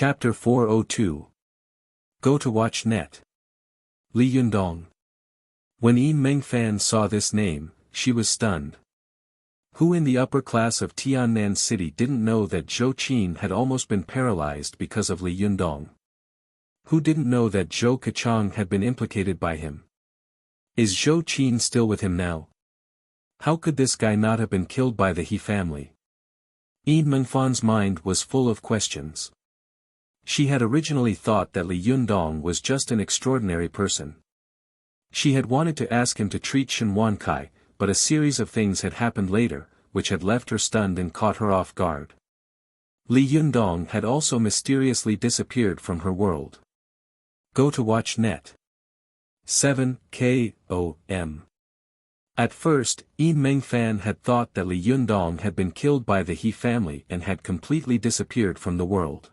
Chapter 402. Go to watch net. Li Yundong. When Yin Mengfan saw this name, she was stunned. Who in the upper class of Tiannan City didn't know that Zhou Qin had almost been paralyzed because of Li Yundong? Who didn't know that Zhou Keqiang had been implicated by him? Is Zhou Qin still with him now? How could this guy not have been killed by the He family? Yin Mengfan's mind was full of questions. She had originally thought that Li Yundong was just an extraordinary person. She had wanted to ask him to treat Shen Wankai, but a series of things had happened later, which had left her stunned and caught her off guard. Li Yundong had also mysteriously disappeared from her world. Go to watch net. 7 KOM. At first, Yin Mengfan had thought that Li Yundong had been killed by the He family and had completely disappeared from the world.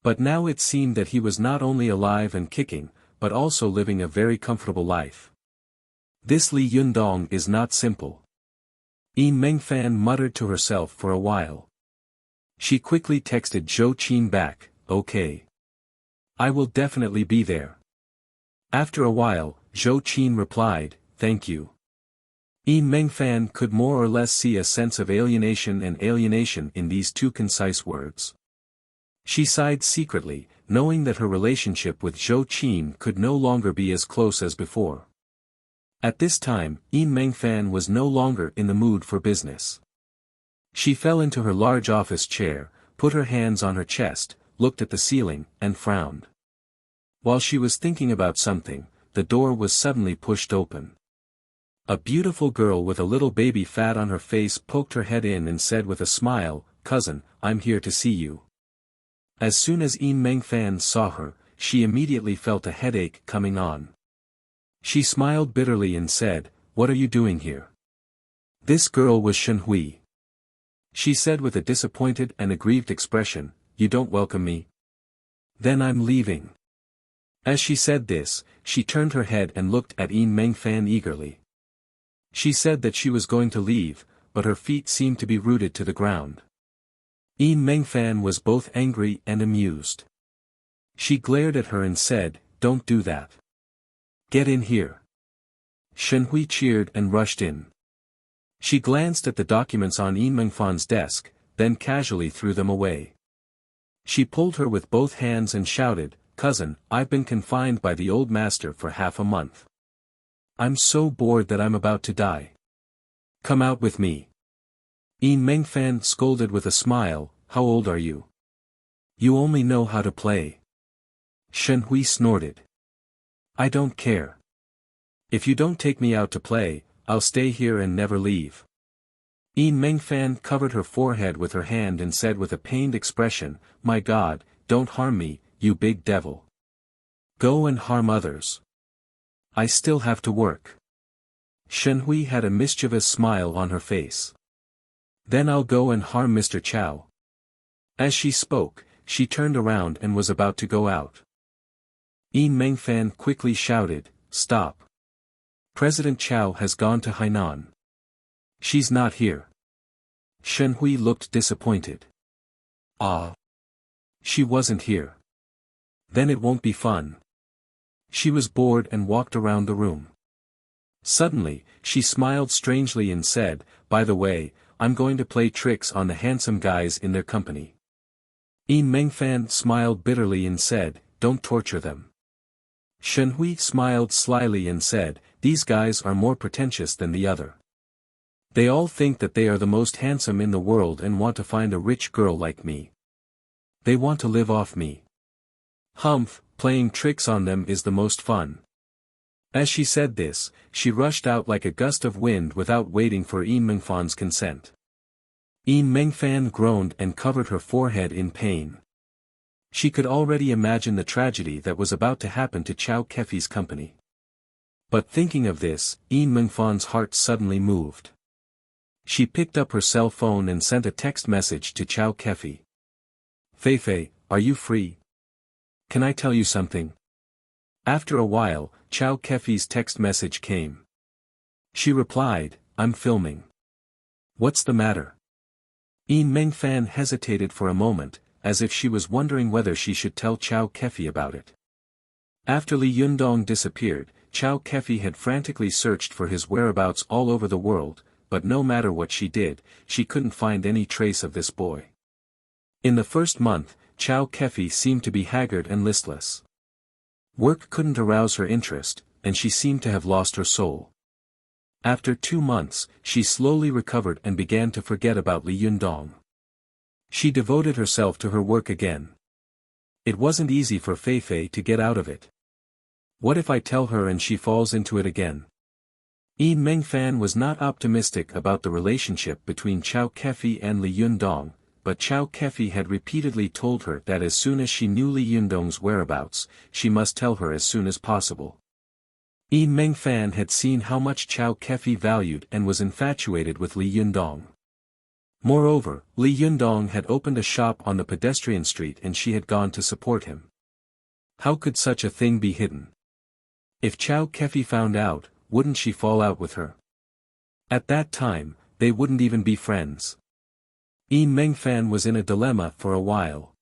But now it seemed that he was not only alive and kicking, but also living a very comfortable life. This Li Yundong is not simple. Yin Mengfan muttered to herself for a while. She quickly texted Zhou Qin back, "Okay. I will definitely be there." After a while, Zhou Qin replied, "Thank you." Yin Mengfan could more or less see a sense of alienation and alienation in these two concise words. She sighed secretly, knowing that her relationship with Zhou Qin could no longer be as close as before. At this time, Yin Mengfan was no longer in the mood for business. She fell into her large office chair, put her hands on her chest, looked at the ceiling, and frowned. While she was thinking about something, the door was suddenly pushed open. A beautiful girl with a little baby fat on her face poked her head in and said with a smile, "Cousin, I'm here to see you." As soon as Yin Mengfan saw her, she immediately felt a headache coming on. She smiled bitterly and said, "What are you doing here?" This girl was Shen Hui. She said with a disappointed and aggrieved expression, "You don't welcome me? Then I'm leaving." As she said this, she turned her head and looked at Yin Mengfan eagerly. She said that she was going to leave, but her feet seemed to be rooted to the ground. Yin Mengfan was both angry and amused. She glared at her and said, "Don't do that. Get in here." Shen Hui cheered and rushed in. She glanced at the documents on Yin Mengfan's desk, then casually threw them away. She pulled her with both hands and shouted, "Cousin, I've been confined by the old master for half a month. I'm so bored that I'm about to die. Come out with me." Yin Mengfan scolded with a smile, "How old are you? You only know how to play." Shen Hui snorted. "I don't care. If you don't take me out to play, I'll stay here and never leave." Yin Mengfan covered her forehead with her hand and said with a pained expression, "My God, don't harm me, you big devil. Go and harm others. I still have to work." Shen Hui had a mischievous smile on her face. "Then I'll go and harm Mr. Chow." As she spoke, she turned around and was about to go out. Yin Mengfan quickly shouted, "Stop. President Chow has gone to Hainan. She's not here." Shen Hui looked disappointed. "Ah. She wasn't here. Then it won't be fun." She was bored and walked around the room. Suddenly, she smiled strangely and said, "By the way, I'm going to play tricks on the handsome guys in their company." Yin Mengfan smiled bitterly and said, "Don't torture them." Shen Hui smiled slyly and said, "These guys are more pretentious than the other. They all think that they are the most handsome in the world and want to find a rich girl like me. They want to live off me. Humph, playing tricks on them is the most fun." As she said this, she rushed out like a gust of wind without waiting for Yin Mengfan's consent. Yin Mengfan groaned and covered her forehead in pain. She could already imagine the tragedy that was about to happen to Chow Kefi's company. But thinking of this, Yin Mengfan's heart suddenly moved. She picked up her cell phone and sent a text message to Chow Kefi. "Feifei, are you free? Can I tell you something?" After a while, Chow Kefi's text message came. She replied, "I'm filming." "What's the matter?" Yin Mengfan hesitated for a moment, as if she was wondering whether she should tell Chow Kefi about it. After Li Yundong disappeared, Chow Kefi had frantically searched for his whereabouts all over the world, but no matter what she did, she couldn't find any trace of this boy. In the first month, Chow Kefi seemed to be haggard and listless. Work couldn't arouse her interest, and she seemed to have lost her soul. After 2 months, she slowly recovered and began to forget about Li Yundong. She devoted herself to her work again. It wasn't easy for Fei Fei to get out of it. What if I tell her and she falls into it again? Yi Mengfan was not optimistic about the relationship between Chow Kefi and Li Yundong, but Chow Kefi had repeatedly told her that as soon as she knew Li Yundong's whereabouts, she must tell her as soon as possible. Yi Mengfan had seen how much Chow Kefi valued and was infatuated with Li Yundong. Moreover, Li Yundong had opened a shop on the pedestrian street and she had gone to support him. How could such a thing be hidden? If Chow Kefi found out, wouldn't she fall out with her? At that time, they wouldn't even be friends. Yi Mengfan was in a dilemma for a while.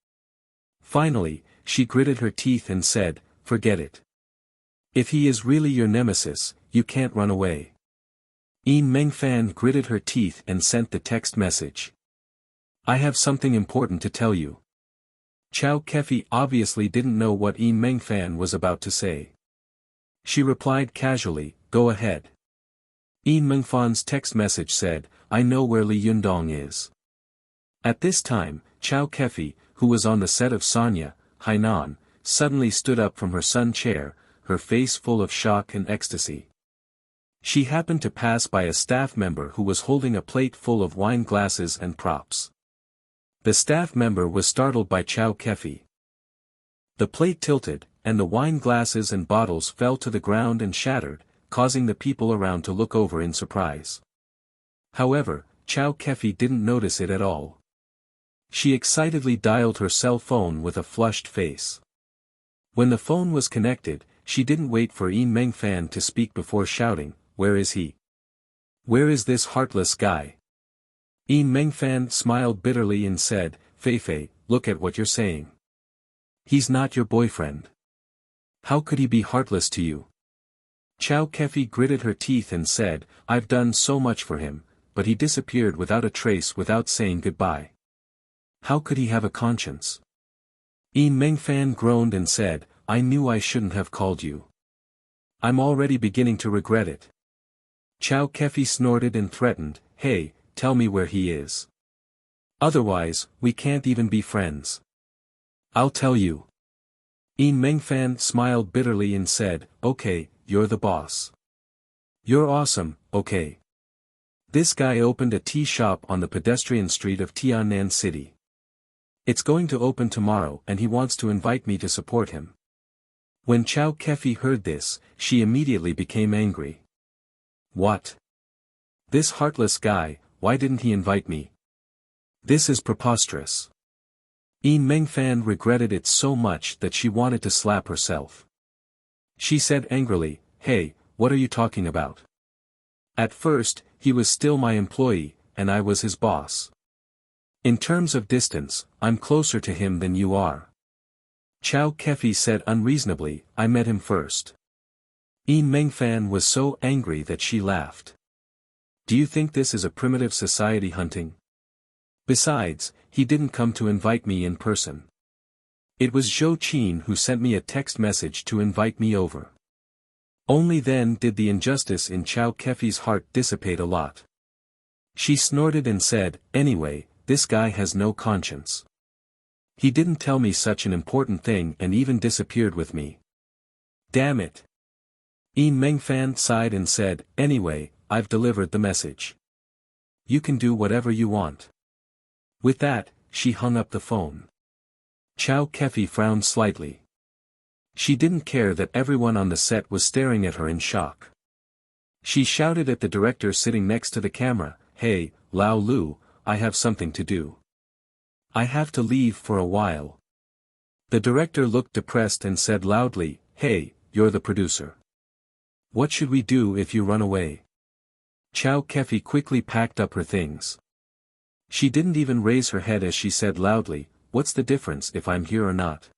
Finally, she gritted her teeth and said, "Forget it. If he is really your nemesis, you can't run away." Yi Mengfan gritted her teeth and sent the text message. "I have something important to tell you." Chow Kefi obviously didn't know what Yi Mengfan was about to say. She replied casually, "Go ahead." Yi Mengfan's text message said, "I know where Li Yundong is." At this time, Chow Kefi, who was on the set of Sonya, Hainan, suddenly stood up from her sun chair, her face full of shock and ecstasy. She happened to pass by a staff member who was holding a plate full of wine glasses and props. The staff member was startled by Chow Kefi. The plate tilted, and the wine glasses and bottles fell to the ground and shattered, causing the people around to look over in surprise. However, Chow Kefi didn't notice it at all. She excitedly dialed her cell phone with a flushed face. When the phone was connected, she didn't wait for Yi Mengfan to speak before shouting, "Where is he? Where is this heartless guy?" Yi Mengfan smiled bitterly and said, "Fei Fei, look at what you're saying. He's not your boyfriend. How could he be heartless to you?" Chow Kefi gritted her teeth and said, "I've done so much for him, but he disappeared without a trace without saying goodbye. How could he have a conscience?" Yi Mengfan groaned and said, "I knew I shouldn't have called you. I'm already beginning to regret it." Chow Kefi snorted and threatened, "Hey, tell me where he is. Otherwise, we can't even be friends." "I'll tell you." Yi Mengfan smiled bitterly and said, "Okay, you're the boss. You're awesome, okay. This guy opened a tea shop on the pedestrian street of Tiannan City. It's going to open tomorrow and he wants to invite me to support him." When Chow Kefi heard this, she immediately became angry. "What? This heartless guy, why didn't he invite me? This is preposterous." Yi Mengfan regretted it so much that she wanted to slap herself. She said angrily, "Hey, what are you talking about? At first, he was still my employee, and I was his boss. In terms of distance, I'm closer to him than you are." Chow Kefi said unreasonably, "I met him first." Yi Mengfan was so angry that she laughed. "Do you think this is a primitive society hunting? Besides, he didn't come to invite me in person. It was Zhou Qin who sent me a text message to invite me over." Only then did the injustice in Chow Kefi's heart dissipate a lot. She snorted and said, "Anyway, this guy has no conscience. He didn't tell me such an important thing and even disappeared with me. Damn it." Yi Mengfan sighed and said, "Anyway, I've delivered the message. You can do whatever you want." With that, she hung up the phone. Chow Kefi frowned slightly. She didn't care that everyone on the set was staring at her in shock. She shouted at the director sitting next to the camera, "Hey, Lao Lu, I have something to do. I have to leave for a while." The director looked depressed and said loudly, "Hey, you're the producer. What should we do if you run away?" Chow Kefi quickly packed up her things. She didn't even raise her head as she said loudly, what's the difference if I'm here or not?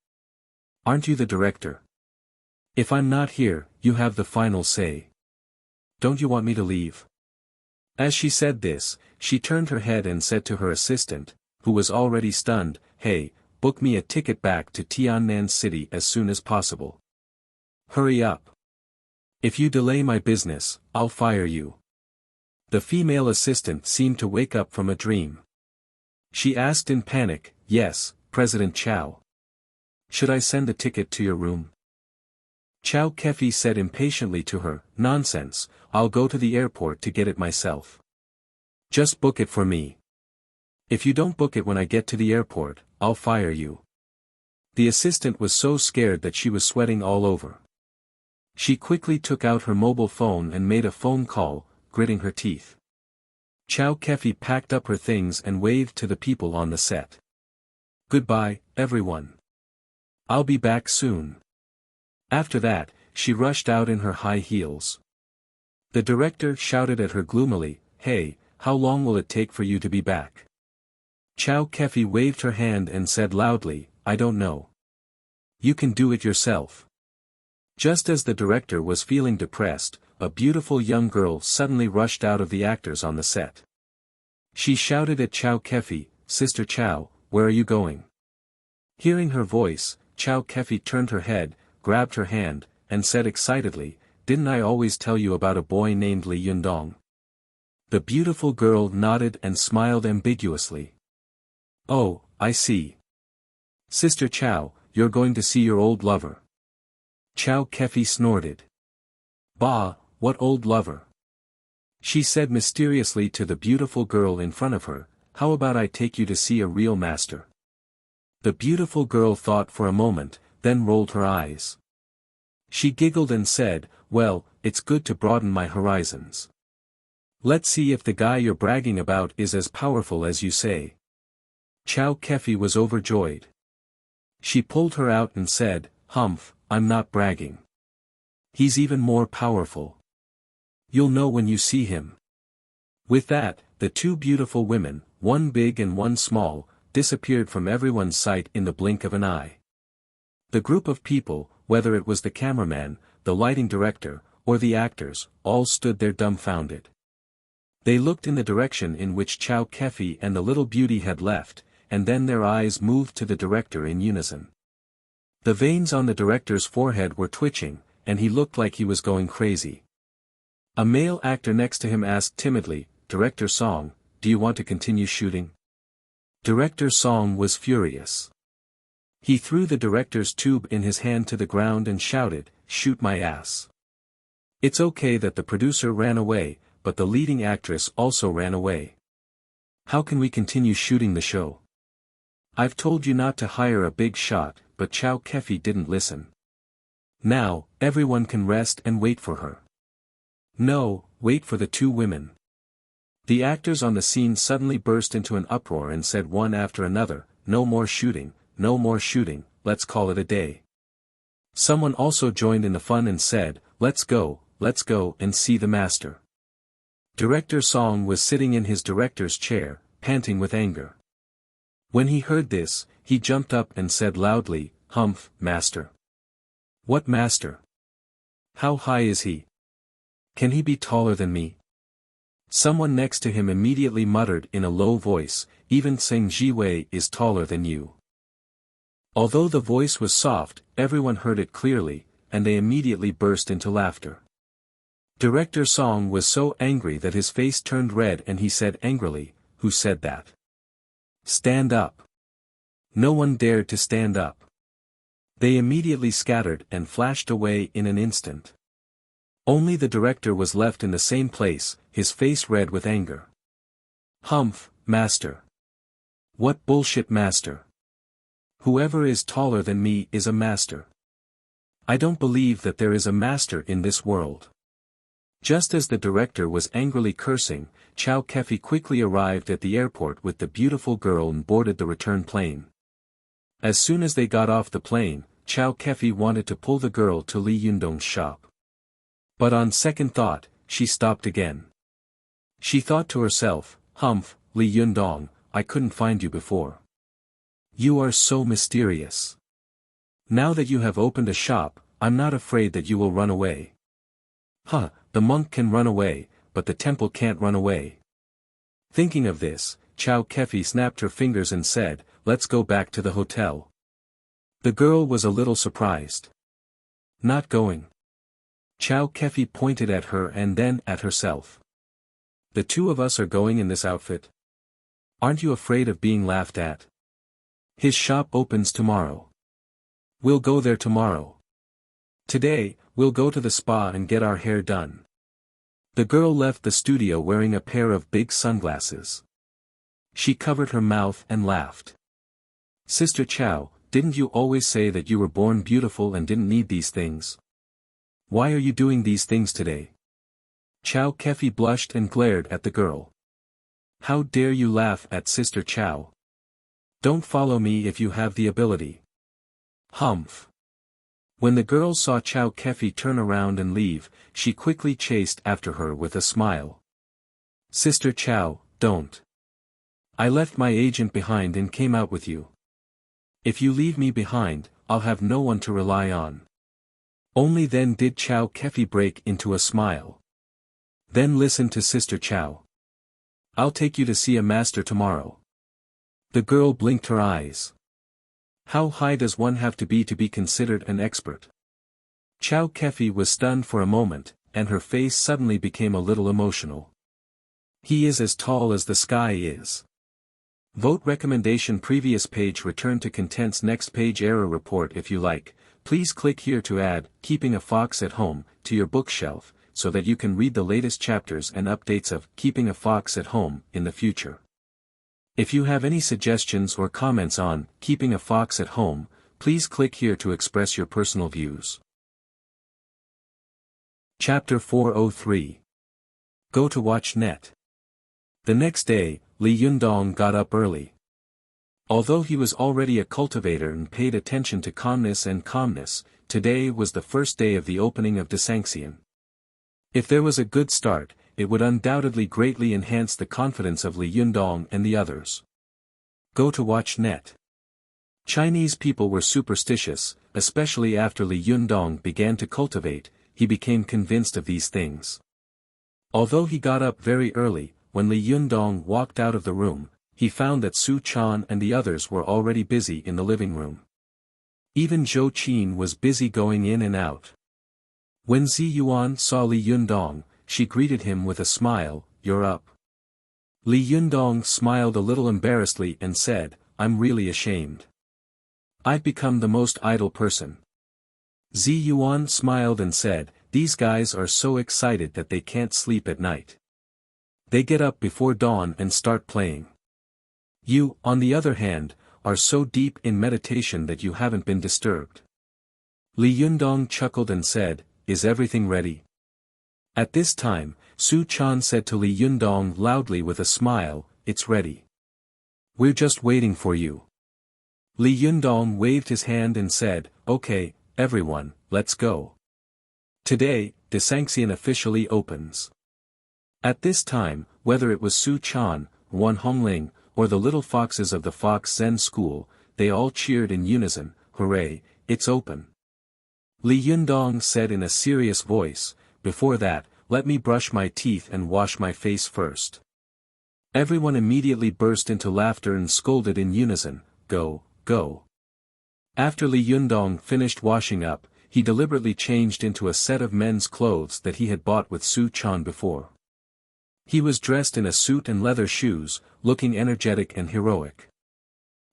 Aren't you the director? If I'm not here, you have the final say. Don't you want me to leave? As she said this, she turned her head and said to her assistant, who was already stunned, "Hey, book me a ticket back to Tiannan City as soon as possible. Hurry up. If you delay my business, I'll fire you." The female assistant seemed to wake up from a dream. She asked in panic, "Yes, President Chow. Should I send the ticket to your room?" Chow Kefi said impatiently to her, "Nonsense, I'll go to the airport to get it myself. Just book it for me. If you don't book it when I get to the airport, I'll fire you." The assistant was so scared that she was sweating all over. She quickly took out her mobile phone and made a phone call, gritting her teeth. Chow Kefi packed up her things and waved to the people on the set. "Goodbye, everyone. I'll be back soon." After that, she rushed out in her high heels. The director shouted at her gloomily, "Hey, how long will it take for you to be back?" Chow Kefi waved her hand and said loudly, "I don't know. You can do it yourself." Just as the director was feeling depressed, a beautiful young girl suddenly rushed out of the actors on the set. She shouted at Chow Kefi, "Sister Chow, where are you going?" Hearing her voice, Chow Kefi turned her head, grabbed her hand, and said excitedly, "Didn't I always tell you about a boy named Li Yundong?" The beautiful girl nodded and smiled ambiguously. "Oh, I see. Sister Chow, you're going to see your old lover." Chow Kefi snorted. "Bah, what old lover?" She said mysteriously to the beautiful girl in front of her, "How about I take you to see a real master?" The beautiful girl thought for a moment, then rolled her eyes. She giggled and said, "Well, it's good to broaden my horizons. Let's see if the guy you're bragging about is as powerful as you say." Chow Kefi was overjoyed. She pulled her out and said, "Humph, I'm not bragging. He's even more powerful. You'll know when you see him." With that, the two beautiful women, one big and one small, disappeared from everyone's sight in the blink of an eye. The group of people, whether it was the cameraman, the lighting director, or the actors, all stood there dumbfounded. They looked in the direction in which Chow Kefi and the little beauty had left, and then their eyes moved to the director in unison. The veins on the director's forehead were twitching, and he looked like he was going crazy. A male actor next to him asked timidly, "Director Song, do you want to continue shooting?" Director Song was furious. He threw the director's tube in his hand to the ground and shouted, "Shoot my ass." It's okay that the producer ran away, but the leading actress also ran away. How can we continue shooting the show? I've told you not to hire a big shot, but Chow Kefi didn't listen. Now, everyone can rest and wait for her. No, wait for the two women. The actors on the scene suddenly burst into an uproar and said one after another, "No more shooting, no more shooting, let's call it a day." Someone also joined in the fun and said, let's go and see the master." Director Song was sitting in his director's chair, panting with anger. When he heard this, he jumped up and said loudly, "Humph, master. What master? How high is he? Can he be taller than me?" Someone next to him immediately muttered in a low voice, "Even Sing Jiwei is taller than you." Although the voice was soft, everyone heard it clearly, and they immediately burst into laughter. Director Song was so angry that his face turned red and he said angrily, "Who said that? Stand up." No one dared to stand up. They immediately scattered and flashed away in an instant. Only the director was left in the same place, his face red with anger. "Humph, master. What bullshit master? Whoever is taller than me is a master. I don't believe that there is a master in this world." Just as the director was angrily cursing, Chow Kefi quickly arrived at the airport with the beautiful girl and boarded the return plane. As soon as they got off the plane, Chow Kefi wanted to pull the girl to Li Yundong's shop. But on second thought, she stopped again. She thought to herself, "Humph, Li Yundong, I couldn't find you before. You are so mysterious. Now that you have opened a shop, I'm not afraid that you will run away. Huh, the monk can run away, but the temple can't run away. Thinking of this, Chow Kefi snapped her fingers and said, let's go back to the hotel. The girl was a little surprised. Not going. Chow Kefi pointed at her and then at herself. The two of us are going in this outfit? Aren't you afraid of being laughed at? His shop opens tomorrow. We'll go there tomorrow. Today, we'll go to the spa and get our hair done. The girl left the studio wearing a pair of big sunglasses. She covered her mouth and laughed. Sister Chow, didn't you always say that you were born beautiful and didn't need these things? Why are you doing these things today? Chow Kefi blushed and glared at the girl. How dare you laugh at Sister Chow? Don't follow me if you have the ability. Humph. When the girl saw Chow Kefi turn around and leave, she quickly chased after her with a smile. Sister Chow, don't. I left my agent behind and came out with you. If you leave me behind, I'll have no one to rely on. Only then did Chow Kefi break into a smile. Then listen to Sister Chow. I'll take you to see a master tomorrow. The girl blinked her eyes. How high does one have to be considered an expert? Chow Kefi was stunned for a moment, and her face suddenly became a little emotional. He is as tall as the sky is. Vote recommendation previous page return to contents next page error report if you like. Please click here to add Keeping a Fox at Home to your bookshelf, so that you can read the latest chapters and updates of Keeping a Fox at Home in the future. If you have any suggestions or comments on Keeping a Fox at Home, please click here to express your personal views. Chapter 403. Go to Watch Net. The next day, Li Yundong got up early. Although he was already a cultivator and paid attention to calmness, today was the first day of the opening of Desangxian. If there was a good start, it would undoubtedly greatly enhance the confidence of Li Yundong and the others. Go to Watch Net. Chinese people were superstitious, especially after Li Yundong began to cultivate, he became convinced of these things. Although he got up very early, when Li Yundong walked out of the room, he found that Su Chan and the others were already busy in the living room. Even Zhou Qin was busy going in and out. When Zi Yuan saw Li Yundong, she greeted him with a smile, "You're up." Li Yundong smiled a little embarrassedly and said, "I'm really ashamed. I've become the most idle person." Zi Yuan smiled and said, "These guys are so excited that they can't sleep at night. They get up before dawn and start playing. You, on the other hand, are so deep in meditation that you haven't been disturbed." Li Yundong chuckled and said, "Is everything ready?" At this time, Su Chan said to Li Yundong loudly with a smile, "It's ready. We're just waiting for you." Li Yundong waved his hand and said, "Okay, everyone, let's go. Today, Desangxian officially opens." At this time, whether it was Su Chan, Wan Hongling, or the little foxes of the Fox Zen school, they all cheered in unison, "Hooray, it's open." Li Yundong said in a serious voice, "Before that, let me brush my teeth and wash my face first." Everyone immediately burst into laughter and scolded in unison, "Go, go." After Li Yundong finished washing up, he deliberately changed into a set of men's clothes that he had bought with Su Chan before. He was dressed in a suit and leather shoes, looking energetic and heroic.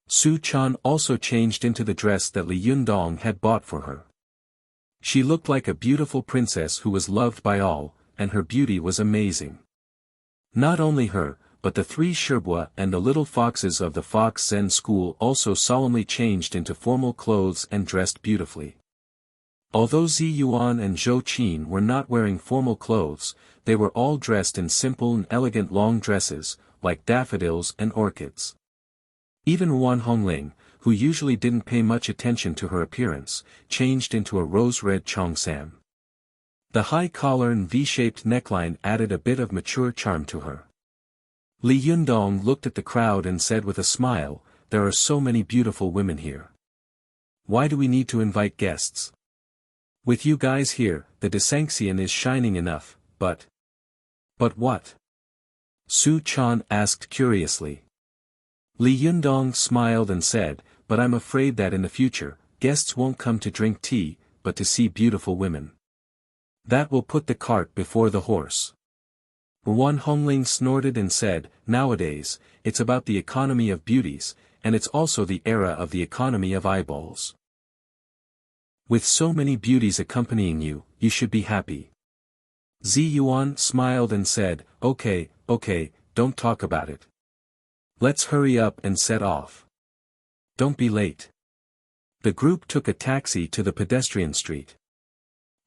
Su Chan also changed into the dress that Li Yundong had bought for her. She looked like a beautiful princess who was loved by all, and her beauty was amazing. Not only her, but the three Sherbua and the little foxes of the Fox Zen school also solemnly changed into formal clothes and dressed beautifully. Although Zi Yuan and Zhou Qin were not wearing formal clothes, they were all dressed in simple and elegant long dresses, like daffodils and orchids. Even Wan Hongling, who usually didn't pay much attention to her appearance, changed into a rose-red cheongsam. The high collar and V-shaped neckline added a bit of mature charm to her. Li Yundong looked at the crowd and said with a smile, there are so many beautiful women here. Why do we need to invite guests? With you guys here, the Desanxian is shining enough, but... But what? Su Chan asked curiously. Li Yundong smiled and said, but I'm afraid that in the future, guests won't come to drink tea, but to see beautiful women. That will put the cart before the horse. Wan Hongling snorted and said, nowadays, it's about the economy of beauties, and it's also the era of the economy of eyeballs. With so many beauties accompanying you, you should be happy. Zi Yuan smiled and said, okay, don't talk about it. Let's hurry up and set off. Don't be late. The group took a taxi to the pedestrian street.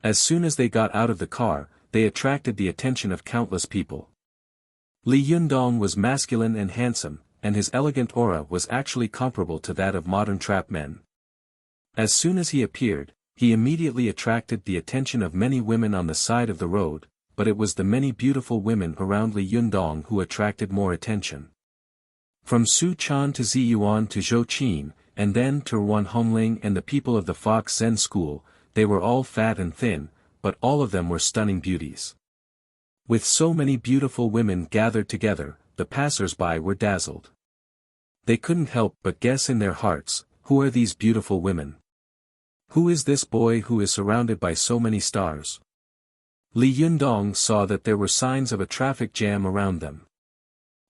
As soon as they got out of the car, they attracted the attention of countless people. Li Yundong was masculine and handsome, and his elegant aura was actually comparable to that of modern trap men. As soon as he appeared, he immediately attracted the attention of many women on the side of the road, but it was the many beautiful women around Li Yundong who attracted more attention. From Su Chan to Zi Yuan to Zhou Qin, and then to Wan Hongling and the people of the Fox Zen school, they were all fat and thin, but all of them were stunning beauties. With so many beautiful women gathered together, the passers-by were dazzled. They couldn't help but guess in their hearts, who are these beautiful women? Who is this boy who is surrounded by so many stars? Li Yundong saw that there were signs of a traffic jam around them.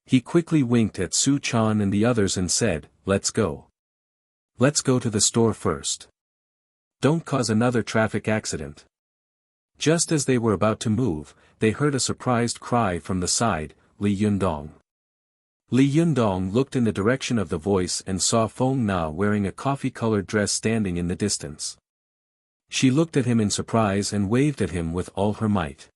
He quickly winked at Su Chan and the others and said, let's go. Let's go to the store first. Don't cause another traffic accident. Just as they were about to move, they heard a surprised cry from the side, Li Yundong. Li Yundong looked in the direction of the voice and saw Feng Na wearing a coffee-colored dress standing in the distance. She looked at him in surprise and waved at him with all her might.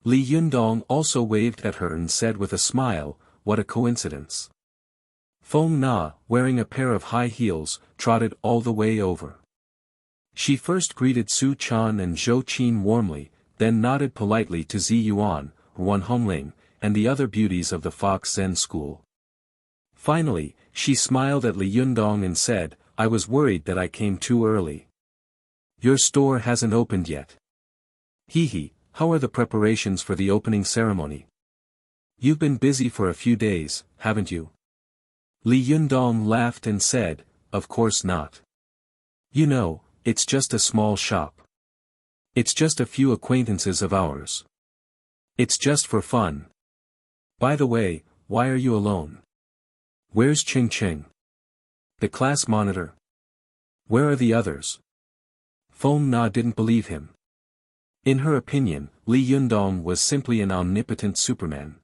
Li Yundong also waved at her and said with a smile, what a coincidence. Feng Na, wearing a pair of high heels, trotted all the way over. She first greeted Su Chan and Zhou Qin warmly, then nodded politely to Zi Yuan, Wan Hongling, and the other beauties of the Fox Zen school. Finally, she smiled at Li Yundong and said, I was worried that I came too early. Your store hasn't opened yet. Hee, how are the preparations for the opening ceremony? You've been busy for a few days, haven't you? Li Yundong laughed and said, of course not. You know, it's just a small shop. It's just a few acquaintances of ours. It's just for fun. By the way, why are you alone? Where's Ching Ching? The class monitor? Where are the others? Feng Na didn't believe him. In her opinion, Li Yundong was simply an omnipotent Superman.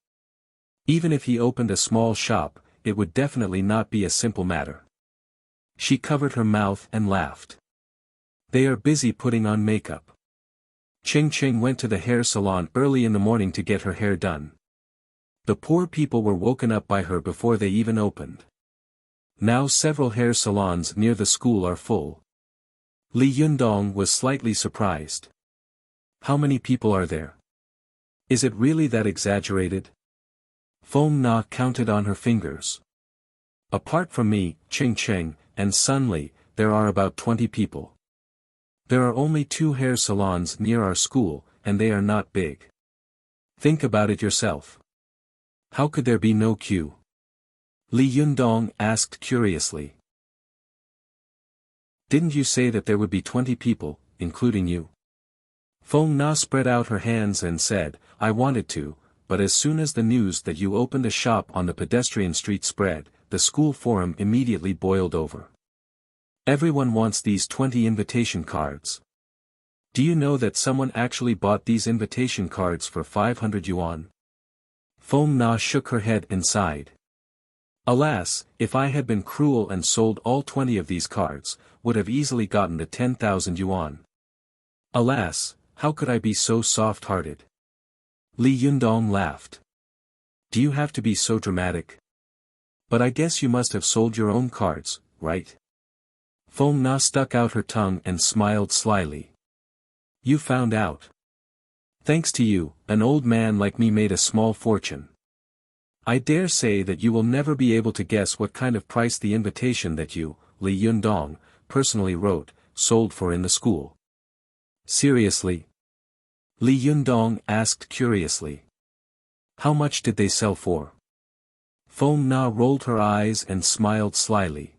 Even if he opened a small shop, it would definitely not be a simple matter. She covered her mouth and laughed. They are busy putting on makeup. Ching Ching went to the hair salon early in the morning to get her hair done. The poor people were woken up by her before they even opened. Now several hair salons near the school are full. Li Yundong was slightly surprised. How many people are there? Is it really that exaggerated? Feng Na counted on her fingers. Apart from me, Ching Ching, and Sun Li, there are about 20 people. There are only 2 hair salons near our school, and they are not big. Think about it yourself. How could there be no queue? Li Yundong asked curiously. Didn't you say that there would be 20 people, including you? Feng Na spread out her hands and said, I wanted to, but as soon as the news that you opened a shop on the pedestrian street spread, the school forum immediately boiled over. Everyone wants these 20 invitation cards. Do you know that someone actually bought these invitation cards for 500 yuan? Feng Na shook her head and sighed. Alas, if I had been cruel and sold all 20 of these cards, would have easily gotten the 10,000 yuan. Alas, how could I be so soft-hearted? Li Yundong laughed. Do you have to be so dramatic? But I guess you must have sold your own cards, right? Feng Na stuck out her tongue and smiled slyly. You found out. Thanks to you, an old man like me made a small fortune. I dare say that you will never be able to guess what kind of price the invitation that you, Li Yundong, personally wrote, sold for in the school. Seriously? Li Yundong asked curiously. How much did they sell for? Feng Na rolled her eyes and smiled slyly.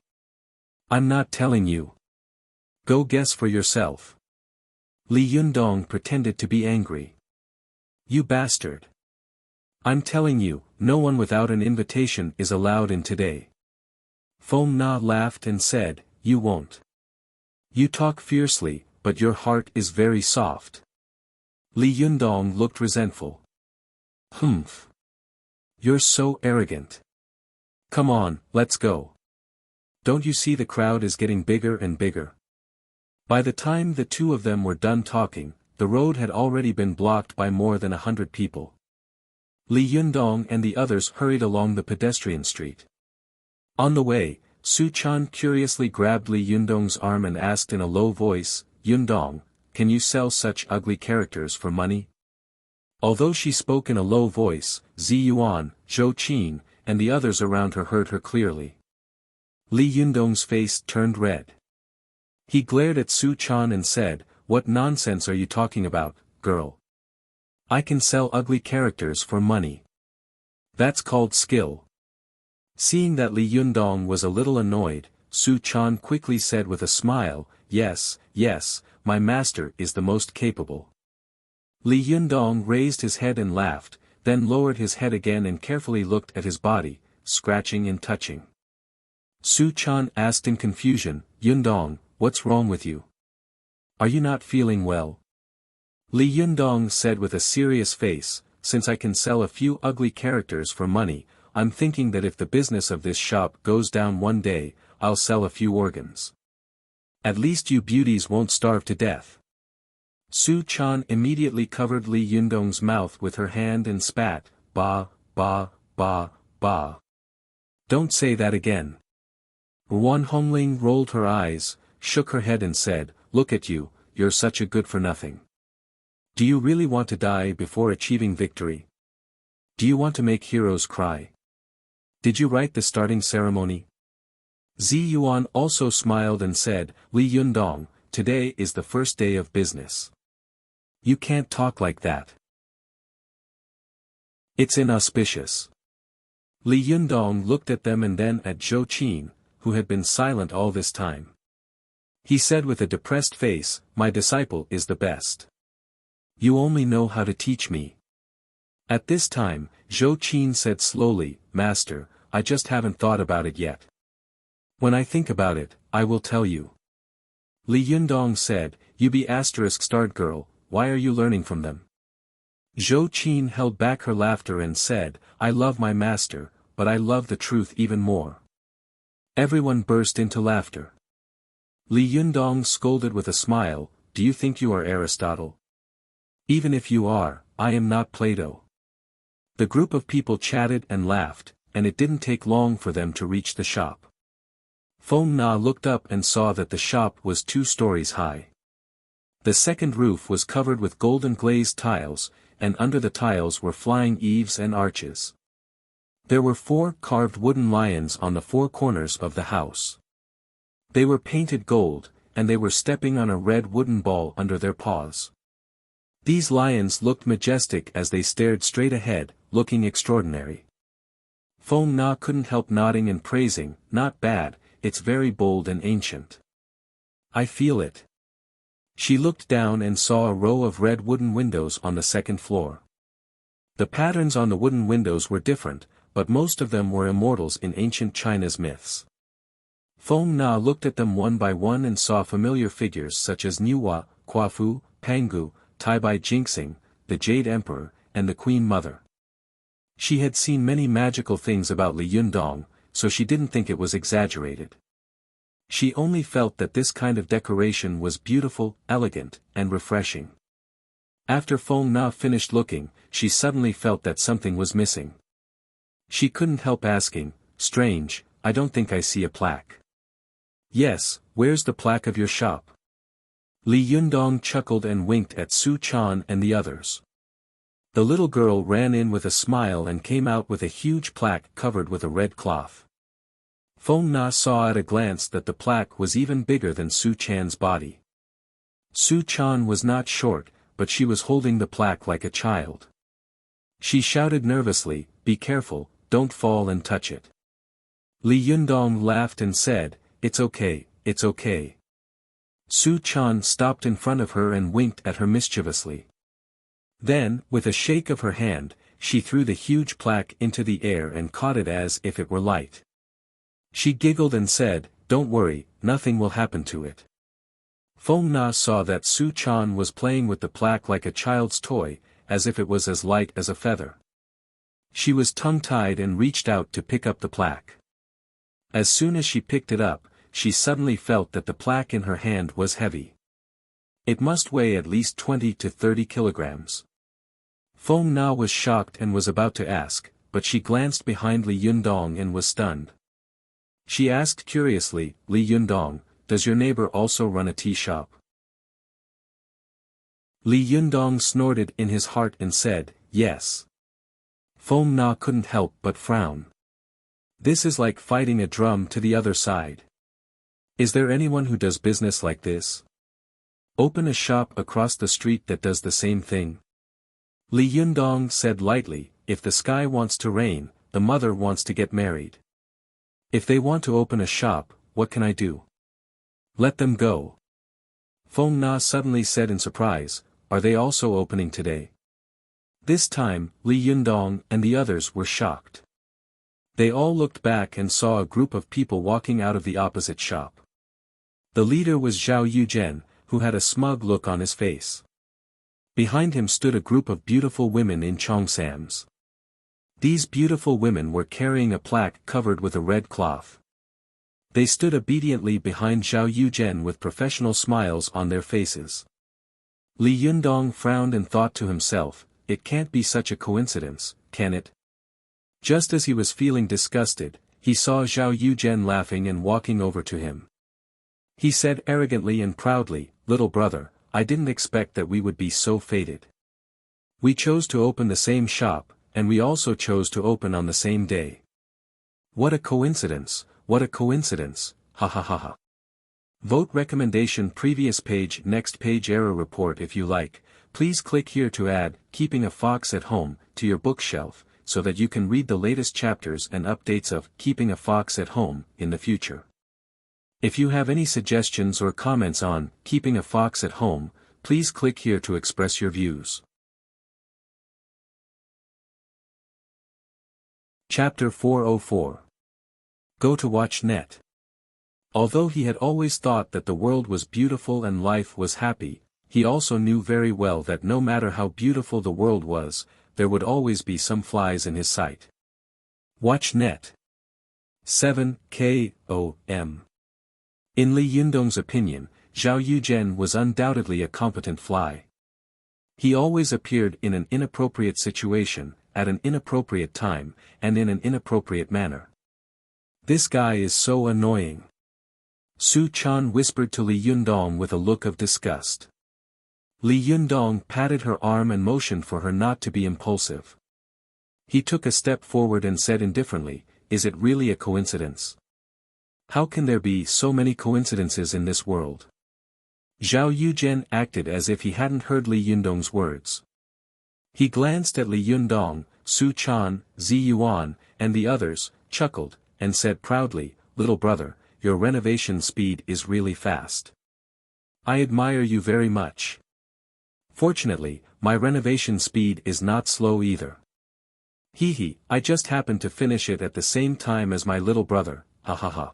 I'm not telling you. Go guess for yourself. Li Yundong pretended to be angry. You bastard. I'm telling you, no one without an invitation is allowed in today. Feng Na laughed and said, You won't. You talk fiercely, but your heart is very soft. Li Yundong looked resentful. Humph. You're so arrogant. Come on, let's go. Don't you see the crowd is getting bigger and bigger? By the time the two of them were done talking, the road had already been blocked by more than 100 people. Li Yundong and the others hurried along the pedestrian street. On the way, Su Chan curiously grabbed Li Yundong's arm and asked in a low voice, Yundong, can you sell such ugly characters for money? Although she spoke in a low voice, Zi Yuan, Zhou Qin, and the others around her heard her clearly. Li Yundong's face turned red. He glared at Su Chan and said, What nonsense are you talking about, girl? I can sell ugly characters for money. That's called skill. Seeing that Li Yundong was a little annoyed, Su Chan quickly said with a smile, Yes, yes, my master is the most capable. Li Yundong raised his head and laughed, then lowered his head again and carefully looked at his body, scratching and touching. Su Chan asked in confusion, Yundong, what's wrong with you? Are you not feeling well? Li Yundong said with a serious face, Since I can sell a few ugly characters for money, I'm thinking that if the business of this shop goes down one day, I'll sell a few organs. At least you beauties won't starve to death. Su Chan immediately covered Li Yundong's mouth with her hand and spat, Ba, ba, ba, ba. Don't say that again. Wan Hongling rolled her eyes, shook her head and said, Look at you, you're such a good-for-nothing. Do you really want to die before achieving victory? Do you want to make heroes cry? Did you write the starting ceremony? Zi Yuan also smiled and said, Li Yundong, today is the first day of business. You can't talk like that. It's inauspicious. Li Yundong looked at them and then at Zhou Qin, who had been silent all this time. He said with a depressed face, My disciple is the best. You only know how to teach me. At this time, Zhou Qin said slowly, Master, I just haven't thought about it yet. When I think about it, I will tell you. Li Yundong said, You be *starred girl, why are you learning from them? Zhou Qin held back her laughter and said, I love my master, but I love the truth even more. Everyone burst into laughter. Li Yundong scolded with a smile, Do you think you are Aristotle? Even if you are, I am not Plato. The group of people chatted and laughed, and it didn't take long for them to reach the shop. Feng Na looked up and saw that the shop was 2 stories high. The second roof was covered with golden glazed tiles, and under the tiles were flying eaves and arches. There were 4 carved wooden lions on the 4 corners of the house. They were painted gold, and they were stepping on a red wooden ball under their paws. These lions looked majestic as they stared straight ahead, looking extraordinary. Feng Na couldn't help nodding and praising, Not bad, it's very bold and ancient. I feel it. She looked down and saw a row of red wooden windows on the second floor. The patterns on the wooden windows were different, but most of them were immortals in ancient China's myths. Feng Na looked at them one by one and saw familiar figures such as Niuhua, Quafu, Pangu, Taibai Jinxing, the Jade Emperor, and the Queen Mother. She had seen many magical things about Li Yundong, so she didn't think it was exaggerated. She only felt that this kind of decoration was beautiful, elegant, and refreshing. After Feng Na finished looking, she suddenly felt that something was missing. She couldn't help asking, Strange, I don't think I see a plaque. Yes, where's the plaque of your shop? Li Yundong chuckled and winked at Su Chan and the others. The little girl ran in with a smile and came out with a huge plaque covered with a red cloth. Feng Na saw at a glance that the plaque was even bigger than Su Chan's body. Su Chan was not short, but she was holding the plaque like a child. She shouted nervously, "Be careful, don't fall and touch it." Li Yundong laughed and said, "It's okay, it's okay." Su Chan stopped in front of her and winked at her mischievously. Then, with a shake of her hand, she threw the huge plaque into the air and caught it as if it were light. She giggled and said, "Don't worry, nothing will happen to it." Feng Na saw that Su Chan was playing with the plaque like a child's toy, as if it was as light as a feather. She was tongue-tied and reached out to pick up the plaque. As soon as she picked it up, she suddenly felt that the plaque in her hand was heavy. It must weigh at least 20 to 30 kilograms. Feng Na was shocked and was about to ask, but she glanced behind Li Yundong and was stunned. She asked curiously, "Li Yundong, does your neighbor also run a tea shop?" Li Yundong snorted in his heart and said, "Yes." Feng Na couldn't help but frown. This is like fighting a drum to the other side. Is there anyone who does business like this? Open a shop across the street that does the same thing? Li Yundong said lightly, "If the sky wants to rain, the mother wants to get married. If they want to open a shop, what can I do? Let them go." Feng Na suddenly said in surprise, "Are they also opening today?" This time, Li Yundong and the others were shocked. They all looked back and saw a group of people walking out of the opposite shop. The leader was Zhao Yuzhen, who had a smug look on his face. Behind him stood a group of beautiful women in cheongsams. These beautiful women were carrying a plaque covered with a red cloth. They stood obediently behind Zhao Yuzhen with professional smiles on their faces. Li Yundong frowned and thought to himself, "It can't be such a coincidence, can it?" Just as he was feeling disgusted, he saw Zhao Yuzhen laughing and walking over to him. He said arrogantly and proudly, "Little brother, I didn't expect that we would be so fated. We chose to open the same shop, and we also chose to open on the same day. What a coincidence, what a coincidence, ha ha ha ha." Vote recommendation previous page next page error report. If you like, please click here to add Keeping a Fox at Home to your bookshelf, so that you can read the latest chapters and updates of Keeping a Fox at Home in the future. If you have any suggestions or comments on Keeping a Fox at Home, please click here to express your views. Chapter 404. Go to Watch Net. Although he had always thought that the world was beautiful and life was happy, he also knew very well that no matter how beautiful the world was, there would always be some flies in his sight. Watch Net. 7 KOM. In Li Yundong's opinion, Zhao Yuzhen was undoubtedly a competent fly. He always appeared in an inappropriate situation, at an inappropriate time, and in an inappropriate manner. "This guy is so annoying," Su Chan whispered to Li Yundong with a look of disgust. Li Yundong patted her arm and motioned for her not to be impulsive. He took a step forward and said indifferently, "Is it really a coincidence? How can there be so many coincidences in this world?" Zhao Yuzhen acted as if he hadn't heard Li Yundong's words. He glanced at Li Yundong, Su Chan, Zi Yuan, and the others, chuckled, and said proudly, "Little brother, your renovation speed is really fast. I admire you very much. Fortunately, my renovation speed is not slow either. Hee, I just happened to finish it at the same time as my little brother, ha ha ha."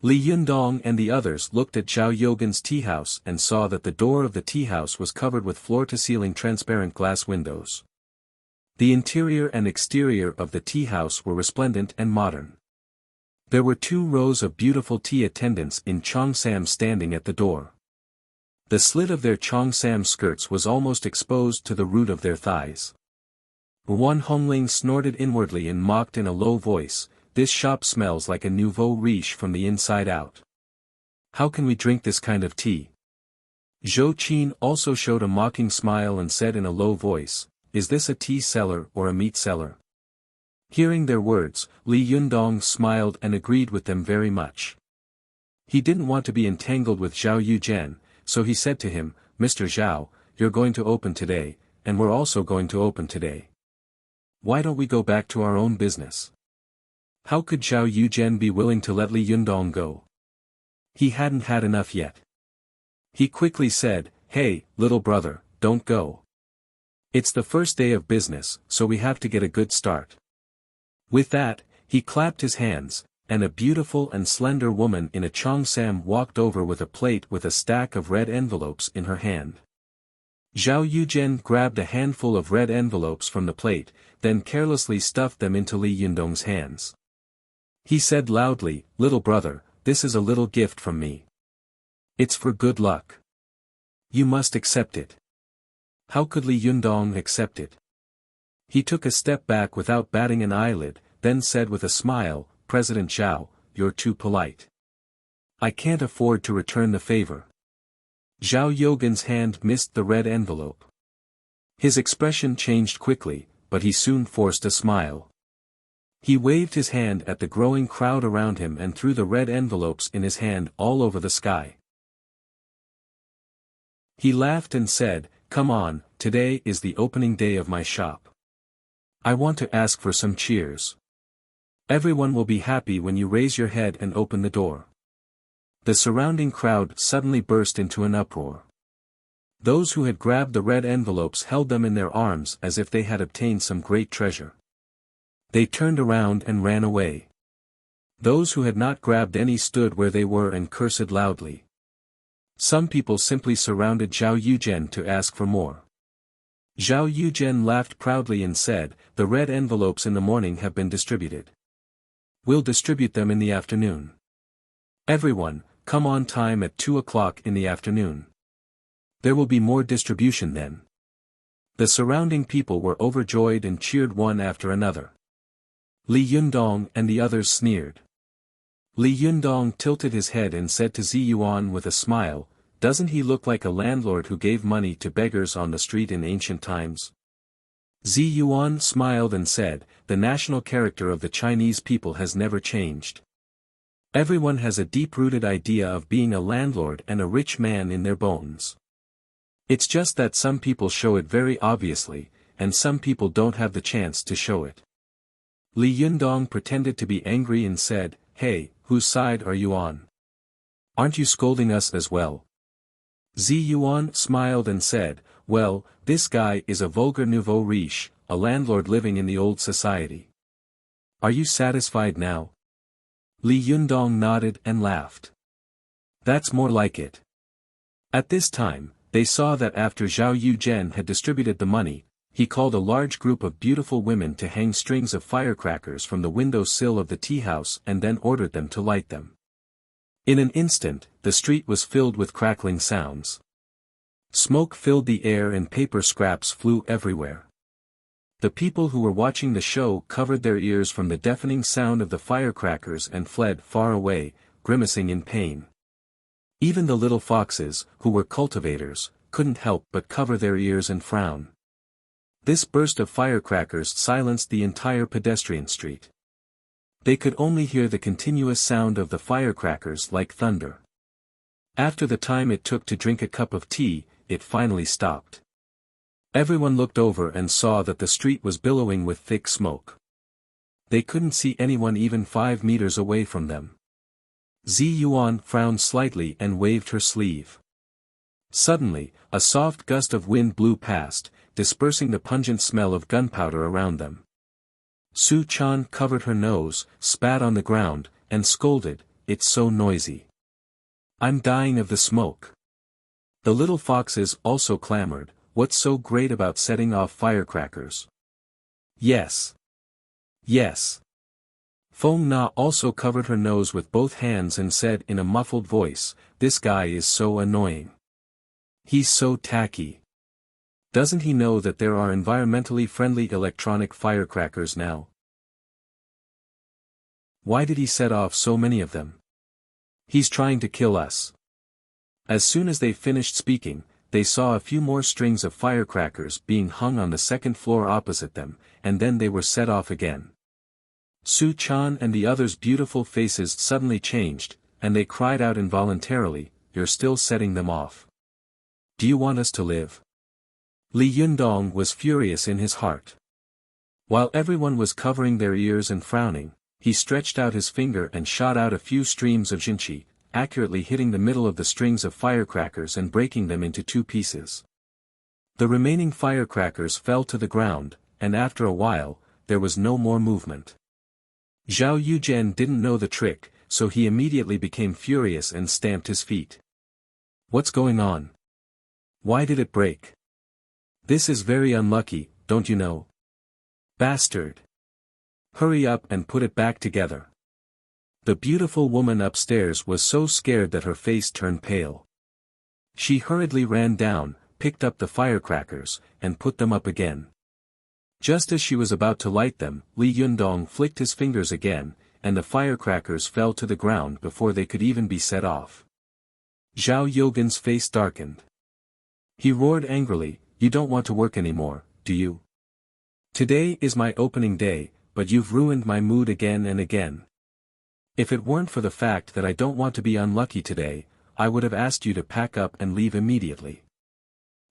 Li Yundong and the others looked at Zhao Yogan's teahouse and saw that the door of the teahouse was covered with floor-to-ceiling transparent glass windows. The interior and exterior of the teahouse were resplendent and modern. There were 2 rows of beautiful tea attendants in cheongsam standing at the door. The slit of their cheongsam skirts was almost exposed to the root of their thighs. One Hongling snorted inwardly and mocked in a low voice, "This shop smells like a nouveau riche from the inside out. How can we drink this kind of tea?" Zhou Qin also showed a mocking smile and said in a low voice, is this a tea seller or a meat seller? Hearing their words, Li Yundong smiled and agreed with them very much. He didn't want to be entangled with Zhao Yuzhen, so he said to him, Mr. Zhao, you're going to open today, and we're also going to open today. Why don't we go back to our own business? How could Zhao Yuzhen be willing to let Li Yundong go? He hadn't had enough yet. He quickly said, Hey, little brother, don't go. It's the first day of business, so we have to get a good start. With that, he clapped his hands, and a beautiful and slender woman in a cheongsam walked over with a plate with a stack of red envelopes in her hand. Zhao Yuzhen grabbed a handful of red envelopes from the plate, then carelessly stuffed them into Li Yundong's hands. He said loudly, Little brother, this is a little gift from me. It's for good luck. You must accept it. How could Li Yundong accept it? He took a step back without batting an eyelid, then said with a smile, President Zhao, you're too polite. I can't afford to return the favor. Zhao Yogan's hand missed the red envelope. His expression changed quickly, but he soon forced a smile. He waved his hand at the growing crowd around him and threw the red envelopes in his hand all over the sky. He laughed and said, Come on, today is the opening day of my shop. I want to ask for some cheers. Everyone will be happy when you raise your head and open the door. The surrounding crowd suddenly burst into an uproar. Those who had grabbed the red envelopes held them in their arms as if they had obtained some great treasure. They turned around and ran away. Those who had not grabbed any stood where they were and cursed loudly. Some people simply surrounded Zhao Yuzhen to ask for more. Zhao Yuzhen laughed proudly and said, The red envelopes in the morning have been distributed. We'll distribute them in the afternoon. Everyone, come on time at 2 o'clock in the afternoon. There will be more distribution then. The surrounding people were overjoyed and cheered one after another. Li Yundong and the others sneered. Li Yundong tilted his head and said to Zi Yuan with a smile, Doesn't he look like a landlord who gave money to beggars on the street in ancient times? Zi Yuan smiled and said, The national character of the Chinese people has never changed. Everyone has a deep-rooted idea of being a landlord and a rich man in their bones. It's just that some people show it very obviously, and some people don't have the chance to show it. Li Yundong pretended to be angry and said, Hey, whose side are you on? Aren't you scolding us as well? Zi Yuan smiled and said, Well, this guy is a vulgar nouveau riche, a landlord living in the old society. Are you satisfied now? Li Yundong nodded and laughed. That's more like it. At this time, they saw that after Zhao Yuzhen had distributed the money, he called a large group of beautiful women to hang strings of firecrackers from the window sill of the tea house and then ordered them to light them. In an instant, the street was filled with crackling sounds. Smoke filled the air and paper scraps flew everywhere. The people who were watching the show covered their ears from the deafening sound of the firecrackers and fled far away, grimacing in pain. Even the little foxes, who were cultivators, couldn't help but cover their ears and frown. This burst of firecrackers silenced the entire pedestrian street. They could only hear the continuous sound of the firecrackers like thunder. After the time it took to drink a cup of tea, it finally stopped. Everyone looked over and saw that the street was billowing with thick smoke. They couldn't see anyone even 5 meters away from them. Zi Yuan frowned slightly and waved her sleeve. Suddenly, a soft gust of wind blew past, dispersing the pungent smell of gunpowder around them. Su Chan covered her nose, spat on the ground, and scolded, It's so noisy. I'm dying of the smoke. The little foxes also clamored, What's so great about setting off firecrackers? Yes. Yes. Feng Na also covered her nose with both hands and said in a muffled voice, This guy is so annoying. He's so tacky. Doesn't he know that there are environmentally friendly electronic firecrackers now? Why did he set off so many of them? He's trying to kill us. As soon as they finished speaking, they saw a few more strings of firecrackers being hung on the second floor opposite them, and then they were set off again. Su Chan and the others' beautiful faces suddenly changed, and they cried out involuntarily, "You're still setting them off. Do you want us to live?" Li Yundong was furious in his heart. While everyone was covering their ears and frowning, he stretched out his finger and shot out a few streams of jinchi, accurately hitting the middle of the strings of firecrackers and breaking them into two pieces. The remaining firecrackers fell to the ground, and after a while, there was no more movement. Zhao Yuzhen didn't know the trick, so he immediately became furious and stamped his feet. "What's going on? Why did it break? This is very unlucky, don't you know? Bastard! Hurry up and put it back together." The beautiful woman upstairs was so scared that her face turned pale. She hurriedly ran down, picked up the firecrackers, and put them up again. Just as she was about to light them, Li Yundong flicked his fingers again, and the firecrackers fell to the ground before they could even be set off. Zhao Yogan's face darkened. He roared angrily, "You don't want to work anymore, do you? Today is my opening day, but you've ruined my mood again and again. If it weren't for the fact that I don't want to be unlucky today, I would have asked you to pack up and leave immediately."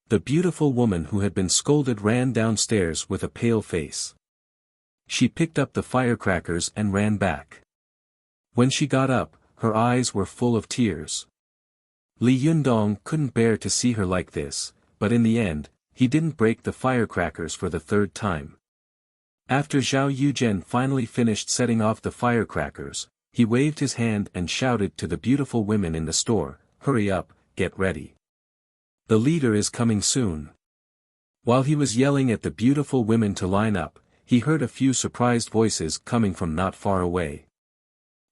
The beautiful woman who had been scolded ran downstairs with a pale face. She picked up the firecrackers and ran back. When she got up, her eyes were full of tears. Li Yundong couldn't bear to see her like this, but in the end, he didn't break the firecrackers for the third time. After Zhao Yuzhen finally finished setting off the firecrackers, he waved his hand and shouted to the beautiful women in the store, "Hurry up, get ready. The leader is coming soon." While he was yelling at the beautiful women to line up, he heard a few surprised voices coming from not far away.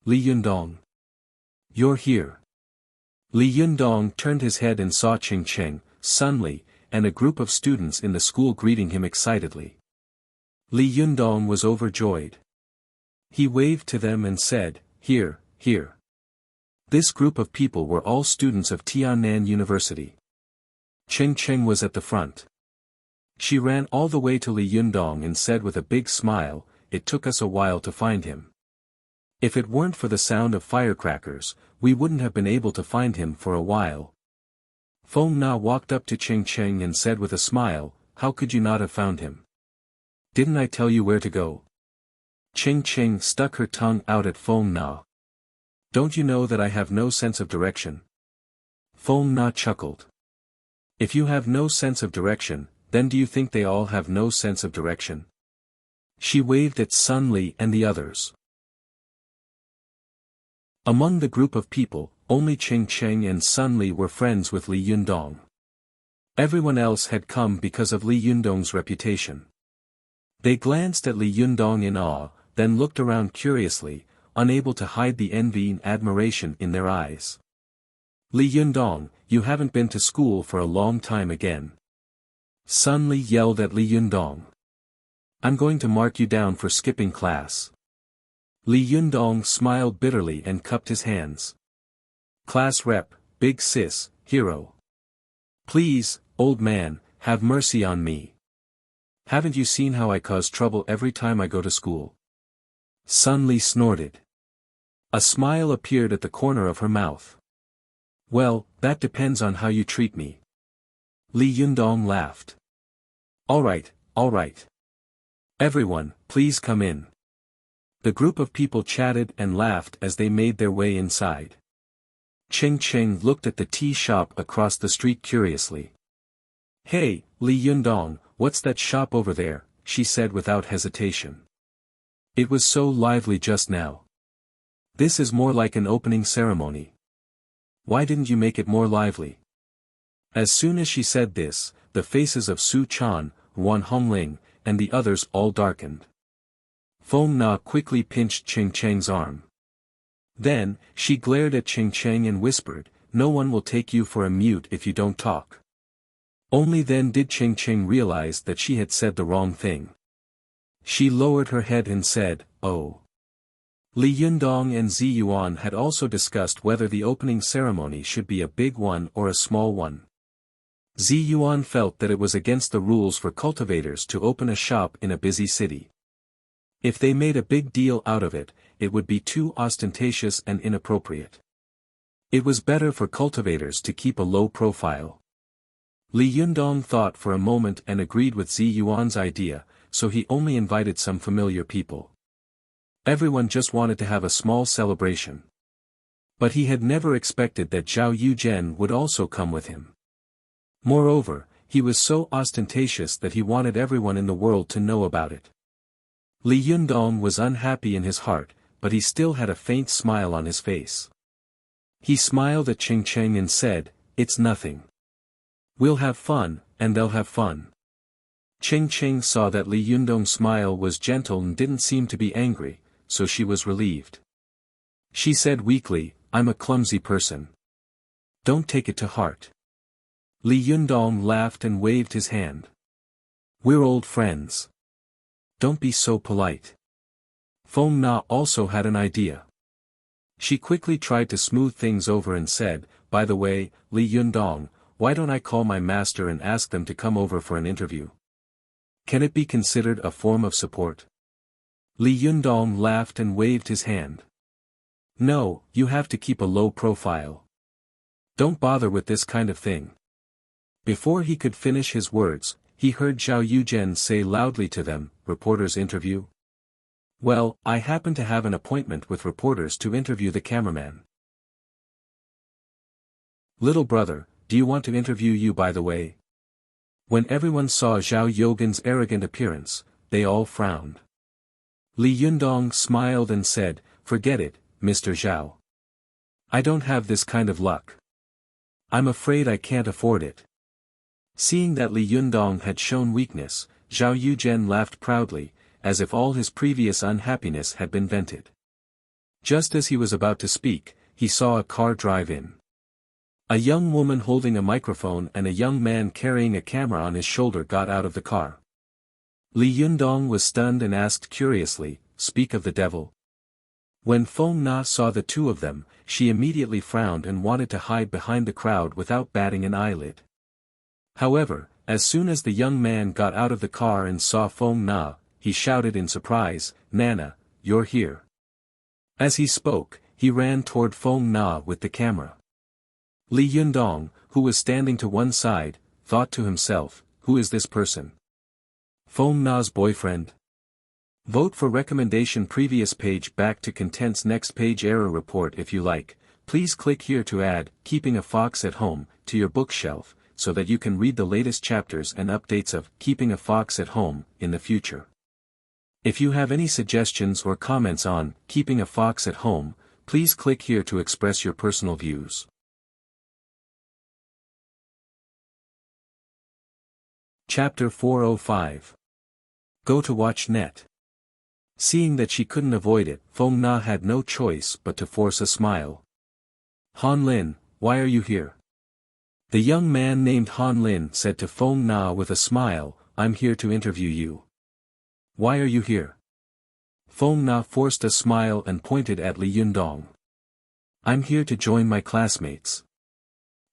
"Li Yundong. You're here." Li Yundong turned his head and saw Ching Cheng, Sun Li, and a group of students in the school greeting him excitedly. Li Yundong was overjoyed. He waved to them and said, "Here, here." This group of people were all students of Tiannan University. Ching Cheng was at the front. She ran all the way to Li Yundong and said with a big smile, "It took us a while to find him. If it weren't for the sound of firecrackers, we wouldn't have been able to find him for a while." Feng Na walked up to Ching Cheng and said with a smile, "How could you not have found him? Didn't I tell you where to go?" Ching Cheng stuck her tongue out at Feng Na. "Don't you know that I have no sense of direction?" Feng Na chuckled. "If you have no sense of direction, then do you think they all have no sense of direction?" She waved at Sun Li and the others. Among the group of people, only Ching Cheng and Sun Li were friends with Li Yundong. Everyone else had come because of Li Yundong's reputation. They glanced at Li Yundong in awe, then looked around curiously, unable to hide the envy and admiration in their eyes. "Li Yundong, you haven't been to school for a long time again." Sun Li yelled at Li Yundong. "I'm going to mark you down for skipping class." Li Yundong smiled bitterly and cupped his hands. "Class rep, big sis, hero. Please, old man, have mercy on me. Haven't you seen how I cause trouble every time I go to school?" Sun Li snorted. A smile appeared at the corner of her mouth. "Well, that depends on how you treat me." Li Yundong laughed. All right. Everyone, please come in." The group of people chatted and laughed as they made their way inside. Ching Cheng looked at the tea shop across the street curiously. "Hey, Li Yundong, what's that shop over there?" she said without hesitation. "It was so lively just now. This is more like an opening ceremony. Why didn't you make it more lively?" As soon as she said this, the faces of Su Chan, Wan Hongling, and the others all darkened. Feng Na quickly pinched Ching Cheng's arm. Then, she glared at Ching Cheng and whispered, "No one will take you for a mute if you don't talk." Only then did Ching Cheng realize that she had said the wrong thing. She lowered her head and said, "Oh." Li Yundong and Zi Yuan had also discussed whether the opening ceremony should be a big one or a small one. Zi Yuan felt that it was against the rules for cultivators to open a shop in a busy city. If they made a big deal out of it, it would be too ostentatious and inappropriate. It was better for cultivators to keep a low profile. Li Yundong thought for a moment and agreed with Zi Yuan's idea, so he only invited some familiar people. Everyone just wanted to have a small celebration. But he had never expected that Zhao Yuzhen would also come with him. Moreover, he was so ostentatious that he wanted everyone in the world to know about it. Li Yundong was unhappy in his heart, but he still had a faint smile on his face. He smiled at Ching Cheng and said, "It's nothing. We'll have fun, and they'll have fun." Ching Cheng saw that Li Yundong's smile was gentle and didn't seem to be angry, so she was relieved. She said weakly, "I'm a clumsy person. Don't take it to heart." Li Yundong laughed and waved his hand. "We're old friends. Don't be so polite." Feng Na also had an idea. She quickly tried to smooth things over and said, "By the way, Li Yundong, why don't I call my master and ask them to come over for an interview? Can it be considered a form of support?" Li Yundong laughed and waved his hand. "No, you have to keep a low profile. Don't bother with this kind of thing." Before he could finish his words, he heard Zhao Yuzhen say loudly to them, "Reporters interview? Well, I happen to have an appointment with reporters to interview the cameraman. Little brother, do you want to interview you by the way?" When everyone saw Zhao Yogan's arrogant appearance, they all frowned. Li Yundong smiled and said, "Forget it, Mr. Zhao. I don't have this kind of luck. I'm afraid I can't afford it." Seeing that Li Yundong had shown weakness, Zhao Yuzhen laughed proudly, as if all his previous unhappiness had been vented. Just as he was about to speak, he saw a car drive in. A young woman holding a microphone and a young man carrying a camera on his shoulder got out of the car. Li Yundong was stunned and asked curiously, "Speak of the devil?" When Feng Na saw the two of them, she immediately frowned and wanted to hide behind the crowd without batting an eyelid. However, as soon as the young man got out of the car and saw Feng Na, he shouted in surprise, "Nana, you're here." As he spoke, he ran toward Feng Na with the camera. Li Yundong, who was standing to one side, thought to himself, "Who is this person? Feng Na's boyfriend?" Vote for recommendation previous page back to contents next page error report if you like. Please click here to add Keeping a Fox at Home to your bookshelf, so that you can read the latest chapters and updates of Keeping a Fox at Home in the future. If you have any suggestions or comments on Keeping a Fox at Home, please click here to express your personal views. Chapter 405. Go to watch net. Seeing that she couldn't avoid it, Feng Na had no choice but to force a smile. "Han Lin, why are you here?" The young man named Han Lin said to Feng Na with a smile, "I'm here to interview you." "Why are you here?" Feng Na forced a smile and pointed at Li Yundong. "I'm here to join my classmates."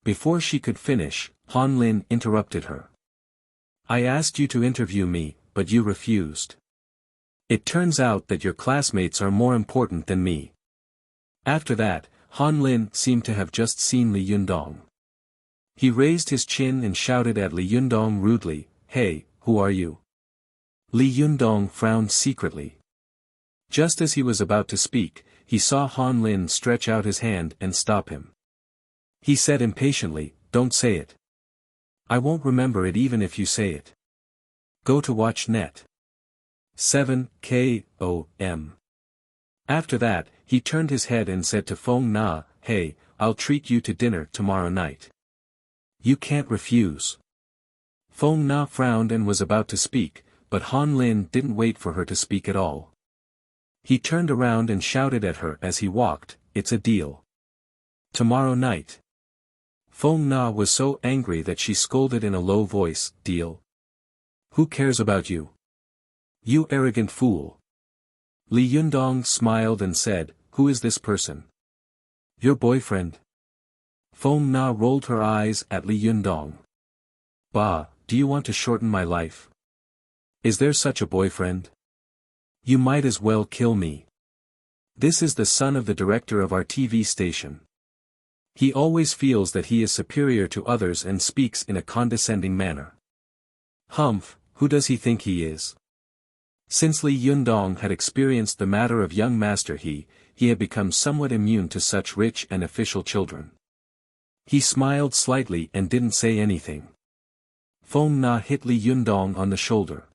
Before she could finish, Han Lin interrupted her. "I asked you to interview me, but you refused. It turns out that your classmates are more important than me." After that, Han Lin seemed to have just seen Li Yundong. He raised his chin and shouted at Li Yundong rudely, "Hey, who are you?" Li Yundong frowned secretly. Just as he was about to speak, he saw Han Lin stretch out his hand and stop him. He said impatiently, "Don't say it. I won't remember it even if you say it. Go to watch net. 7 KOM. After that, he turned his head and said to Feng Na, "Hey, I'll treat you to dinner tomorrow night. You can't refuse." Feng Na frowned and was about to speak, but Han Lin didn't wait for her to speak at all. He turned around and shouted at her as he walked, "It's a deal. Tomorrow night." Feng Na was so angry that she scolded in a low voice, "Deal? Who cares about you? You arrogant fool." Li Yundong smiled and said, "Who is this person?" "Your boyfriend." Feng Na rolled her eyes at Li Yundong. Bah, do you want to shorten my life? Is there such a boyfriend? You might as well kill me. This is the son of the director of our TV station. He always feels that he is superior to others and speaks in a condescending manner. Humph, who does he think he is? Since Li Yundong had experienced the matter of young Master He had become somewhat immune to such rich and official children. He smiled slightly and didn't say anything. Feng Na hit Li Yundong on the shoulder.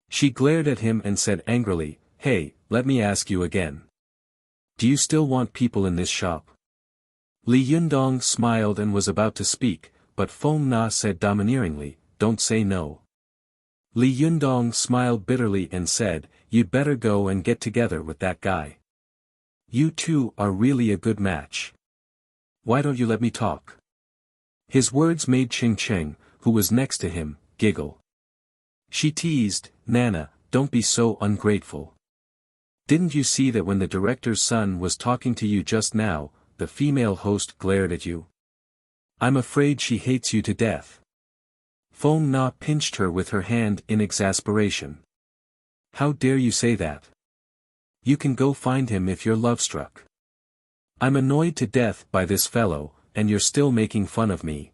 She glared at him and said angrily, "Hey, let me ask you again. Do you still want people in this shop?" Li Yundong smiled and was about to speak, but Feng Na said domineeringly, "Don't say no." Li Yundong smiled bitterly and said, "You'd better go and get together with that guy. You two are really a good match. Why don't you let me talk?" His words made Ching Ching, who was next to him, giggle. She teased, "Nana, don't be so ungrateful. Didn't you see that when the director's son was talking to you just now, the female host glared at you? I'm afraid she hates you to death." Feng Na pinched her with her hand in exasperation. "How dare you say that? You can go find him if you're love-struck. I'm annoyed to death by this fellow, and you're still making fun of me.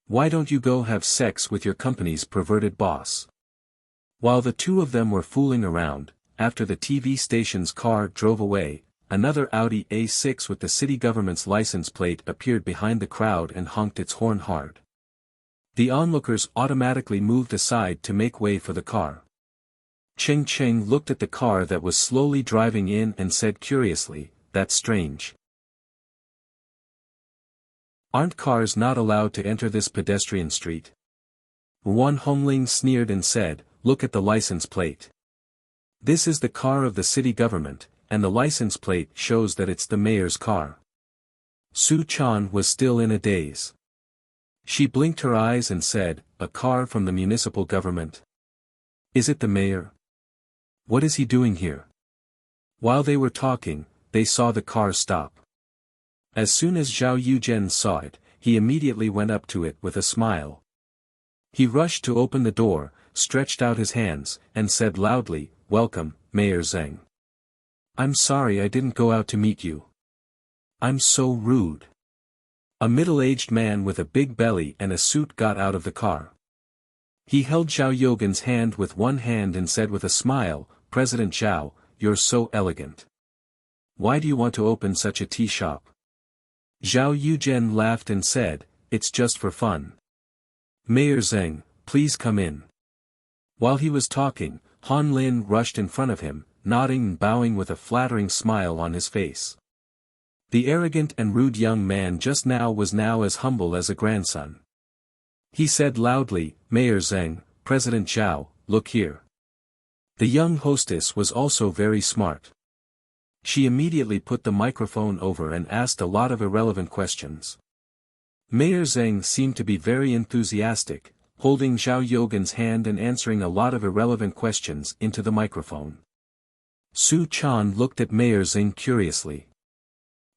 Why don't you go have sex with your company's perverted boss?" While the two of them were fooling around, after the TV station's car drove away, another Audi A6 with the city government's license plate appeared behind the crowd and honked its horn hard. The onlookers automatically moved aside to make way for the car. Ching Ching looked at the car that was slowly driving in and said curiously, "That's strange. Aren't cars not allowed to enter this pedestrian street?" Wan Hongling sneered and said, "Look at the license plate. This is the car of the city government, and the license plate shows that it's the mayor's car." Su Chan was still in a daze. She blinked her eyes and said, "A car from the municipal government? Is it the mayor? What is he doing here?" While they were talking, they saw the car stop. As soon as Zhao Yuzhen saw it, he immediately went up to it with a smile. He rushed to open the door, stretched out his hands, and said loudly, "Welcome, Mayor Zheng. I'm sorry I didn't go out to meet you. I'm so rude." A middle-aged man with a big belly and a suit got out of the car. He held Zhao Yogan's hand with one hand and said with a smile, "President Zhao, you're so elegant. Why do you want to open such a tea shop?" Zhao Yuzhen laughed and said, "It's just for fun. Mayor Zheng, please come in." While he was talking, Han Lin rushed in front of him, nodding and bowing with a flattering smile on his face. The arrogant and rude young man just now was now as humble as a grandson. He said loudly, "Mayor Zheng, President Zhao, look here." The young hostess was also very smart. She immediately put the microphone over and asked a lot of irrelevant questions. Mayor Zheng seemed to be very enthusiastic, holding Zhao Yogan's hand and answering a lot of irrelevant questions into the microphone. Su Chan looked at Mayor Zheng curiously.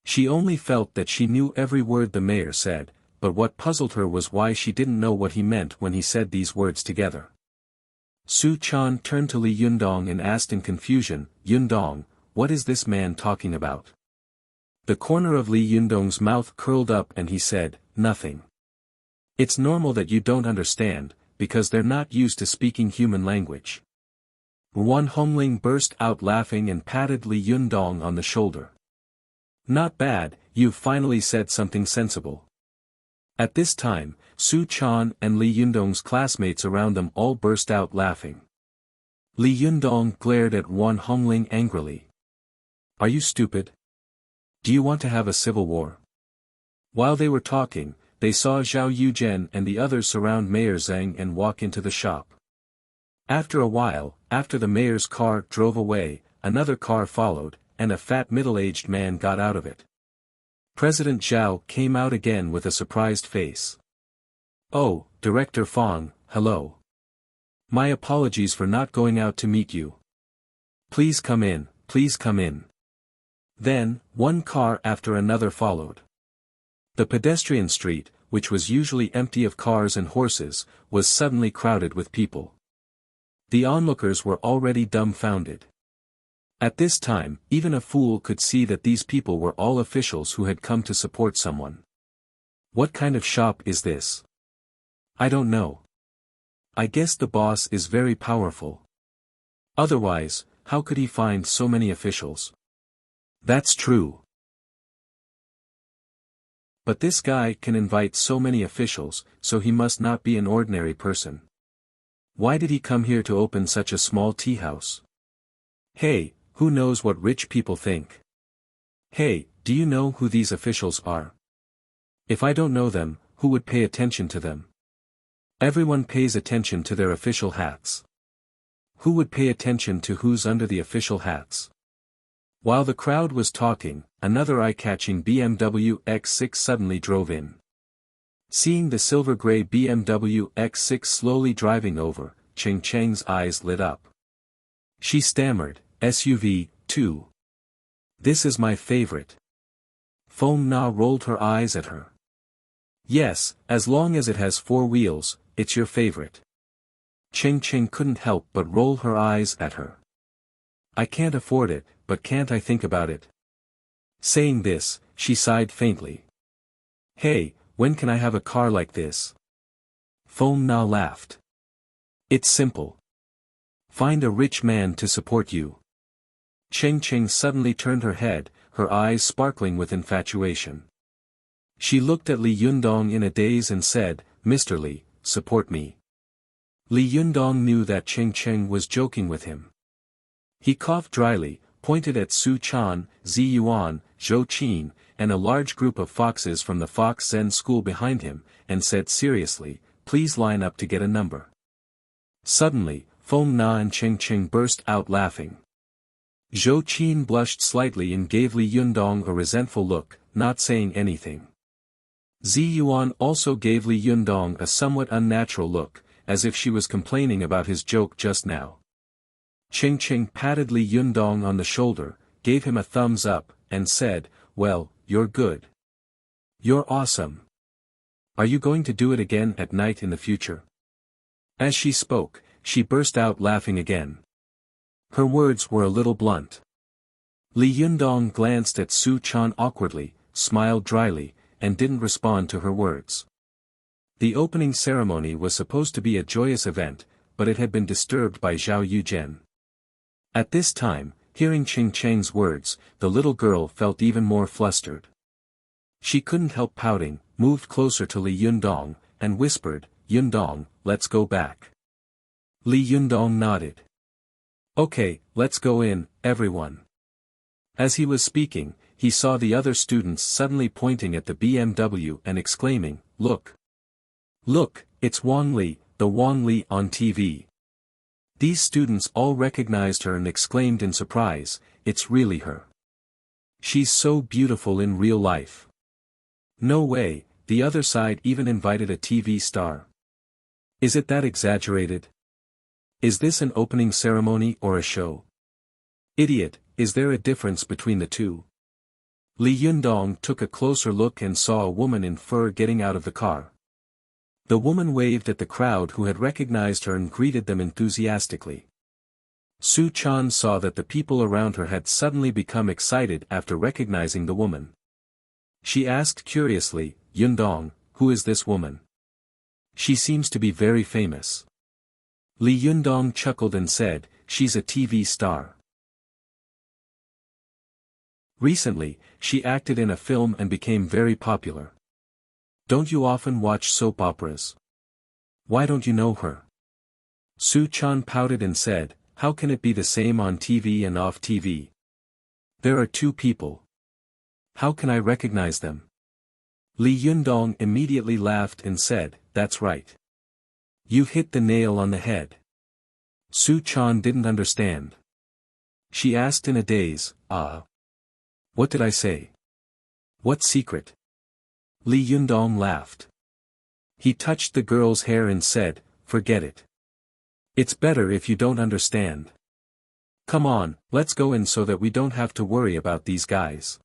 She only felt that she knew every word the mayor said, but what puzzled her was why she didn't know what he meant when he said these words together. Su Chan turned to Li Yundong and asked in confusion, "Yundong, what is this man talking about?" The corner of Li Yundong's mouth curled up and he said, "Nothing. It's normal that you don't understand, because they're not used to speaking human language." Wan Hongling burst out laughing and patted Li Yundong on the shoulder. "Not bad, you've finally said something sensible." At this time, Su Chan and Li Yundong's classmates around them all burst out laughing. Li Yundong glared at Wan Hongling angrily. "Are you stupid? Do you want to have a civil war?" While they were talking, they saw Zhao Yuzhen and the others surround Mayor Zheng and walk into the shop. After a while, after the mayor's car drove away, another car followed, and a fat middle-aged man got out of it. President Zhao came out again with a surprised face. "Oh, Director Fong, hello. My apologies for not going out to meet you. Please come in, please come in." Then, one car after another followed. The pedestrian street, which was usually empty of cars and horses, was suddenly crowded with people. The onlookers were already dumbfounded. At this time, even a fool could see that these people were all officials who had come to support someone. What kind of shop is this? I don't know. I guess the boss is very powerful. Otherwise, how could he find so many officials? That's true. But this guy can invite so many officials, so he must not be an ordinary person. Why did he come here to open such a small tea house? Hey, who knows what rich people think? Hey, do you know who these officials are? If I don't know them, who would pay attention to them? Everyone pays attention to their official hats. Who would pay attention to who's under the official hats? While the crowd was talking, another eye-catching BMW X6 suddenly drove in. Seeing the silver-gray BMW X6 slowly driving over, Cheng Cheng's eyes lit up. She stammered, SUV, too. This is my favorite. Feng Na rolled her eyes at her. Yes, as long as it has 4 wheels, it's your favorite. Cheng Cheng couldn't help but roll her eyes at her. I can't afford it, but can't I think about it? Saying this, she sighed faintly. Hey, when can I have a car like this? Feng Na laughed. It's simple. Find a rich man to support you. Cheng Cheng suddenly turned her head, her eyes sparkling with infatuation. She looked at Li Yundong in a daze and said, Mr. Li, support me. Li Yundong knew that Cheng Cheng was joking with him. He coughed dryly, pointed at Su Chan, Zi Yuan, Zhou Qin, and a large group of foxes from the Fox Zen school behind him, and said seriously, please line up to get a number. Suddenly, Feng Na and Cheng Cheng burst out laughing. Zhou Qin blushed slightly and gave Li Yundong a resentful look, not saying anything. Zi Yuan also gave Li Yundong a somewhat unnatural look, as if she was complaining about his joke just now. Cheng Cheng patted Li Yundong on the shoulder, gave him a thumbs up, and said, well, you're good. You're awesome. Are you going to do it again at night in the future? As she spoke, she burst out laughing again. Her words were a little blunt. Li Yundong glanced at Su Chan awkwardly, smiled dryly, and didn't respond to her words. The opening ceremony was supposed to be a joyous event, but it had been disturbed by Zhao Yuzhen. At this time, hearing Cheng Cheng's words, the little girl felt even more flustered. She couldn't help pouting, moved closer to Li Yundong, and whispered, Yundong, let's go back. Li Yundong nodded. Okay, let's go in, everyone. As he was speaking, he saw the other students suddenly pointing at the BMW and exclaiming, look! Look, it's Wang Li, the Wang Li on TV. These students all recognized her and exclaimed in surprise, it's really her. She's so beautiful in real life. No way, the other side even invited a TV star. Is it that exaggerated? Is this an opening ceremony or a show? Idiot, is there a difference between the two? Li Yundong took a closer look and saw a woman in fur getting out of the car. The woman waved at the crowd who had recognized her and greeted them enthusiastically. Su Chan saw that the people around her had suddenly become excited after recognizing the woman. She asked curiously, Yundong, who is this woman? She seems to be very famous. Li Yundong chuckled and said, she's a TV star. Recently, she acted in a film and became very popular. Don't you often watch soap operas? Why don't you know her? Su Chan pouted and said, how can it be the same on TV and off TV? There are 2 people. How can I recognize them? Li Yundong immediately laughed and said, that's right. You've hit the nail on the head. Su Chan didn't understand. She asked in a daze, what did I say? What secret? Li Yundong laughed. He touched the girl's hair and said, forget it. It's better if you don't understand. Come on, let's go in so that we don't have to worry about these guys.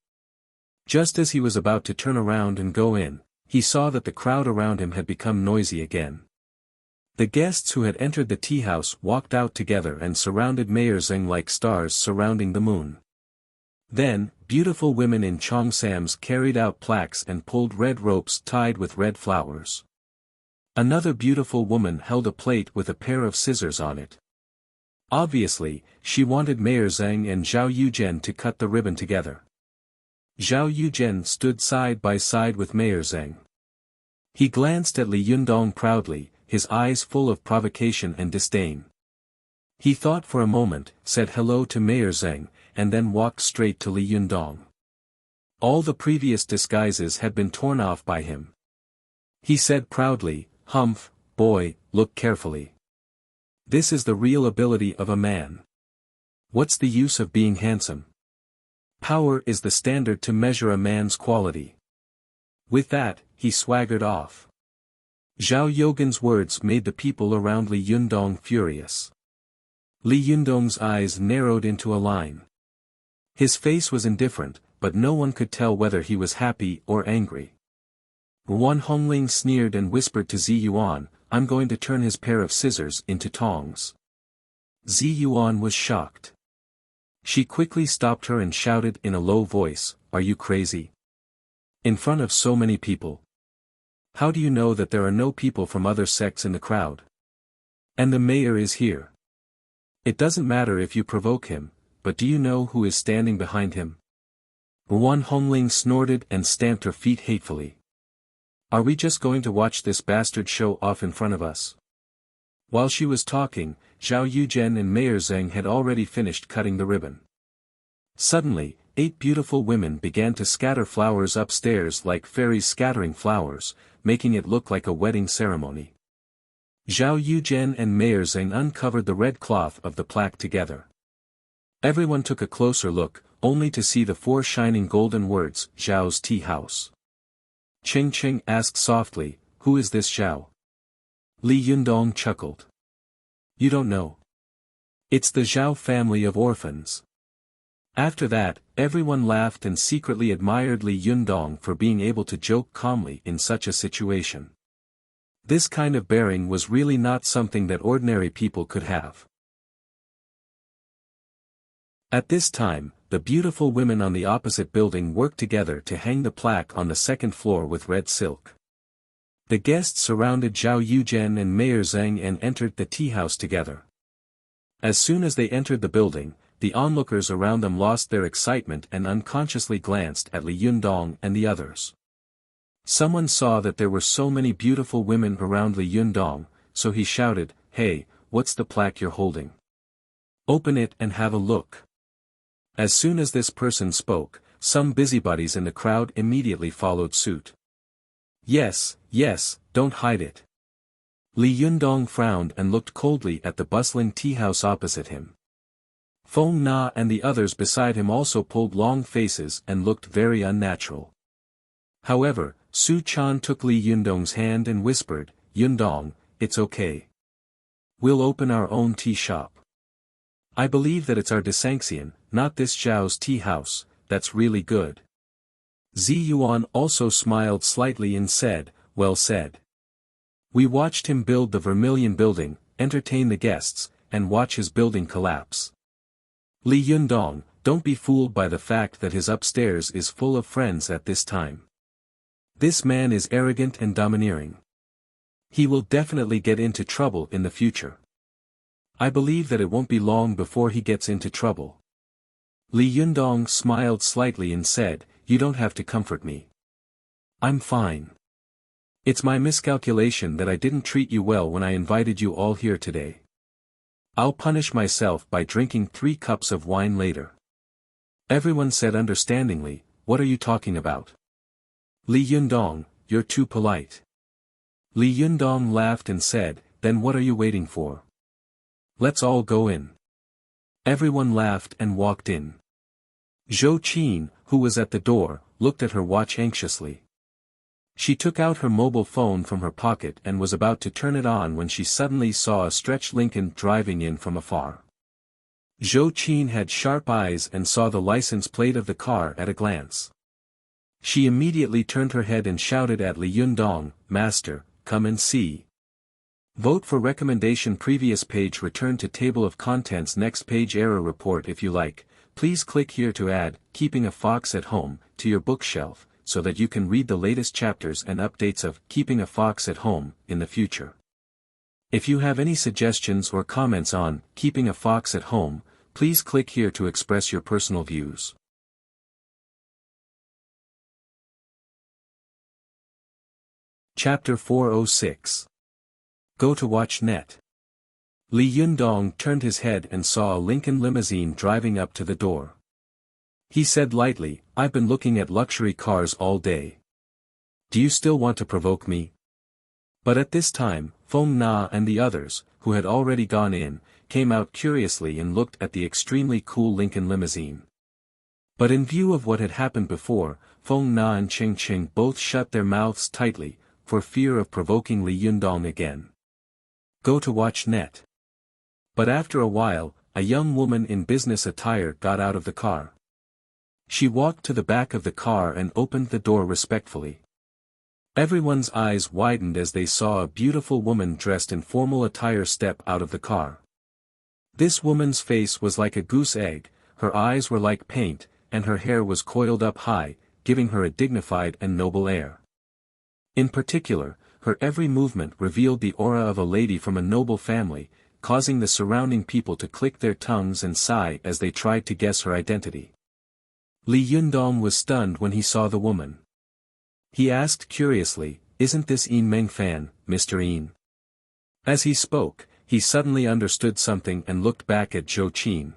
Just as he was about to turn around and go in, he saw that the crowd around him had become noisy again. The guests who had entered the tea house walked out together and surrounded Mayor Zheng like stars surrounding the moon. Then, beautiful women in cheongsams carried out plaques and pulled red ropes tied with red flowers. Another beautiful woman held a plate with a pair of scissors on it. Obviously, she wanted Mayor Zheng and Zhao Yuzhen to cut the ribbon together. Zhao Yuzhen stood side by side with Mayor Zheng. He glanced at Li Yundong proudly, his eyes full of provocation and disdain. He thought for a moment, said hello to Mayor Zheng, and then walked straight to Li Yundong. All the previous disguises had been torn off by him. He said proudly, "Humph, boy, look carefully. This is the real ability of a man. What's the use of being handsome? Power is the standard to measure a man's quality." With that, he swaggered off. Zhao Yogan's words made the people around Li Yundong furious. Li Yundong's eyes narrowed into a line. His face was indifferent, but no one could tell whether he was happy or angry. Wan Hongling sneered and whispered to Zi Yuan, "I'm going to turn his pair of scissors into tongs." Zi Yuan was shocked. She quickly stopped her and shouted in a low voice, "Are you crazy? In front of so many people? How do you know that there are no people from other sects in the crowd? And the mayor is here. It doesn't matter if you provoke him, but do you know who is standing behind him?" Wan Hongling snorted and stamped her feet hatefully. "Are we just going to watch this bastard show off in front of us?" While she was talking, Zhao Yuzhen and Mayor Zheng had already finished cutting the ribbon. Suddenly, 8 beautiful women began to scatter flowers upstairs like fairies scattering flowers, making it look like a wedding ceremony. Zhao Yuzhen and Mayor Zheng uncovered the red cloth of the plaque together. Everyone took a closer look, only to see the 4 shining golden words, "Zhao's Tea House." Ching Ching asked softly, "Who is this Zhao?" Li Yundong chuckled. "You don't know? It's the Zhao family of orphans." After that, everyone laughed and secretly admired Li Yundong for being able to joke calmly in such a situation. This kind of bearing was really not something that ordinary people could have. At this time, the beautiful women on the opposite building worked together to hang the plaque on the second floor with red silk. The guests surrounded Zhao Yuzhen and Mayor Zheng and entered the tea house together. As soon as they entered the building, the onlookers around them lost their excitement and unconsciously glanced at Li Yundong and the others. Someone saw that there were so many beautiful women around Li Yundong, so he shouted, "Hey, what's the plaque you're holding? Open it and have a look." As soon as this person spoke, some busybodies in the crowd immediately followed suit. Yes, don't hide it." Li Yundong frowned and looked coldly at the bustling tea house opposite him. Feng Na and the others beside him also pulled long faces and looked very unnatural. However, Su Chan took Li Yundong's hand and whispered, "Yundong, it's okay. We'll open our own tea shop. I believe that it's our Desanxian, not this Zhao's tea house, that's really good." Zi Yuan also smiled slightly and said, "Well said. We watched him build the Vermilion building, entertain the guests, and watch his building collapse. Li Yundong, don't be fooled by the fact that his upstairs is full of friends at this time. This man is arrogant and domineering. He will definitely get into trouble in the future. I believe that it won't be long before he gets into trouble." Li Yundong smiled slightly and said, "You don't have to comfort me. I'm fine. It's my miscalculation that I didn't treat you well when I invited you all here today. I'll punish myself by drinking 3 cups of wine later." Everyone said understandingly, "What are you talking about? Li Yundong, you're too polite." Li Yundong laughed and said, "Then what are you waiting for? Let's all go in." Everyone laughed and walked in. Zhou Qin, who was at the door, looked at her watch anxiously. She took out her mobile phone from her pocket and was about to turn it on when she suddenly saw a stretched Lincoln driving in from afar. Zhou Qin had sharp eyes and saw the license plate of the car at a glance. She immediately turned her head and shouted at Li Yundong, "Master, come and see." Vote for recommendation. Previous page. Return to table of contents. Next page. Error report. If you like, please click here to add Keeping a Fox at Home to your bookshelf, so that you can read the latest chapters and updates of Keeping a Fox at Home in the future. If you have any suggestions or comments on Keeping a Fox at Home, please click here to express your personal views. Chapter 406. Go to Watch Net. Li Yundong turned his head and saw a Lincoln limousine driving up to the door. He said lightly, "I've been looking at luxury cars all day. Do you still want to provoke me?" But at this time, Feng Na and the others, who had already gone in, came out curiously and looked at the extremely cool Lincoln limousine. But in view of what had happened before, Feng Na and Ching Ching both shut their mouths tightly, for fear of provoking Li Yundong again. Go to Watch Net. But after a while, a young woman in business attire got out of the car. She walked to the back of the car and opened the door respectfully. Everyone's eyes widened as they saw a beautiful woman dressed in formal attire step out of the car. This woman's face was like a goose egg, her eyes were like paint, and her hair was coiled up high, giving her a dignified and noble air. In particular, her every movement revealed the aura of a lady from a noble family, causing the surrounding people to click their tongues and sigh as they tried to guess her identity. Li Yundong was stunned when he saw the woman. He asked curiously, "Isn't this Yin Meng Fan, Mr. Yin?" As he spoke, he suddenly understood something and looked back at Zhou Qin.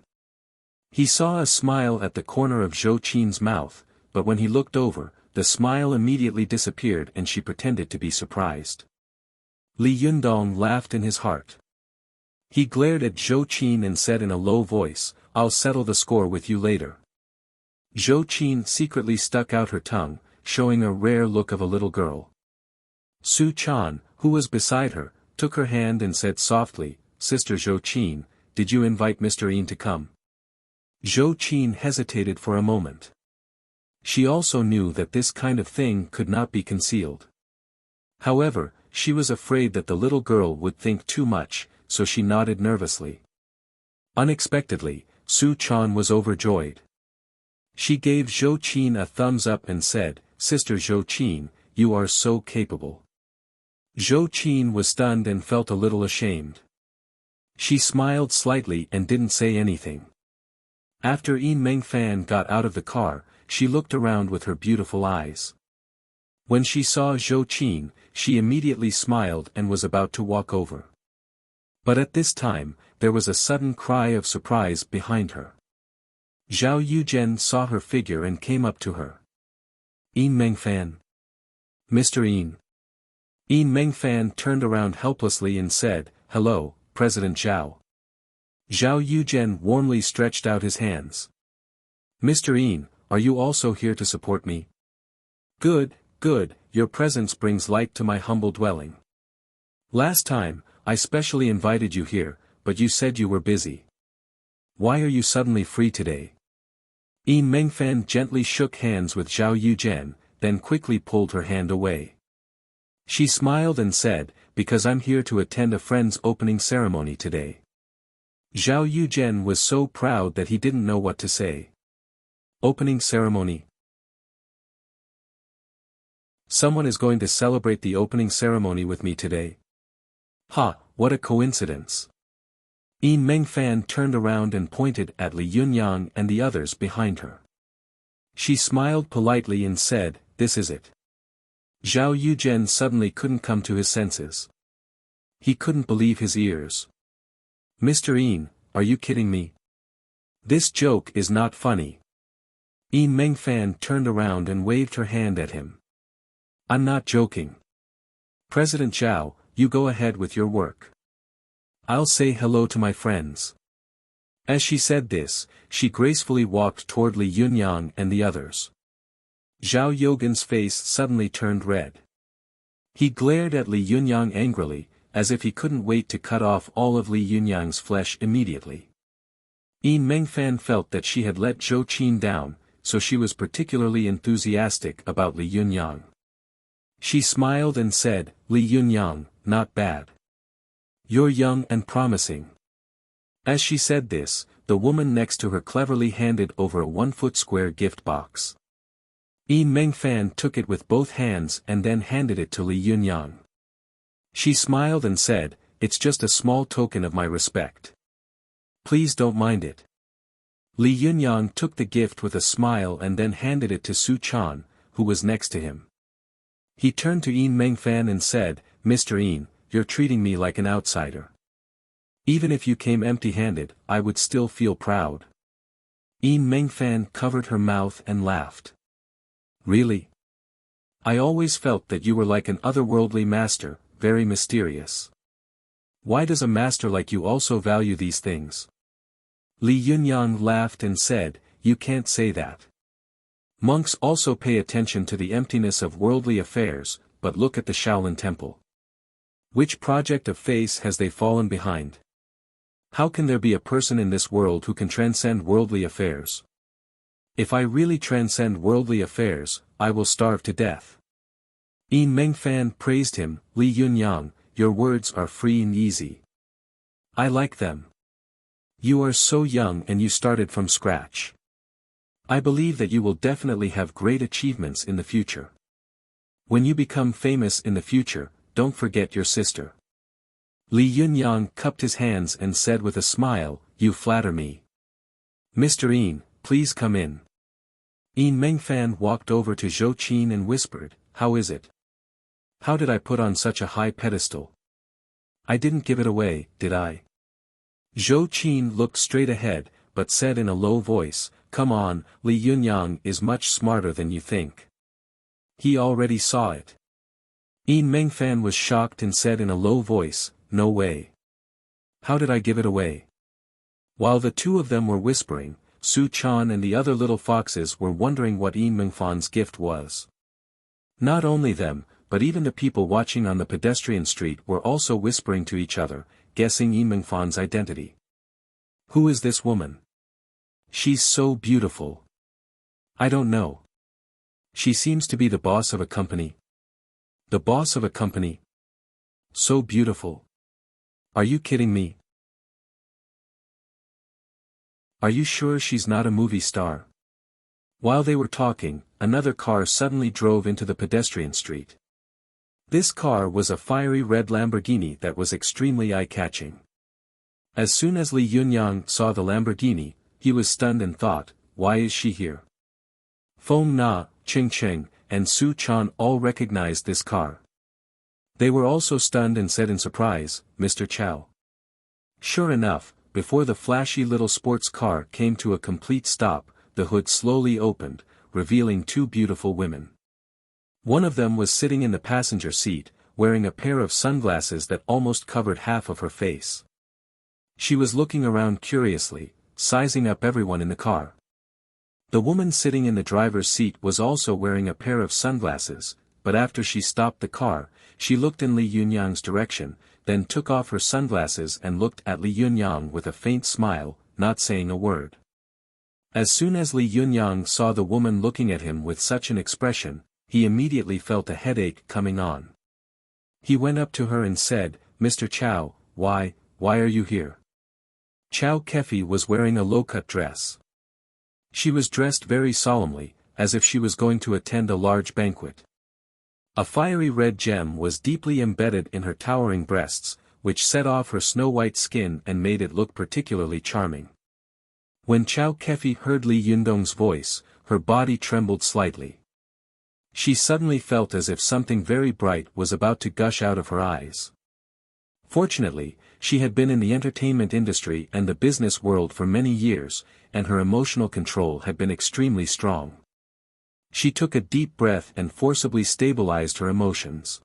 He saw a smile at the corner of Zhou Qin's mouth, but when he looked over, the smile immediately disappeared and she pretended to be surprised. Li Yundong laughed in his heart. He glared at Zhou Qin and said in a low voice, "I'll settle the score with you later." Zhou Qin secretly stuck out her tongue, showing a rare look of a little girl. Su Chan, who was beside her, took her hand and said softly, "Sister Zhou Qin, did you invite Mr. Yin to come?" Zhou Qin hesitated for a moment. She also knew that this kind of thing could not be concealed. However, she was afraid that the little girl would think too much, so she nodded nervously. Unexpectedly, Su Chan was overjoyed. She gave Zhou Qin a thumbs up and said, "Sister Zhou Qin, you are so capable." Zhou Qin was stunned and felt a little ashamed. She smiled slightly and didn't say anything. After Yin Meng Fan got out of the car, she looked around with her beautiful eyes. When she saw Zhou Qin, she immediately smiled and was about to walk over. But at this time, there was a sudden cry of surprise behind her. Zhao Yuzhen saw her figure and came up to her. "Yin Meng Fan. Mr. Yin." Yin Meng Fan turned around helplessly and said, "Hello, President Zhao." Zhao Yuzhen warmly stretched out his hands. "Mr. Yin, are you also here to support me?" "Good, good, your presence brings light to my humble dwelling. Last time, I specially invited you here, but you said you were busy. Why are you suddenly free today?" Yin Meng Fan gently shook hands with Zhao Yuzhen, then quickly pulled her hand away. She smiled and said, "Because I'm here to attend a friend's opening ceremony today." Zhao Yuzhen was so proud that he didn't know what to say. Opening ceremony? Someone is going to celebrate the opening ceremony with me today. Ha, what a coincidence. Yin Meng Fan turned around and pointed at Li Yunyang and the others behind her. She smiled politely and said, "This is it." Zhao Yuzhen suddenly couldn't come to his senses. He couldn't believe his ears. "Mr. Yin, are you kidding me? This joke is not funny." Yin Meng Fan turned around and waved her hand at him. "I'm not joking. President Zhao, you go ahead with your work. I'll say hello to my friends." As she said this, she gracefully walked toward Li Yunyang and the others. Zhao Yogan's face suddenly turned red. He glared at Li Yunyang angrily, as if he couldn't wait to cut off all of Li Yunyang's flesh immediately. Yin Meng Fan felt that she had let Zhou Qin down, so she was particularly enthusiastic about Li Yunyang. She smiled and said, "Li Yunyang, not bad. You're young and promising." As she said this, the woman next to her cleverly handed over a 1-foot square gift box. Yi Mengfan took it with both hands and then handed it to Li Yunyang. She smiled and said, "It's just a small token of my respect. Please don't mind it." Li Yunyang took the gift with a smile and then handed it to Su Chan, who was next to him. He turned to Yi Mengfan and said, "Mr. Yin, you're treating me like an outsider. Even if you came empty-handed, I would still feel proud." Yi Mengfan covered her mouth and laughed. "Really? I always felt that you were like an otherworldly master, very mysterious. Why does a master like you also value these things?" Li Yunyang laughed and said, "You can't say that. Monks also pay attention to the emptiness of worldly affairs, but look at the Shaolin Temple. Which project of faith has they fallen behind? How can there be a person in this world who can transcend worldly affairs? If I really transcend worldly affairs, I will starve to death." Yi Mengfan praised him. "Li Yunyang, your words are free and easy. I like them. You are so young and you started from scratch. I believe that you will definitely have great achievements in the future. When you become famous in the future, don't forget your sister." Li Yunyang cupped his hands and said with a smile, "You flatter me. Mr. Yin, please come in." Yi Mengfan walked over to Zhou Qin and whispered, "How is it? How did I put on such a high pedestal? I didn't give it away, did I?" Zhou Qin looked straight ahead, but said in a low voice, "Come on, Li Yunyang is much smarter than you think. He already saw it." Yi Mengfan was shocked and said in a low voice, "No way. How did I give it away?" While the two of them were whispering, Su Chan and the other little foxes were wondering what Yi Mengfan's gift was. Not only them, but even the people watching on the pedestrian street were also whispering to each other, guessing Yi Mengfan's identity. "Who is this woman? She's so beautiful. I don't know. She seems to be the boss of a company. The boss of a company? So beautiful. Are you kidding me? Are you sure she's not a movie star?" While they were talking, another car suddenly drove into the pedestrian street. This car was a fiery red Lamborghini that was extremely eye-catching. As soon as Li Yunyang saw the Lamborghini, he was stunned and thought, "Why is she here?" Feng Na, Ching Ching, and Su Chan all recognized this car. They were also stunned and said in surprise, "Mr. Chow." Sure enough, before the flashy little sports car came to a complete stop, the hood slowly opened, revealing two beautiful women. One of them was sitting in the passenger seat, wearing a pair of sunglasses that almost covered half of her face. She was looking around curiously, sizing up everyone in the car. The woman sitting in the driver's seat was also wearing a pair of sunglasses, but after she stopped the car, she looked in Li Yunyang's direction, then took off her sunglasses and looked at Li Yunyang with a faint smile, not saying a word. As soon as Li Yunyang saw the woman looking at him with such an expression, he immediately felt a headache coming on. He went up to her and said, "Mr. Chow, why are you here?" Chow Kefi was wearing a low-cut dress. She was dressed very solemnly, as if she was going to attend a large banquet. A fiery red gem was deeply embedded in her towering breasts, which set off her snow-white skin and made it look particularly charming. When Chow Kefi heard Li Yundong's voice, her body trembled slightly. She suddenly felt as if something very bright was about to gush out of her eyes. Fortunately, she had been in the entertainment industry and the business world for many years, and her emotional control had been extremely strong. She took a deep breath and forcibly stabilized her emotions.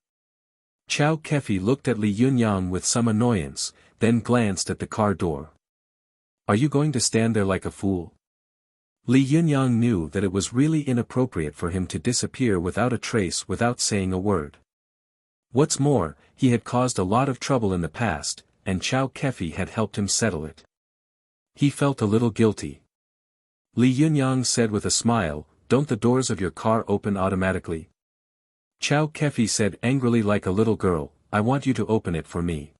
Chow Kefi looked at Li Yunyang with some annoyance, then glanced at the car door. "Are you going to stand there like a fool?" Li Yunyang knew that it was really inappropriate for him to disappear without a trace without saying a word. What's more, he had caused a lot of trouble in the past, and Chow Kefi had helped him settle it. He felt a little guilty. Li Yunyang said with a smile, don't the doors of your car open automatically? Chow Kefi said angrily like a little girl, I want you to open it for me.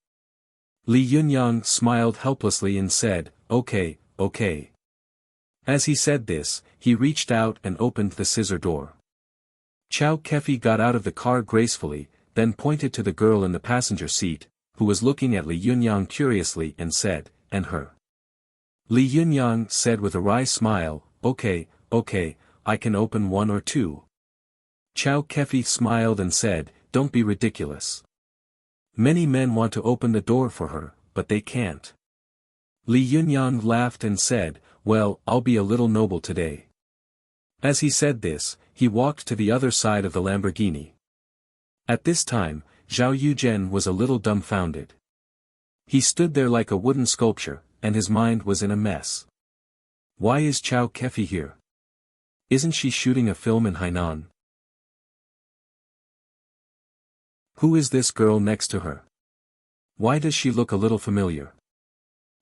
Li Yunyang smiled helplessly and said, okay, okay. As he said this, he reached out and opened the scissor door. Chow Kefi got out of the car gracefully, then pointed to the girl in the passenger seat, who was looking at Li Yunyang curiously and said, and her. Li Yunyang said with a wry smile, okay, okay, I can open one or two. Chow Kefi smiled and said, don't be ridiculous. Many men want to open the door for her, but they can't. Li Yunyang laughed and said, well, I'll be a little noble today. As he said this, he walked to the other side of the Lamborghini. At this time, Zhao Yuzhen was a little dumbfounded. He stood there like a wooden sculpture, and his mind was in a mess. Why is Chow Kefi here? Isn't she shooting a film in Hainan? Who is this girl next to her? Why does she look a little familiar?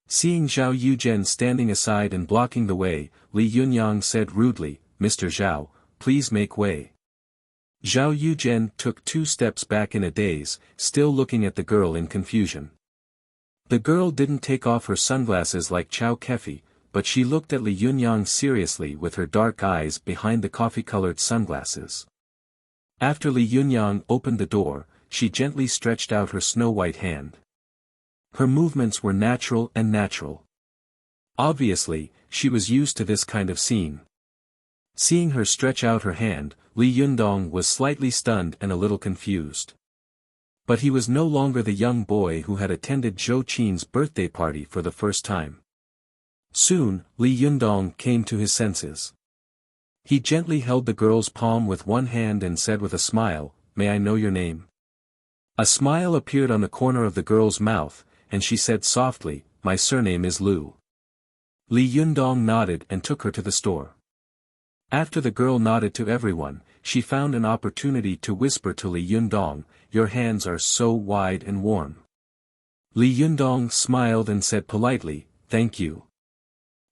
Seeing Zhao Yuzhen standing aside and blocking the way, Li Yunyang said rudely, Mr. Zhao, please make way. Zhao Yuzhen took 2 steps back in a daze, still looking at the girl in confusion. The girl didn't take off her sunglasses like Chow Kefi, but she looked at Li Yunyang seriously with her dark eyes behind the coffee-colored sunglasses. After Li Yunyang opened the door, she gently stretched out her snow-white hand. Her movements were natural and natural. Obviously, she was used to this kind of scene. Seeing her stretch out her hand, Li Yundong was slightly stunned and a little confused. But he was no longer the young boy who had attended Zhou Qin's birthday party for the first time. Soon, Li Yundong came to his senses. He gently held the girl's palm with one hand and said with a smile, may I know your name? A smile appeared on the corner of the girl's mouth, and she said softly, my surname is Lu. Li Yundong nodded and took her to the store. After the girl nodded to everyone, she found an opportunity to whisper to Li Yundong, your hands are so wide and warm. Li Yundong smiled and said politely, thank you.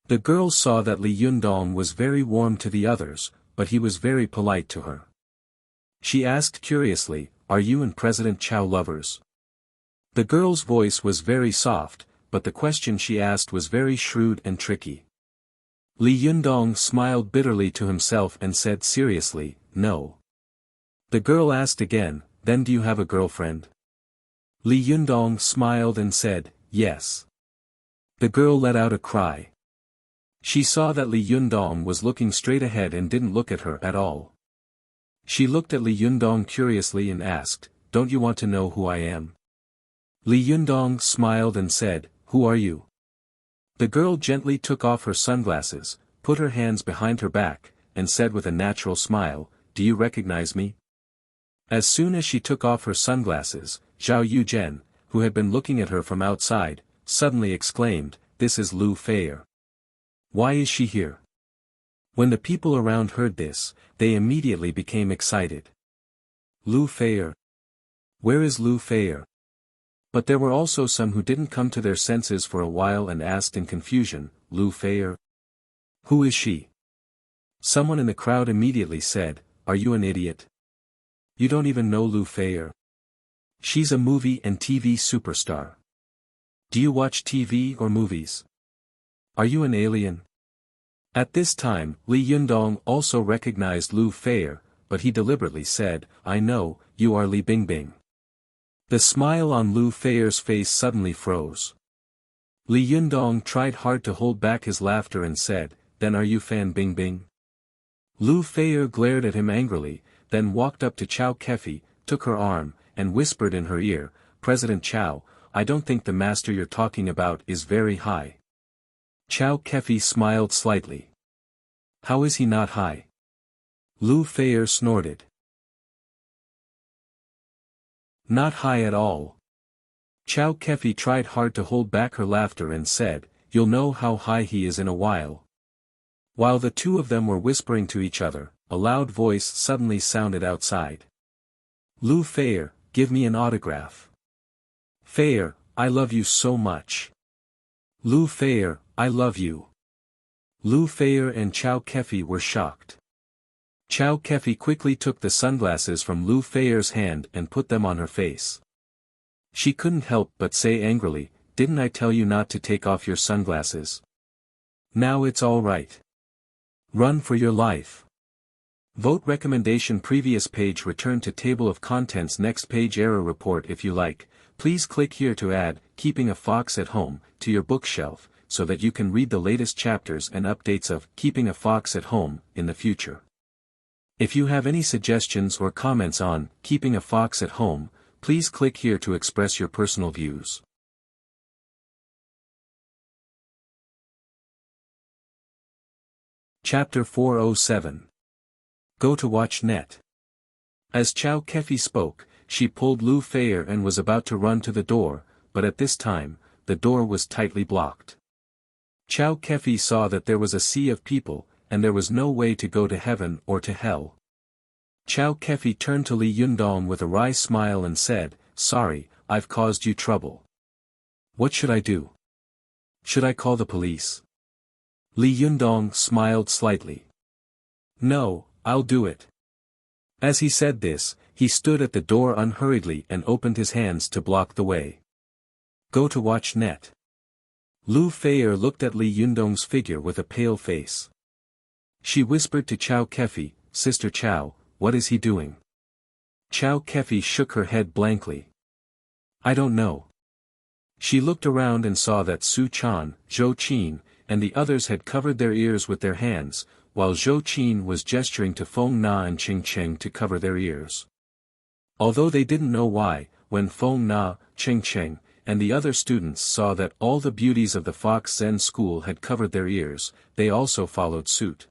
The girl saw that Li Yundong was very warm to the others, but he was very polite to her. She asked curiously, are you and President Chow lovers? The girl's voice was very soft, but the question she asked was very shrewd and tricky. Li Yundong smiled bitterly to himself and said seriously, no. The girl asked again, then do you have a girlfriend? Li Yundong smiled and said, yes. The girl let out a cry. She saw that Li Yundong was looking straight ahead and didn't look at her at all. She looked at Li Yundong curiously and asked, don't you want to know who I am? Li Yundong smiled and said, who are you? The girl gently took off her sunglasses, put her hands behind her back, and said with a natural smile, do you recognize me? As soon as she took off her sunglasses, Zhao Yuzhen, who had been looking at her from outside, suddenly exclaimed, this is Lu Feier. Why is she here? When the people around heard this, they immediately became excited. Lu Feier? Where is Lu Feier? But there were also some who didn't come to their senses for a while and asked in confusion, Lu Feier? Who is she? Someone in the crowd immediately said, are you an idiot? You don't even know Lu Feier. She's a movie and TV superstar. Do you watch TV or movies? Are you an alien? At this time, Li Yundong also recognized Lu Feier, but he deliberately said, I know, you are Li Bingbing. The smile on Lu Feier's face suddenly froze. Li Yundong tried hard to hold back his laughter and said, then are you Fan Bingbing? Lu Feier glared at him angrily, then walked up to Chow Kefi, took her arm, and whispered in her ear, President Chow, I don't think the master you're talking about is very high. Chow Kefi smiled slightly. How is he not high? Lu Feier snorted. Not high at all. Chow Kefi tried hard to hold back her laughter and said, you'll know how high he is in a while. While the two of them were whispering to each other, a loud voice suddenly sounded outside. Lu Feier, give me an autograph. Feier, I love you so much. Lu Feier, I love you. Lu Feier and Chao Kefi were shocked. Chao Kefi quickly took the sunglasses from Lu Feier's hand and put them on her face. She couldn't help but say angrily, "Didn't I tell you not to take off your sunglasses? Now it's all right. Run for your life." Vote recommendation. Previous page. Return to table of contents. Next page. Error report. If you like, please click here to add Keeping a Fox at Home to your bookshelf, so that you can read the latest chapters and updates of Keeping a Fox at Home in the future. If you have any suggestions or comments on Keeping a Fox at Home, please click here to express your personal views. Chapter 407. Go to Watch Net. As Chao Kefi spoke, she pulled Lu Feier and was about to run to the door, but at this time, the door was tightly blocked. Chao Kefi saw that there was a sea of people, and there was no way to go to heaven or to hell. Chao Kefi turned to Li Yundong with a wry smile and said, "Sorry, I've caused you trouble. What should I do? Should I call the police?" Li Yundong smiled slightly. "No, I'll do it." As he said this, he stood at the door unhurriedly and opened his hands to block the way. Go to Watch Net. Lu Feier looked at Li Yundong's figure with a pale face. She whispered to Chao Kefi, "Sister Chao, what is he doing?" Chao Kefi shook her head blankly. "I don't know." She looked around and saw that Su Chan, Zhou Qin, and the others had covered their ears with their hands, while Zhou Qin was gesturing to Feng Na and Qing Cheng to cover their ears. Although they didn't know why, when Feng Na, Qing Cheng, and the other students saw that all the beauties of the Fox Zen school had covered their ears, they also followed suit.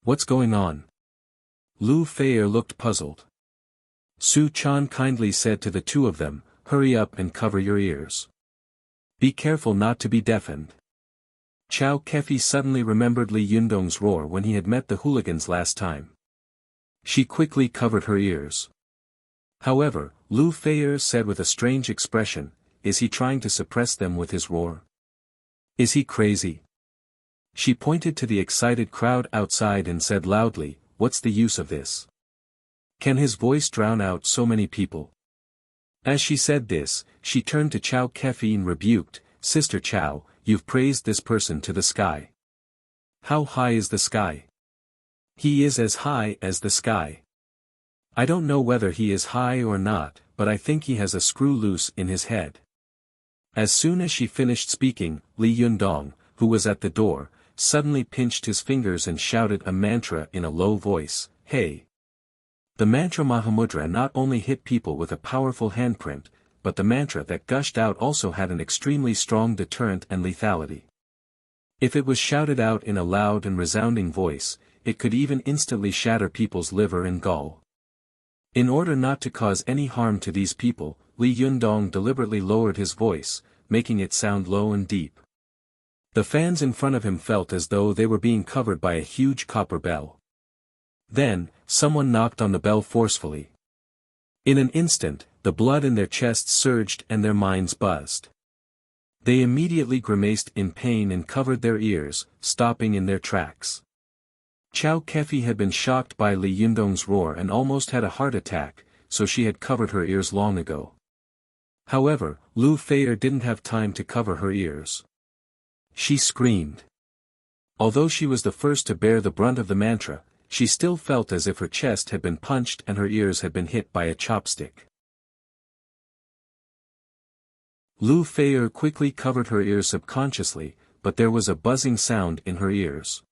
"What's going on?" Lu Feier looked puzzled. Su Chan kindly said to the two of them, "Hurry up and cover your ears. Be careful not to be deafened." Chao Kefi suddenly remembered Li Yundong's roar when he had met the hooligans last time. She quickly covered her ears. However, Lu Feier said with a strange expression, "Is he trying to suppress them with his roar? Is he crazy?" She pointed to the excited crowd outside and said loudly, "What's the use of this? Can his voice drown out so many people?" As she said this, she turned to Chao Kefi and rebuked, "Sister Chao, you've praised this person to the sky. How high is the sky?" "He is as high as the sky." "I don't know whether he is high or not, but I think he has a screw loose in his head." As soon as she finished speaking, Li Yundong, who was at the door, suddenly pinched his fingers and shouted a mantra in a low voice, "Hey!" The mantra Mahamudra not only hit people with a powerful handprint, but the mantra that gushed out also had an extremely strong deterrent and lethality. If it was shouted out in a loud and resounding voice, it could even instantly shatter people's liver and gall. In order not to cause any harm to these people, Li Yundong deliberately lowered his voice, making it sound low and deep. The fans in front of him felt as though they were being covered by a huge copper bell. Then, someone knocked on the bell forcefully. In an instant, the blood in their chests surged and their minds buzzed. They immediately grimaced in pain and covered their ears, stopping in their tracks. Chao Kefi had been shocked by Li Yundong's roar and almost had a heart attack, so she had covered her ears long ago. However, Lu Feier didn't have time to cover her ears. She screamed. Although she was the first to bear the brunt of the mantra, she still felt as if her chest had been punched and her ears had been hit by a chopstick. Lu Feier quickly covered her ears subconsciously, but there was a buzzing sound in her ears.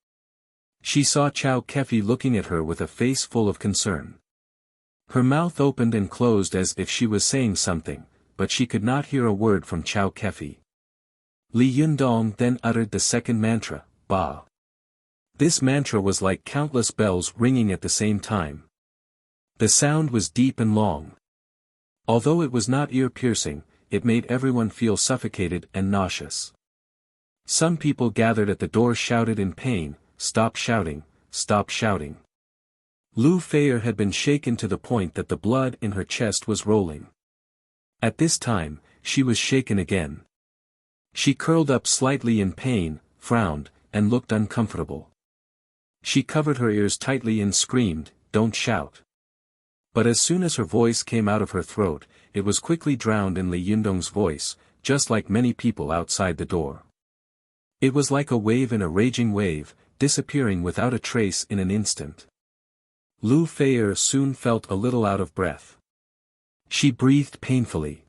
She saw Chao Kefi looking at her with a face full of concern. Her mouth opened and closed as if she was saying something, but she could not hear a word from Chao Kefi. Li Yundong then uttered the second mantra, Ba. This mantra was like countless bells ringing at the same time. The sound was deep and long. Although it was not ear-piercing, it made everyone feel suffocated and nauseous. Some people gathered at the door shouted in pain, "Stop shouting, stop shouting." Lu Feier had been shaken to the point that the blood in her chest was rolling. At this time, she was shaken again. She curled up slightly in pain, frowned, and looked uncomfortable. She covered her ears tightly and screamed, "Don't shout." But as soon as her voice came out of her throat, it was quickly drowned in Li Yundong's voice, just like many people outside the door. It was like a wave in a raging wave, disappearing without a trace in an instant. Lu Feier soon felt a little out of breath. She breathed painfully.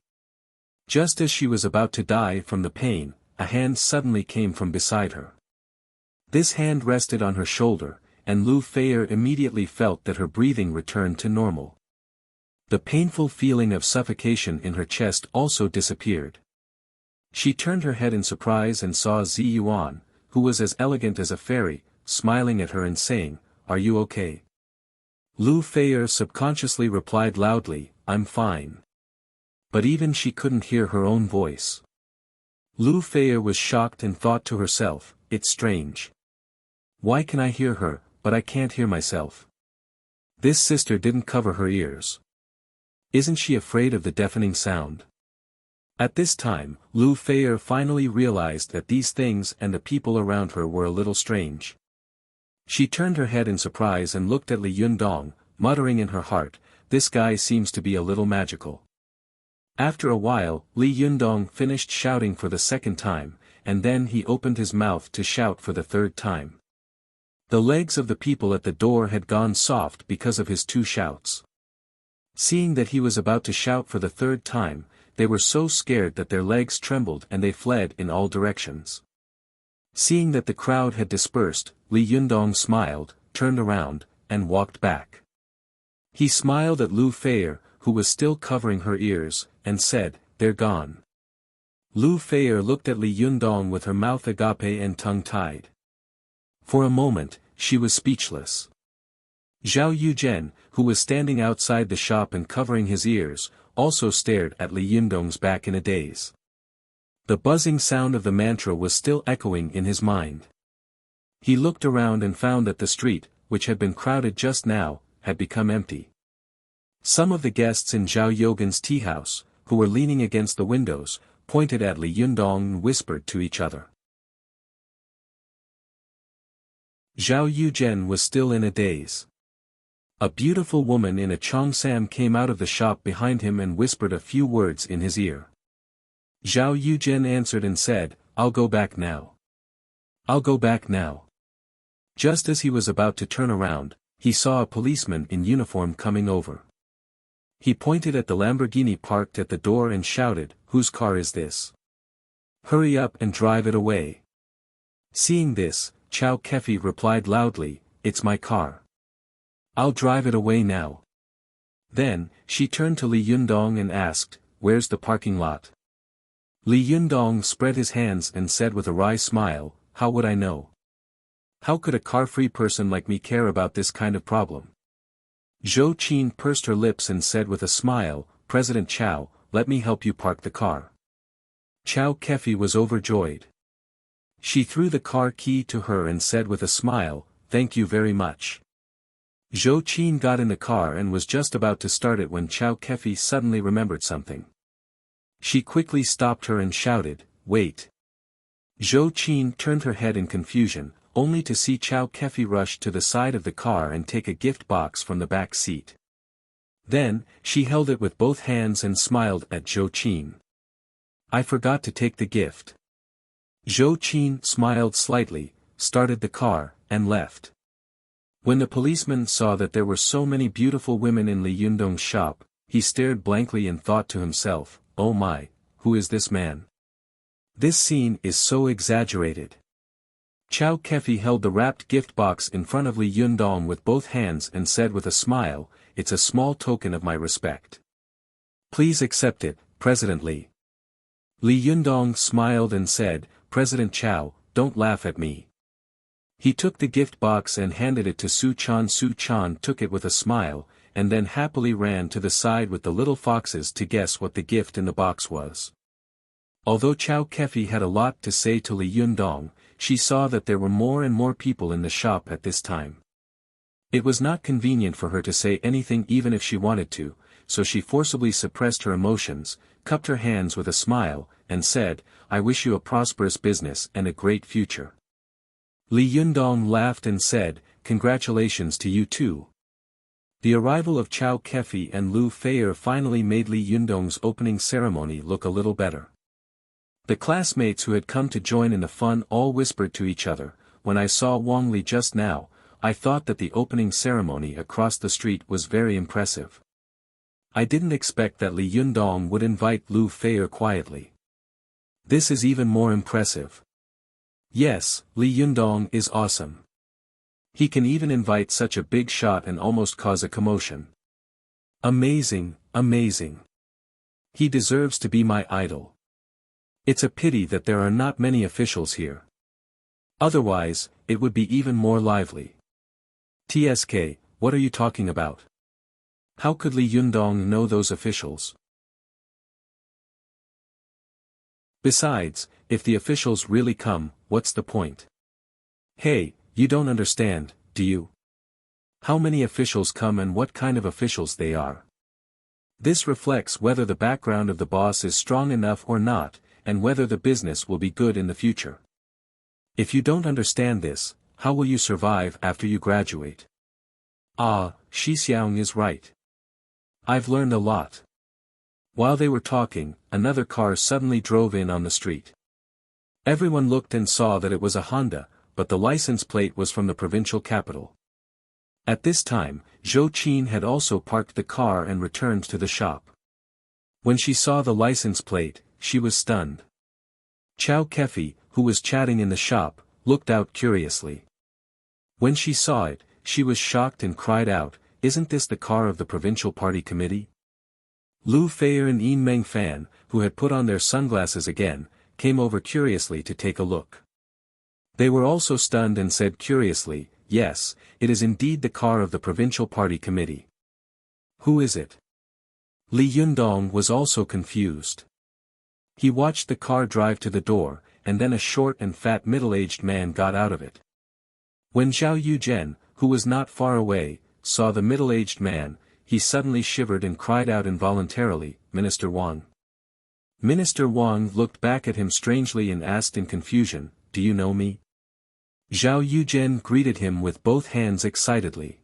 Just as she was about to die from the pain, a hand suddenly came from beside her. This hand rested on her shoulder, and Lu Feier immediately felt that her breathing returned to normal. The painful feeling of suffocation in her chest also disappeared. She turned her head in surprise and saw Zi Yuan, who was as elegant as a fairy, smiling at her and saying, "Are you okay?" Lu Feier subconsciously replied loudly, "I'm fine." But even she couldn't hear her own voice. Lu Feier was shocked and thought to herself, "It's strange. Why can I hear her, but I can't hear myself? This sister didn't cover her ears. Isn't she afraid of the deafening sound?" At this time, Lu Feier finally realized that these things and the people around her were a little strange. She turned her head in surprise and looked at Li Yundong, muttering in her heart, "This guy seems to be a little magical." After a while, Li Yundong finished shouting for the second time, and then he opened his mouth to shout for the third time. The legs of the people at the door had gone soft because of his two shouts. Seeing that he was about to shout for the third time, they were so scared that their legs trembled and they fled in all directions. Seeing that the crowd had dispersed, Li Yundong smiled, turned around, and walked back. He smiled at Lu Feier, who was still covering her ears, and said, "They're gone." Lu Feier looked at Li Yundong with her mouth agape and tongue tied. For a moment, she was speechless. Zhao Yuzhen, who was standing outside the shop and covering his ears, also stared at Li Yundong's back in a daze. The buzzing sound of the mantra was still echoing in his mind. He looked around and found that the street, which had been crowded just now, had become empty. Some of the guests in Zhao Yogan's tea house, who were leaning against the windows, pointed at Li Yundong and whispered to each other. Zhao Yuzhen was still in a daze. A beautiful woman in a cheongsam came out of the shop behind him and whispered a few words in his ear. Zhao Yuzhen answered and said, "I'll go back now. I'll go back now." Just as he was about to turn around, he saw a policeman in uniform coming over. He pointed at the Lamborghini parked at the door and shouted, "Whose car is this? Hurry up and drive it away." Seeing this, Chao Kefi replied loudly, "It's my car. I'll drive it away now." Then, she turned to Li Yundong and asked, "Where's the parking lot?" Li Yundong spread his hands and said with a wry smile, "How would I know? How could a car-free person like me care about this kind of problem?" Zhou Qin pursed her lips and said with a smile, "President Chao, let me help you park the car." Chao Kefi was overjoyed. She threw the car key to her and said with a smile, "Thank you very much." Zhou Qin got in the car and was just about to start it when Chao Kefi suddenly remembered something. She quickly stopped her and shouted, "Wait." Zhou Qin turned her head in confusion, only to see Chao Kefi rush to the side of the car and take a gift box from the back seat. Then, she held it with both hands and smiled at Zhou Qin. "I forgot to take the gift." Zhou Qin smiled slightly, started the car, and left. When the policeman saw that there were so many beautiful women in Li Yundong's shop, he stared blankly and thought to himself, "Oh my, who is this man? This scene is so exaggerated." Chao Kefi held the wrapped gift box in front of Li Yundong with both hands and said with a smile, "It's a small token of my respect. Please accept it, President Li." Li Yundong smiled and said, "President Chao, don't laugh at me." He took the gift box and handed it to Su Chan. Su Chan took it with a smile, and then happily ran to the side with the little foxes to guess what the gift in the box was. Although Chao Kefi had a lot to say to Li Yundong, she saw that there were more and more people in the shop at this time. It was not convenient for her to say anything even if she wanted to, so she forcibly suppressed her emotions, cupped her hands with a smile, and said, "I wish you a prosperous business and a great future." Li Yundong laughed and said, "Congratulations to you too." The arrival of Chao Kefi and Lu Feier finally made Li Yundong's opening ceremony look a little better. The classmates who had come to join in the fun all whispered to each other, "When I saw Wang Li just now, I thought that the opening ceremony across the street was very impressive. I didn't expect that Li Yundong would invite Lu Feier quietly. This is even more impressive. Yes, Li Yundong is awesome. He can even invite such a big shot and almost cause a commotion. Amazing, amazing. He deserves to be my idol. It's a pity that there are not many officials here. Otherwise, it would be even more lively." "TSK, what are you talking about? How could Li Yundong know those officials? Besides, if the officials really come, what's the point? Hey, you don't understand, do you? How many officials come and what kind of officials they are? This reflects whether the background of the boss is strong enough or not, and whether the business will be good in the future. If you don't understand this, how will you survive after you graduate?" "Ah, Shixiang is right. I've learned a lot." While they were talking, another car suddenly drove in on the street. Everyone looked and saw that it was a Honda, but the license plate was from the provincial capital. At this time, Zhou Qin had also parked the car and returned to the shop. When she saw the license plate, she was stunned. Chao Kefi, who was chatting in the shop, looked out curiously. When she saw it, she was shocked and cried out, "Isn't this the car of the provincial party committee?" Lu Feier and Yin Mengfan, who had put on their sunglasses again, came over curiously to take a look. They were also stunned and said curiously, "Yes, it is indeed the car of the provincial party committee. Who is it?" Li Yundong was also confused. He watched the car drive to the door, and then a short and fat middle-aged man got out of it. When Zhao Yuzhen, who was not far away, saw the middle-aged man, he suddenly shivered and cried out involuntarily, "Minister Wang." Minister Wang looked back at him strangely and asked in confusion, "Do you know me?" Zhao Yuzhen greeted him with both hands excitedly.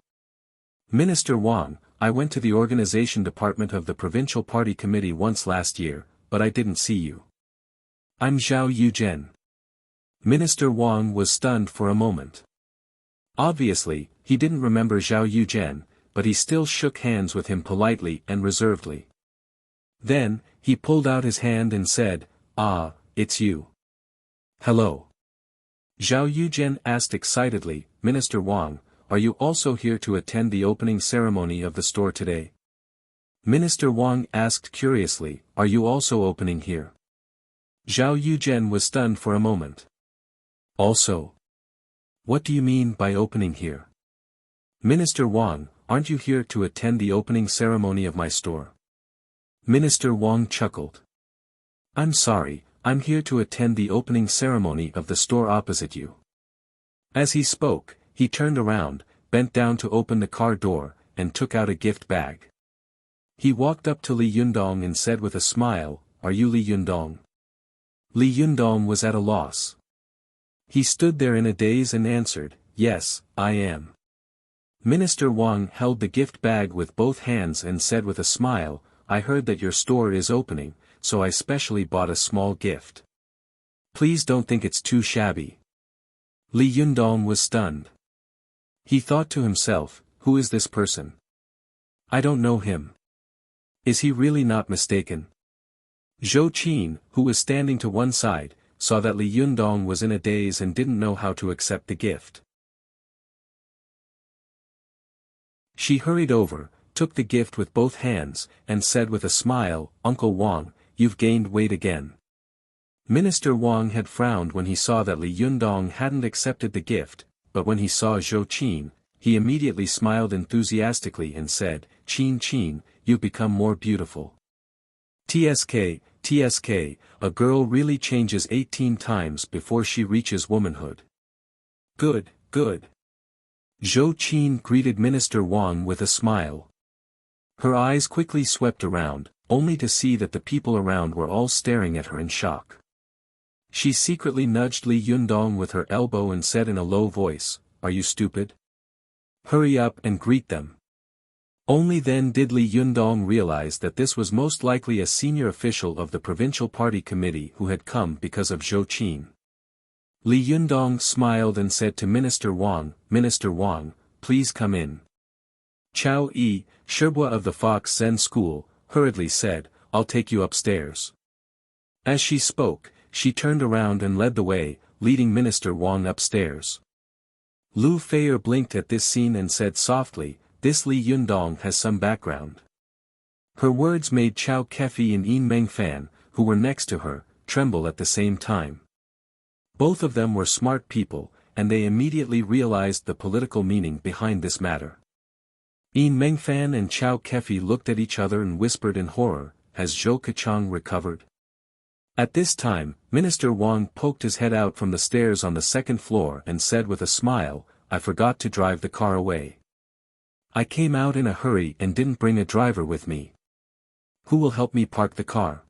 "Minister Wang, I went to the organization department of the provincial party committee once last year, but I didn't see you." "I'm Zhao Yuzhen." Minister Wang was stunned for a moment. Obviously, he didn't remember Zhao Yuzhen, but he still shook hands with him politely and reservedly. Then, he pulled out his hand and said, "Ah, it's you. Hello." Zhao Yuzhen asked excitedly, "Minister Wang, are you also here to attend the opening ceremony of the store today?" Minister Wang asked curiously, "Are you also opening here?" Zhao Yuzhen was stunned for a moment. "Also? What do you mean by opening here? Minister Wang, aren't you here to attend the opening ceremony of my store?" Minister Wang chuckled. "I'm sorry, I'm here to attend the opening ceremony of the store opposite you." As he spoke, he turned around, bent down to open the car door, and took out a gift bag. He walked up to Li Yundong and said with a smile, "Are you Li Yundong?" Li Yundong was at a loss. He stood there in a daze and answered, "Yes, I am." Minister Wang held the gift bag with both hands and said with a smile, "I heard that your store is opening, so I specially bought a small gift. Please don't think it's too shabby." Li Yundong was stunned. He thought to himself, "Who is this person? I don't know him. Is he really not mistaken?" Zhou Qin, who was standing to one side, saw that Li Yundong was in a daze and didn't know how to accept the gift. She hurried over, took the gift with both hands, and said with a smile, "Uncle Wang, you've gained weight again." Minister Wang had frowned when he saw that Li Yundong hadn't accepted the gift, but when he saw Zhou Qin, he immediately smiled enthusiastically and said, Qin, you've become more beautiful." TSK, a girl really changes 18 times before she reaches womanhood. Good. Zhou Qin greeted Minister Wang with a smile. Her eyes quickly swept around, only to see that the people around were all staring at her in shock. She secretly nudged Li Yundong with her elbow and said in a low voice, "Are you stupid? Hurry up and greet them." Only then did Li Yundong realize that this was most likely a senior official of the provincial party committee who had come because of Zhou Qin. Li Yundong smiled and said to Minister Wang, "Please come in." Chao Yi, Shibwa of the Fox Zen School, hurriedly said, "I'll take you upstairs." As she spoke, she turned around and led the way, leading Minister Wang upstairs. Lu Feier blinked at this scene and said softly, "This Li Yundong has some background." Her words made Chao Kefi and Yin Mengfan, who were next to her, tremble at the same time. Both of them were smart people, and they immediately realized the political meaning behind this matter. Yin Mengfan and Chao Kefi looked at each other and whispered in horror, "Has Zhou Keqiang recovered?" At this time, Minister Wang poked his head out from the stairs on the second floor and said with a smile, "I forgot to drive the car away. I came out in a hurry and didn't bring a driver with me. Who will help me park the car?"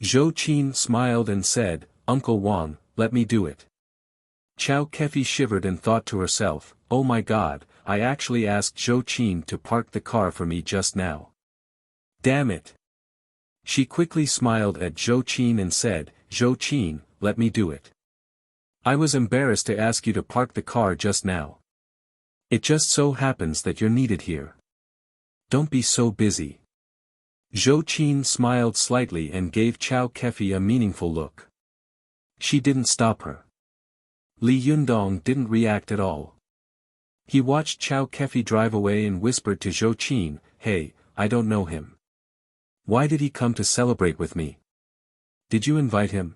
Zhou Qin smiled and said, "Uncle Wang, let me do it." Chao Kefi shivered and thought to herself, "Oh my God, I actually asked Zhou Qin to park the car for me just now. Damn it." She quickly smiled at Zhou Qin and said, "Zhou Qin, let me do it. I was embarrassed to ask you to park the car just now. It just so happens that you're needed here. Don't be so busy." Zhou Qin smiled slightly and gave Chao Kefi a meaningful look. She didn't stop her. Li Yundong didn't react at all. He watched Chao Kefi drive away and whispered to Zhou Qin, "Hey, I don't know him. Why did he come to celebrate with me? Did you invite him?"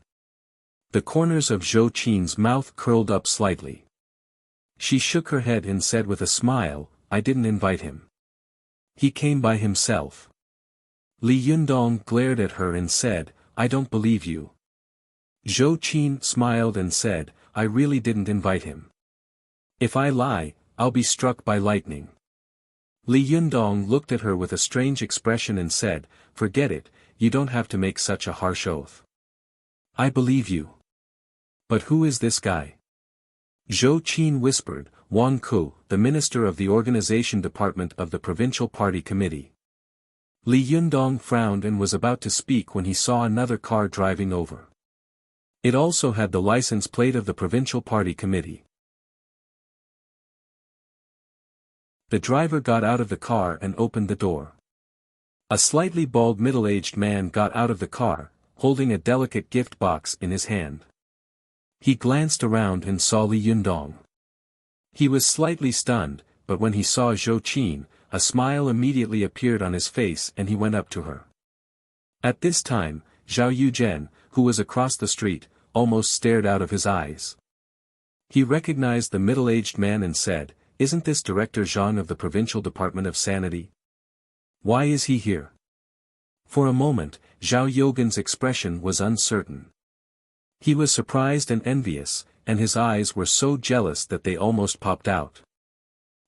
The corners of Zhou Qin's mouth curled up slightly. She shook her head and said with a smile, "I didn't invite him. He came by himself." Li Yundong glared at her and said, "I don't believe you." Zhou Qin smiled and said, "I really didn't invite him. If I lie, I'll be struck by lightning." Li Yundong looked at her with a strange expression and said, "Forget it, you don't have to make such a harsh oath. I believe you. But who is this guy?" Zhou Qin whispered, "Wang Ku, the minister of the organization department of the provincial party committee." Li Yundong frowned and was about to speak when he saw another car driving over. It also had the license plate of the provincial party committee. The driver got out of the car and opened the door. A slightly bald middle-aged man got out of the car, holding a delicate gift box in his hand. He glanced around and saw Li Yundong. He was slightly stunned, but when he saw Zhou Qin, a smile immediately appeared on his face and he went up to her. At this time, Zhao Yuzhen, who was across the street, almost stared out of his eyes. He recognized the middle-aged man and said, "Isn't this Director Zhang of the Provincial Department of Sanity? Why is he here?" For a moment, Zhao Yogan's expression was uncertain. He was surprised and envious, and his eyes were so jealous that they almost popped out.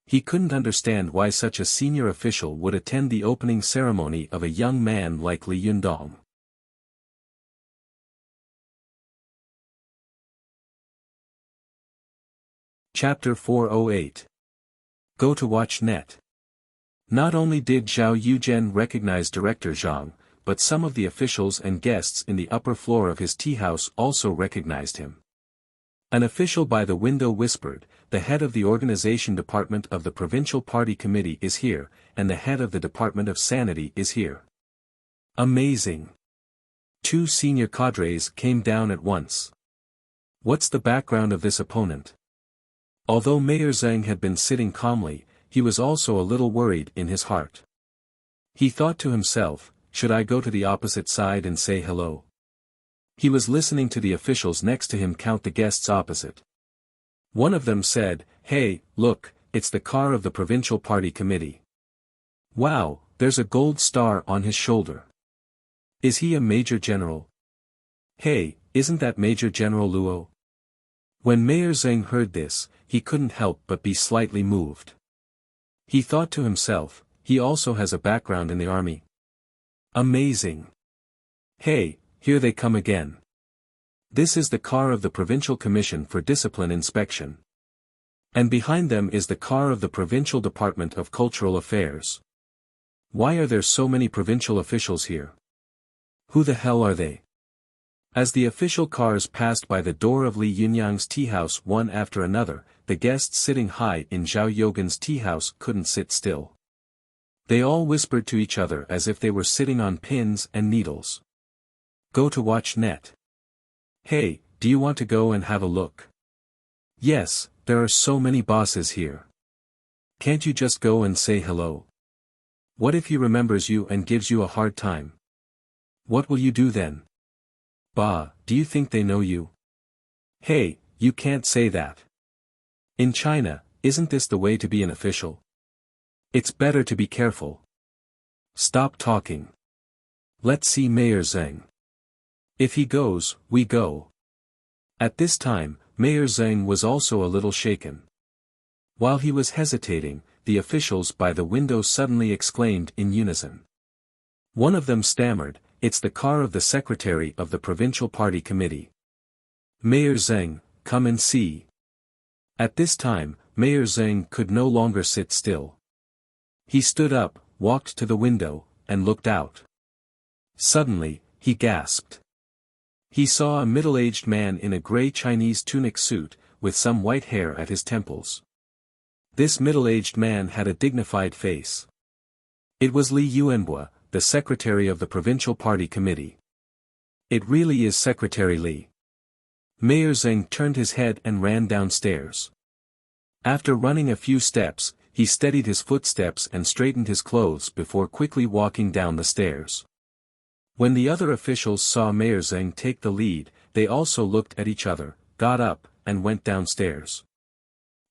He couldn't understand why such a senior official would attend the opening ceremony of a young man like Li Yundong. Chapter 408. Go to watch net. Not only did Zhao Yuzhen recognize Director Zhang, but some of the officials and guests in the upper floor of his tea house also recognized him. An official by the window whispered, "The head of the organization department of the provincial party committee is here, and the head of the department of sanity is here." Amazing! 2 senior cadres came down at once. What's the background of this opponent? Although Mayor Zheng had been sitting calmly, he was also a little worried in his heart. He thought to himself, should I go to the opposite side and say hello? He was listening to the officials next to him count the guests opposite. One of them said, "Hey, look, it's the car of the provincial party committee. Wow, there's a gold star on his shoulder. Is he a major general? Hey, isn't that Major General Luo?" When Mayor Zheng heard this, he couldn't help but be slightly moved. He thought to himself, he also has a background in the army. Amazing. Hey, here they come again. This is the car of the Provincial Commission for Discipline Inspection. And behind them is the car of the Provincial Department of Cultural Affairs. Why are there so many provincial officials here? Who the hell are they? As the official cars passed by the door of Li Yunyang's teahouse one after another, the guests sitting high in Zhao Yogan's teahouse couldn't sit still. They all whispered to each other as if they were sitting on pins and needles. Go to watch net. Hey, do you want to go and have a look? Yes, there are so many bosses here. Can't you just go and say hello? What if he remembers you and gives you a hard time? What will you do then? Bah, do you think they know you? Hey, you can't say that. In China, isn't this the way to be an official? It's better to be careful. Stop talking. Let's see Mayor Zheng. If he goes, we go. At this time, Mayor Zheng was also a little shaken. While he was hesitating, the officials by the window suddenly exclaimed in unison. One of them stammered, "It's the car of the secretary of the Provincial Party Committee. Mayor Zheng, come and see." At this time, Mayor Zheng could no longer sit still. He stood up, walked to the window, and looked out. Suddenly, he gasped. He saw a middle-aged man in a gray Chinese tunic suit, with some white hair at his temples. This middle-aged man had a dignified face. It was Li Yuanbo, the secretary of the Provincial Party Committee. It really is Secretary Li. Mayor Zheng turned his head and ran downstairs. After running a few steps, he steadied his footsteps and straightened his clothes before quickly walking down the stairs. When the other officials saw Mayor Zheng take the lead, they also looked at each other, got up, and went downstairs.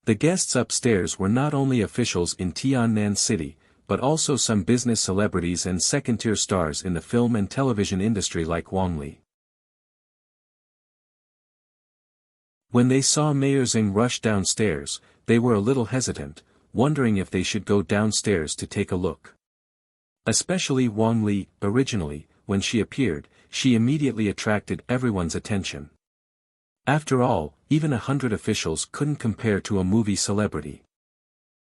The guests upstairs were not only officials in Tiannan City, but also some business celebrities and second-tier stars in the film and television industry like Wang Li. When they saw Mayor Zheng rush downstairs, they were a little hesitant, wondering if they should go downstairs to take a look. Especially Wang Li. Originally, when she appeared, she immediately attracted everyone's attention. After all, even 100 officials couldn't compare to a movie celebrity.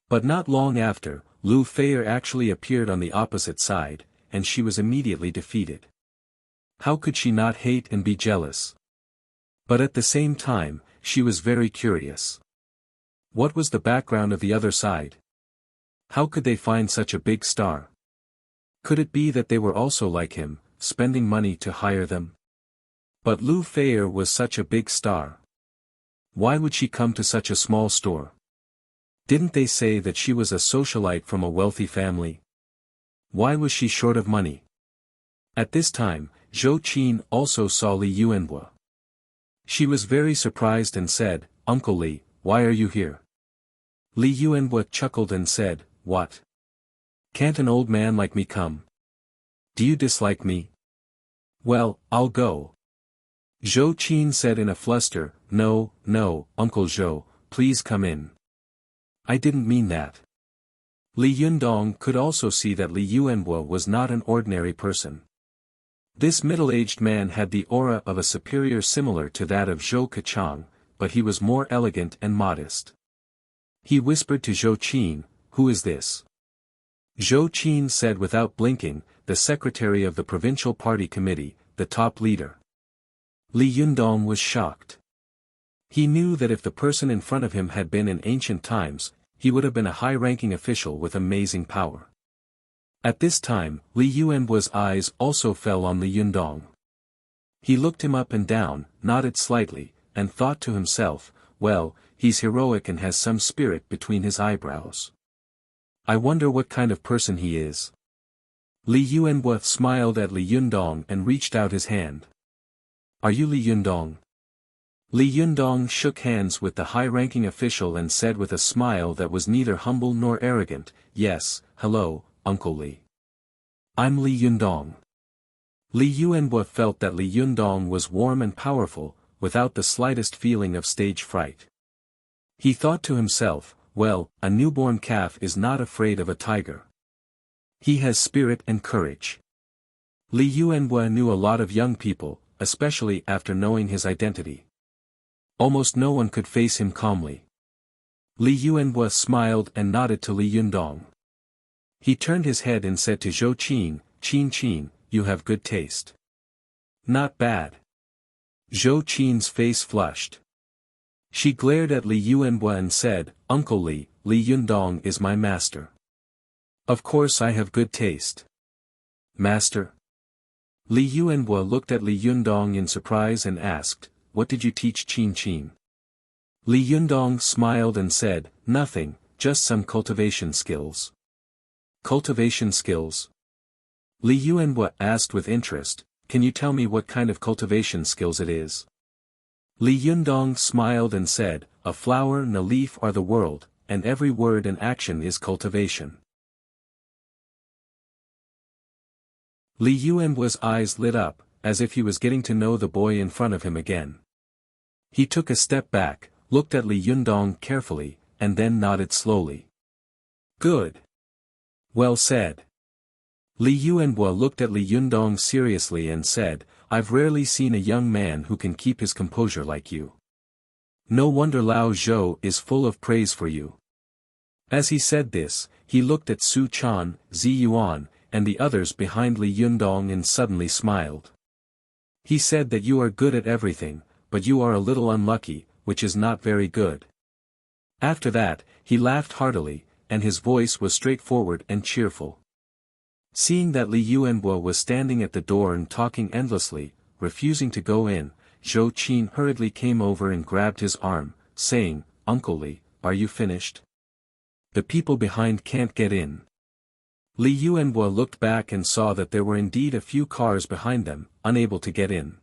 But not long after, Lu Feier actually appeared on the opposite side, and she was immediately defeated. How could she not hate and be jealous? But at the same time, she was very curious. What was the background of the other side? How could they find such a big star? Could it be that they were also like him, spending money to hire them? But Lu Feier was such a big star. Why would she come to such a small store? Didn't they say that she was a socialite from a wealthy family? Why was she short of money? At this time, Zhou Qin also saw Li Yuanbo. She was very surprised and said, "Uncle Li, why are you here?" Li Yuanbo chuckled and said, "What? Can't an old man like me come? Do you dislike me? Well, I'll go." Zhou Qin said in a fluster, "No, no, Uncle Zhou, please come in. I didn't mean that." Li Yundong could also see that Li Yuanbo was not an ordinary person. This middle-aged man had the aura of a superior similar to that of Zhou Keqiang, but he was more elegant and modest. He whispered to Zhou Qin, "Who is this?" Zhou Qin said without blinking, "The secretary of the Provincial Party Committee, the top leader." Li Yundong was shocked. He knew that if the person in front of him had been in ancient times, he would have been a high-ranking official with amazing power. At this time, Li Yuanbo's eyes also fell on Li Yundong. He looked him up and down, nodded slightly, and thought to himself, "Well, he's heroic and has some spirit between his eyebrows. I wonder what kind of person he is." Li Yuanbo smiled at Li Yundong and reached out his hand. "Are you Li Yundong?" Li Yundong shook hands with the high-ranking official and said with a smile that was neither humble nor arrogant, "Yes, hello, Uncle Li. I'm Li Yundong." Li Yuanbo felt that Li Yundong was warm and powerful, without the slightest feeling of stage fright. He thought to himself, "Well, a newborn calf is not afraid of a tiger. He has spirit and courage." Li Yuanbo knew a lot of young people, especially after knowing his identity. Almost no one could face him calmly. Li Yuanhua smiled and nodded to Li Yundong. He turned his head and said to Zhou Qin, Qin, you have good taste. Not bad. Zhou Qin's face flushed. She glared at Li Yuanhua and said, Uncle Li, Li Yundong is my master. Of course I have good taste. Master? Li Yuanhua looked at Li Yundong in surprise and asked, what did you teach Qin? Li Yundong smiled and said, nothing, just some cultivation skills. Cultivation skills? Li Yuanhua asked with interest, can you tell me what kind of cultivation skills it is? Li Yundong smiled and said, a flower and a leaf are the world, and every word and action is cultivation. Li Yuanhua's eyes lit up, as if he was getting to know the boy in front of him again. He took a step back, looked at Li Yundong carefully, and then nodded slowly. Good. Well said. Li Yuanhua looked at Li Yundong seriously and said, I've rarely seen a young man who can keep his composure like you. No wonder Lao Zhou is full of praise for you. As he said this, he looked at Su Chan, Zi Yuan, and the others behind Li Yundong and suddenly smiled. He said that you are good at everything, but you are a little unlucky, which is not very good. After that, he laughed heartily, and his voice was straightforward and cheerful. Seeing that Li Yuanhua was standing at the door and talking endlessly, refusing to go in, Zhou Qin hurriedly came over and grabbed his arm, saying, Uncle Li, are you finished? The people behind can't get in. Li Yuanhua looked back and saw that there were indeed a few cars behind them, unable to get in.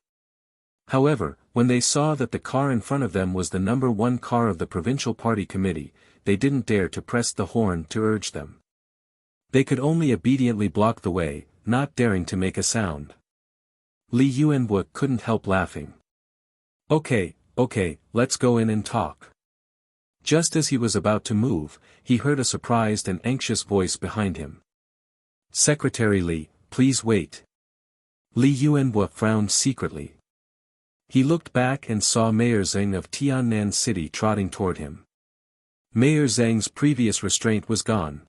However, when they saw that the car in front of them was the number 1 car of the provincial party committee, they didn't dare to press the horn to urge them. They could only obediently block the way, not daring to make a sound. Li Yuanhua couldn't help laughing. Okay, let's go in and talk. Just as he was about to move, he heard a surprised and anxious voice behind him. Secretary Li, please wait. Li Yuanhua frowned secretly. He looked back and saw Mayor Zheng of Tiannan City trotting toward him. Mayor Zheng's previous restraint was gone.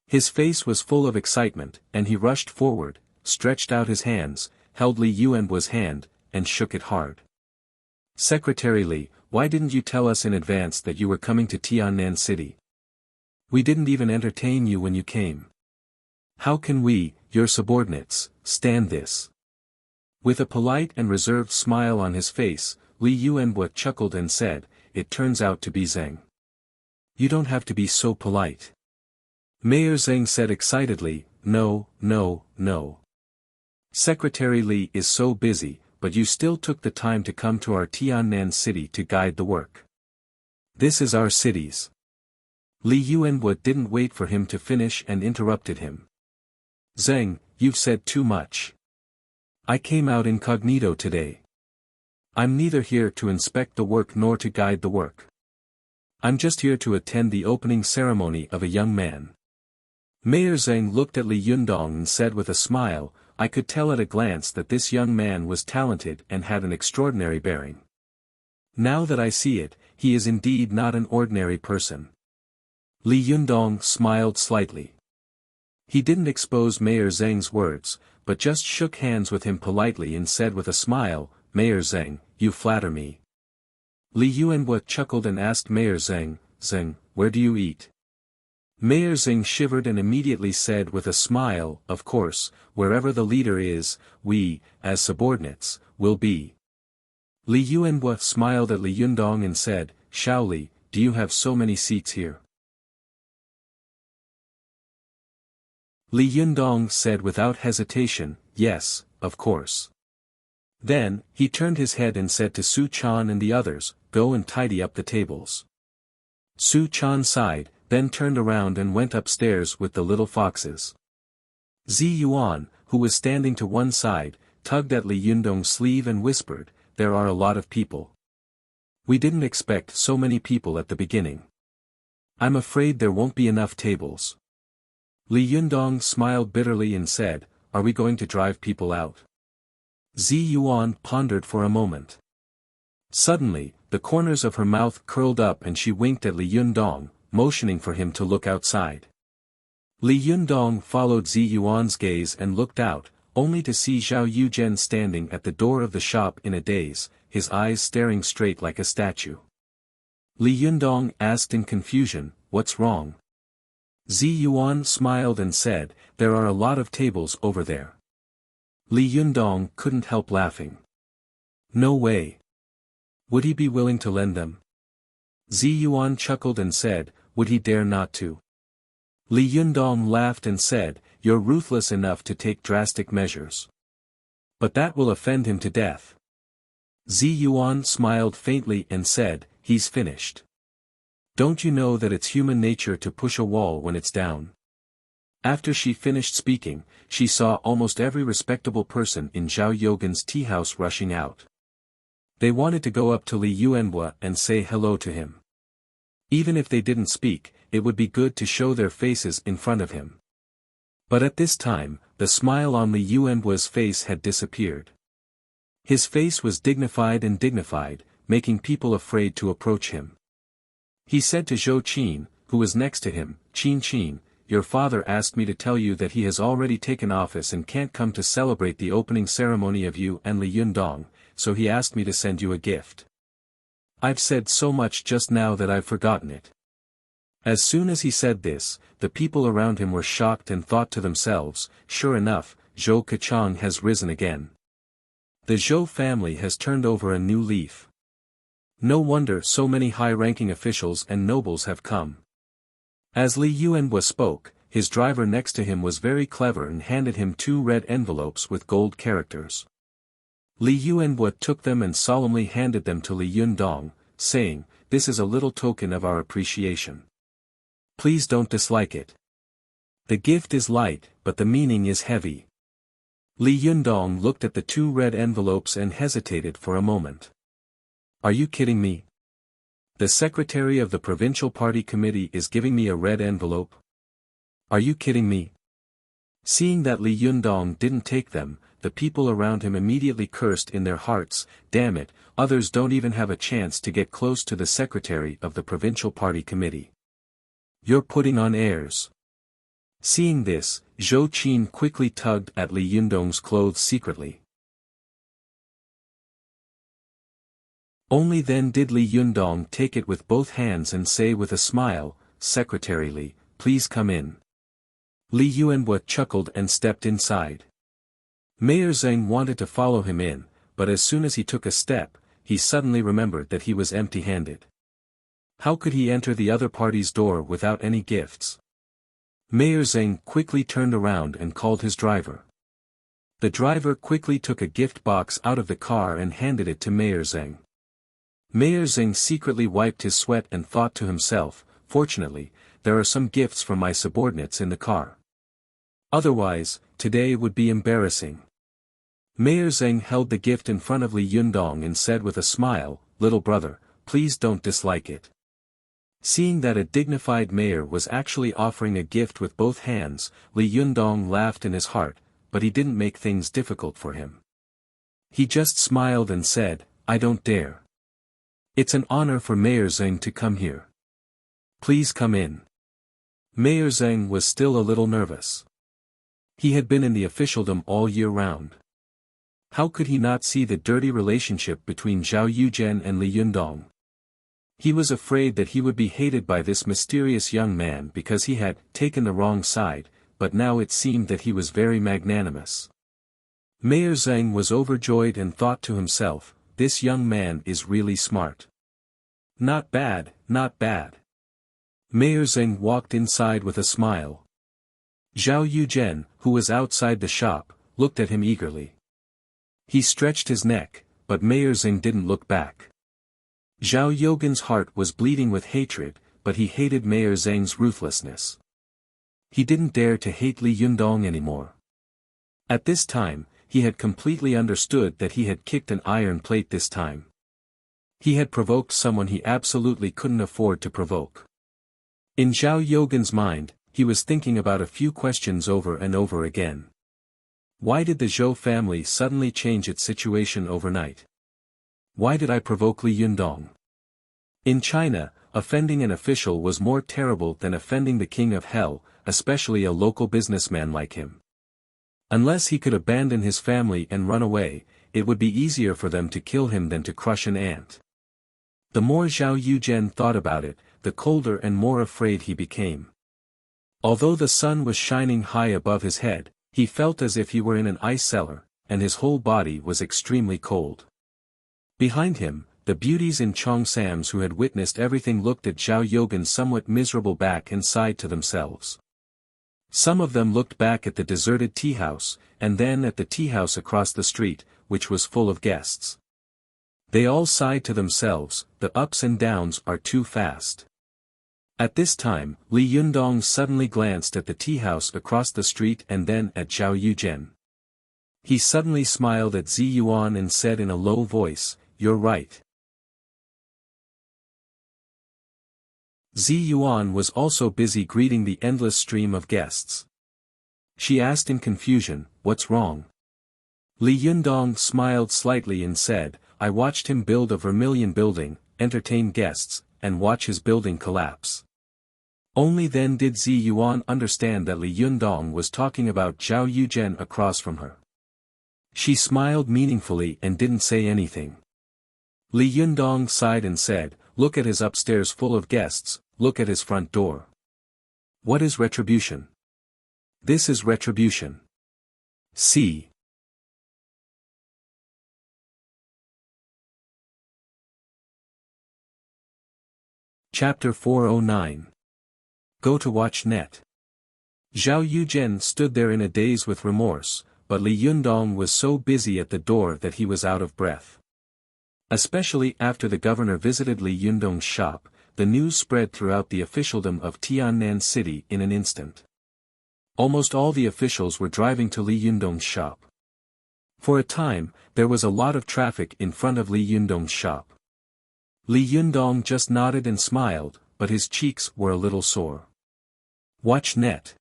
His face was full of excitement, and he rushed forward, stretched out his hands, held Li Yuanhua's hand, and shook it hard. Secretary Li, why didn't you tell us in advance that you were coming to Tiannan City? We didn't even entertain you when you came. How can we, your subordinates, stand this? With a polite and reserved smile on his face, Li Yuanhua chuckled and said, it turns out to be Zheng. You don't have to be so polite. Mayor Zheng said excitedly, no. Secretary Li is so busy, but you still took the time to come to our Tiannan City to guide the work. This is our city's. Li Yuanhua didn't wait for him to finish and interrupted him. Zheng, you've said too much. I came out incognito today. I'm neither here to inspect the work nor to guide the work. I'm just here to attend the opening ceremony of a young man. Mayor Zheng looked at Li Yundong and said with a smile, I could tell at a glance that this young man was talented and had an extraordinary bearing. Now that I see it, he is indeed not an ordinary person. Li Yundong smiled slightly. He didn't expose Mayor Zheng's words, but just shook hands with him politely and said with a smile, Mayor Zheng, you flatter me. Li Yuanhua chuckled and asked Mayor Zheng, Zheng, where do you eat? Mayor Zheng shivered and immediately said with a smile, of course, wherever the leader is, we, as subordinates, will be. Li Yuanhua smiled at Li Yundong and said, Shao Li, do you have so many seats here? Li Yundong said without hesitation, yes, of course. Then, he turned his head and said to Su Chan and the others, go and tidy up the tables. Su Chan sighed, then turned around and went upstairs with the little foxes. Zi Yuan, who was standing to one side, tugged at Li Yundong's sleeve and whispered, there are a lot of people. We didn't expect so many people at the beginning. I'm afraid there won't be enough tables. Li Yundong smiled bitterly and said, are we going to drive people out? Zi Yuan pondered for a moment. Suddenly, the corners of her mouth curled up and she winked at Li Yundong, motioning for him to look outside. Li Yundong followed Zi Yuan's gaze and looked out, only to see Zhao Yuzhen standing at the door of the shop in a daze, his eyes staring straight like a statue. Li Yundong asked in confusion, "What's wrong?" Zi Yuan smiled and said, "There are a lot of tables over there." Li Yundong couldn't help laughing. "No way. Would he be willing to lend them?" Zi Yuan chuckled and said, "Would he dare not to?" Li Yundong laughed and said, "You're ruthless enough to take drastic measures. But that will offend him to death." Zi Yuan smiled faintly and said, "He's finished. Don't you know that it's human nature to push a wall when it's down?" After she finished speaking, she saw almost every respectable person in Zhao Yogan's tea house rushing out. They wanted to go up to Li Yuanhua and say hello to him. Even if they didn't speak, it would be good to show their faces in front of him. But at this time, the smile on Li Yuanhua's face had disappeared. His face was dignified, making people afraid to approach him. He said to Zhou Qin, who was next to him, "Qin, your father asked me to tell you that he has already taken office and can't come to celebrate the opening ceremony of you and Li Yundong, so he asked me to send you a gift. I've said so much just now that I've forgotten it." As soon as he said this, the people around him were shocked and thought to themselves, "Sure enough, Zhou Keqiang has risen again. The Zhou family has turned over a new leaf. No wonder so many high-ranking officials and nobles have come." As Li Yuanhua spoke, his driver next to him was very clever and handed him 2 red envelopes with gold characters. Li Yuanhua took them and solemnly handed them to Li Yundong, saying, "This is a little token of our appreciation. Please don't dislike it. The gift is light, but the meaning is heavy." Li Yundong looked at the 2 red envelopes and hesitated for a moment. "Are you kidding me? The secretary of the provincial party committee is giving me a red envelope? Are you kidding me?" Seeing that Li Yundong didn't take them, the people around him immediately cursed in their hearts, "Damn it, others don't even have a chance to get close to the secretary of the provincial party committee. You're putting on airs." Seeing this, Zhou Qin quickly tugged at Li Yundong's clothes secretly. Only then did Li Yundong take it with both hands and say with a smile, "Secretary Li, please come in." Li Yuanhua chuckled and stepped inside. Mayor Zheng wanted to follow him in, but as soon as he took a step, he suddenly remembered that he was empty-handed. How could he enter the other party's door without any gifts? Mayor Zheng quickly turned around and called his driver. The driver quickly took a gift box out of the car and handed it to Mayor Zheng. Mayor Zheng secretly wiped his sweat and thought to himself, "Fortunately, there are some gifts from my subordinates in the car. Otherwise, today would be embarrassing." Mayor Zheng held the gift in front of Li Yundong and said with a smile, "Little brother, please don't dislike it." Seeing that a dignified mayor was actually offering a gift with both hands, Li Yundong laughed in his heart, but he didn't make things difficult for him. He just smiled and said, "I don't dare. It's an honor for Mayor Zheng to come here. Please come in." Mayor Zheng was still a little nervous. He had been in the officialdom all year round. How could he not see the dirty relationship between Zhao Yuzhen and Li Yundong? He was afraid that he would be hated by this mysterious young man because he had taken the wrong side, but now it seemed that he was very magnanimous. Mayor Zheng was overjoyed and thought to himself, "This young man is really smart. Not bad, not bad." Mayor Zheng walked inside with a smile. Zhao Yuzhen, who was outside the shop, looked at him eagerly. He stretched his neck, but Mayor Zheng didn't look back. Zhao Yogan's heart was bleeding with hatred, but he hated Mayor Zheng's ruthlessness. He didn't dare to hate Li Yundong anymore. At this time, he had completely understood that he had kicked an iron plate this time. He had provoked someone he absolutely couldn't afford to provoke. In Zhao Yogan's mind, he was thinking about a few questions over and over again. Why did the Zhou family suddenly change its situation overnight? Why did I provoke Li Yundong? In China, offending an official was more terrible than offending the king of hell, especially a local businessman like him. Unless he could abandon his family and run away, it would be easier for them to kill him than to crush an ant. The more Zhao Yuzhen thought about it, the colder and more afraid he became. Although the sun was shining high above his head, he felt as if he were in an ice cellar, and his whole body was extremely cold. Behind him, the beauties in Cheongsams who had witnessed everything looked at Zhao Yogan's somewhat miserable back and sighed to themselves. Some of them looked back at the deserted tea house, and then at the tea house across the street, which was full of guests. They all sighed to themselves, the ups and downs are too fast. At this time, Li Yundong suddenly glanced at the tea house across the street and then at Zhao Yuzhen. He suddenly smiled at Zi Yuan and said in a low voice, "You're right." Zi Yuan was also busy greeting the endless stream of guests. She asked in confusion, "What's wrong?" Li Yundong smiled slightly and said, "I watched him build a vermilion building, entertain guests, and watch his building collapse." Only then did Zi Yuan understand that Li Yundong was talking about Zhao Yuzhen across from her. She smiled meaningfully and didn't say anything. Li Yundong sighed and said, "Look at his upstairs full of guests, look at his front door. What is retribution? This is retribution. See." Chapter 409. Go to watch net. Zhao Yuzhen stood there in a daze with remorse, but Li Yundong was so busy at the door that he was out of breath. Especially after the governor visited Li Yundong's shop, the news spread throughout the officialdom of Tiannan City in an instant. Almost all the officials were driving to Li Yundong's shop. For a time, there was a lot of traffic in front of Li Yundong's shop. Li Yundong just nodded and smiled, but his cheeks were a little sore. Watch net.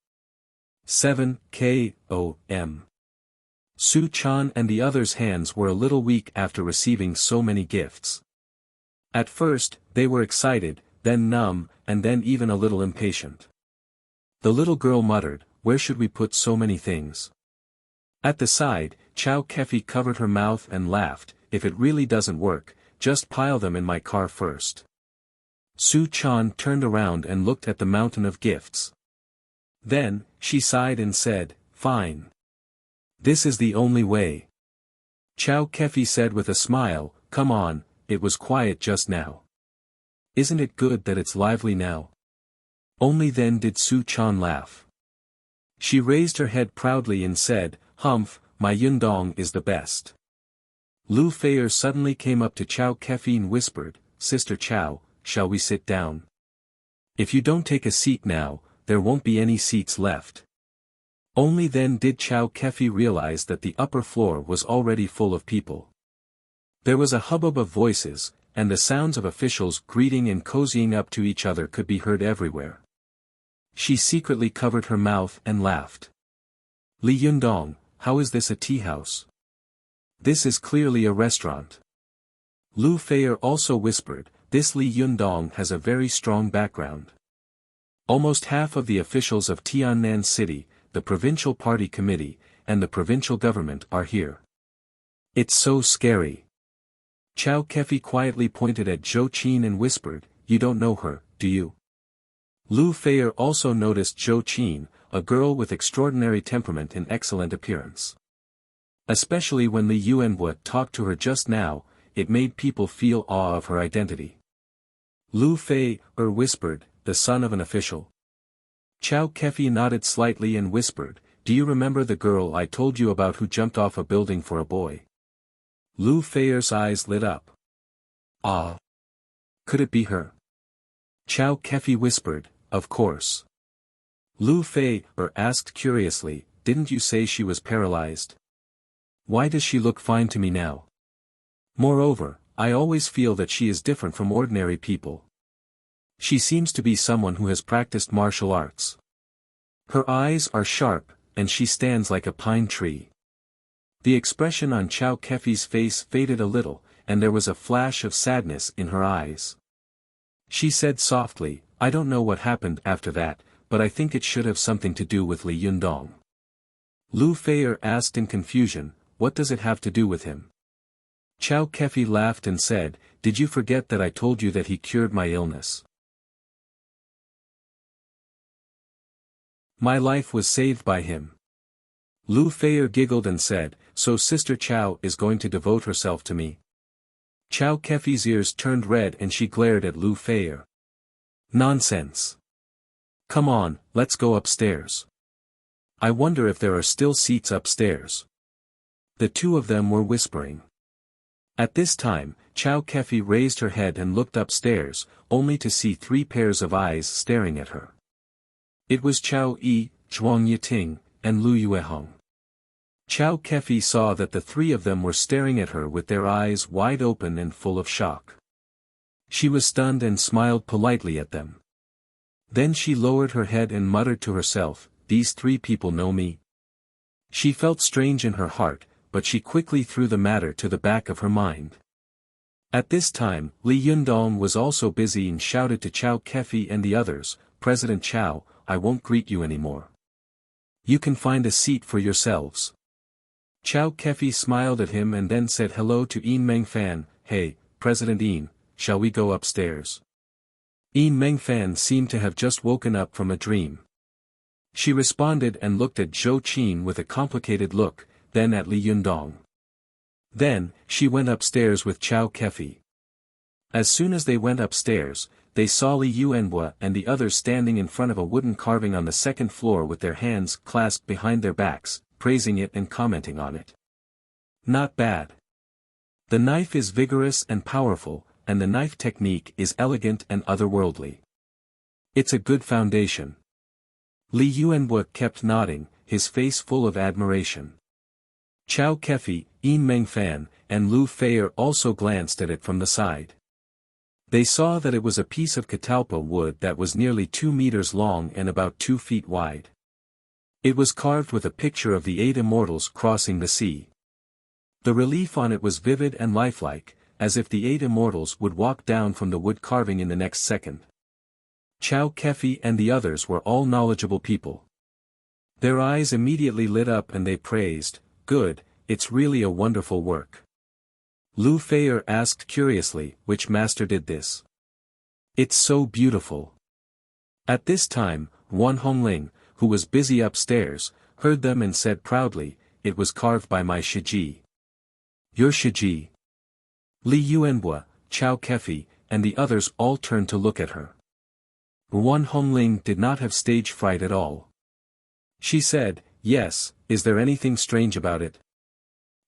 7 K.O.M. Su Chan and the others' hands were a little weak after receiving so many gifts. At first, they were excited, then numb, and then even a little impatient. The little girl muttered, "Where should we put so many things?" At the side, Chow Kefi covered her mouth and laughed, "If it really doesn't work, just pile them in my car first." Su Chan turned around and looked at the mountain of gifts. Then, she sighed and said, "Fine. This is the only way." Chow Kefi said with a smile, "Come on, it was quiet just now. Isn't it good that it's lively now?" Only then did Su Chan laugh. She raised her head proudly and said, "Humph, my Yundong is the best." Lu Feier suddenly came up to Chow Kefi and whispered, "Sister Chow, shall we sit down? If you don't take a seat now, there won't be any seats left." Only then did Chow Kefi realize that the upper floor was already full of people. There was a hubbub of voices, and the sounds of officials greeting and cozying up to each other could be heard everywhere. She secretly covered her mouth and laughed. "Li Yundong, how is this a tea house? This is clearly a restaurant." Lu Feier also whispered, "This Li Yundong has a very strong background. Almost half of the officials of Tiannan City, the provincial party committee, and the provincial government are here. It's so scary." Chow Kefi quietly pointed at Zhou Qin and whispered, "You don't know her, do you?" Lu Feier also noticed Zhou Qin, a girl with extraordinary temperament and excellent appearance. Especially when Li Yuanhua talked to her just now, it made people feel awe of her identity. Lu Feier whispered, "The son of an official?" Chow Kefi nodded slightly and whispered, "Do you remember the girl I told you about who jumped off a building for a boy?" Lu Feier's eyes lit up. "Ah. Could it be her?" Chow Kefi whispered, "Of course." Lu Feier asked curiously, "Didn't you say she was paralyzed? Why does she look fine to me now? Moreover, I always feel that she is different from ordinary people. She seems to be someone who has practiced martial arts. Her eyes are sharp, and she stands like a pine tree. The expression on Chow Kefi's face faded a little, and there was a flash of sadness in her eyes. She said softly, I don't know what happened after that, but I think it should have something to do with Li Yundong. Lu Feier asked in confusion, what does it have to do with him? Chow Kefi laughed and said, did you forget that I told you that he cured my illness? My life was saved by him. Lu Feier giggled and said, so Sister Chow is going to devote herself to me. Chow Kefi's ears turned red and she glared at Lu Feier. Nonsense. Come on, let's go upstairs. I wonder if there are still seats upstairs. The two of them were whispering. At this time, Chow Kefi raised her head and looked upstairs, only to see 3 pairs of eyes staring at her. It was Chow Yi, Zhuang Yiting, and Lu Yuehong. Chow Kefi saw that the 3 of them were staring at her with their eyes wide open and full of shock. She was stunned and smiled politely at them. Then she lowered her head and muttered to herself, these 3 people know me. She felt strange in her heart, but she quickly threw the matter to the back of her mind. At this time, Li Yundong was also busy and shouted to Chow Kefi and the others, President Chow, I won't greet you anymore. You can find a seat for yourselves. Chow Kefi smiled at him and then said hello to Yin Mengfan, hey, President Yin, shall we go upstairs? Yin Mengfan seemed to have just woken up from a dream. She responded and looked at Zhou Qin with a complicated look, then at Li Yundong. Then, she went upstairs with Chow Kefi. As soon as they went upstairs, they saw Li Yuanhua and the others standing in front of a wooden carving on the 2nd floor with their hands clasped behind their backs, praising it and commenting on it. Not bad. The knife is vigorous and powerful, and the knife technique is elegant and otherworldly. It's a good foundation. Li Yuanhua kept nodding, his face full of admiration. Chow Kefi, Yin Mengfan, and Lu Feier also glanced at it from the side. They saw that it was a piece of catalpa wood that was nearly 2 meters long and about 2 feet wide. It was carved with a picture of the 8 immortals crossing the sea. The relief on it was vivid and lifelike, as if the 8 immortals would walk down from the wood carving in the next second. Chow Kefi and the others were all knowledgeable people. Their eyes immediately lit up and they praised, good, it's really a wonderful work. Lu Feier asked curiously, which master did this? It's so beautiful. At this time, Wan Hongling, who was busy upstairs, heard them and said proudly, it was carved by my Shiji. Your Shiji? Li Yuanhua, Chow Kefi, and the others all turned to look at her. Wan Hongling did not have stage fright at all. She said, yes, is there anything strange about it?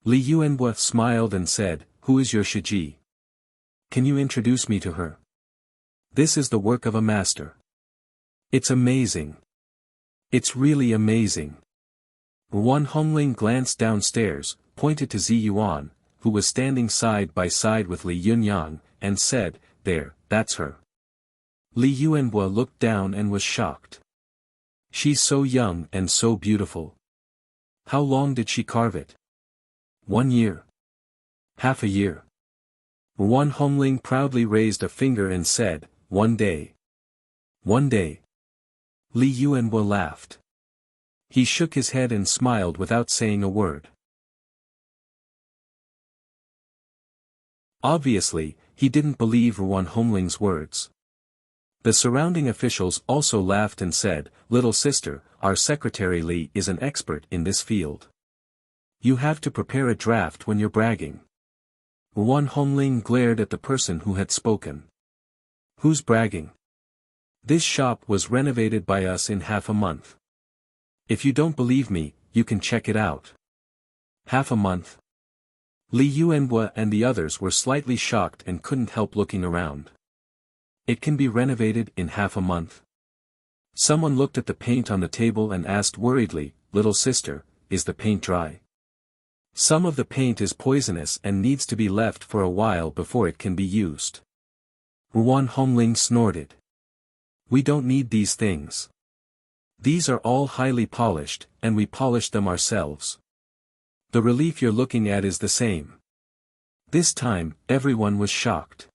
Li Yuanhua smiled and said, who is your Shiji? Can you introduce me to her? This is the work of a master. It's amazing. It's really amazing. Wan Hongling glanced downstairs, pointed to Zi Yuan, who was standing side by side with Li Yunyang, and said, there, that's her. Li Yuanhua looked down and was shocked. She's so young and so beautiful. How long did she carve it? 1 year. Half a year. Wan Hongling proudly raised a finger and said, 1 day. 1 day. Li Yuanhua laughed. He shook his head and smiled without saying a word. Obviously, he didn't believe Wan Hongling's words. The surrounding officials also laughed and said, little sister, our secretary Li is an expert in this field. You have to prepare a draft when you're bragging. Wan Hongling glared at the person who had spoken. Who's bragging? This shop was renovated by us in half a month. If you don't believe me, you can check it out. Half a month? Li Yuanhua and the others were slightly shocked and couldn't help looking around. It can be renovated in half a month? Someone looked at the paint on the table and asked worriedly, little sister, is the paint dry? Some of the paint is poisonous and needs to be left for a while before it can be used. Wan Hongling snorted. We don't need these things. These are all highly polished, and we polish them ourselves. The relief you're looking at is the same. This time, everyone was shocked.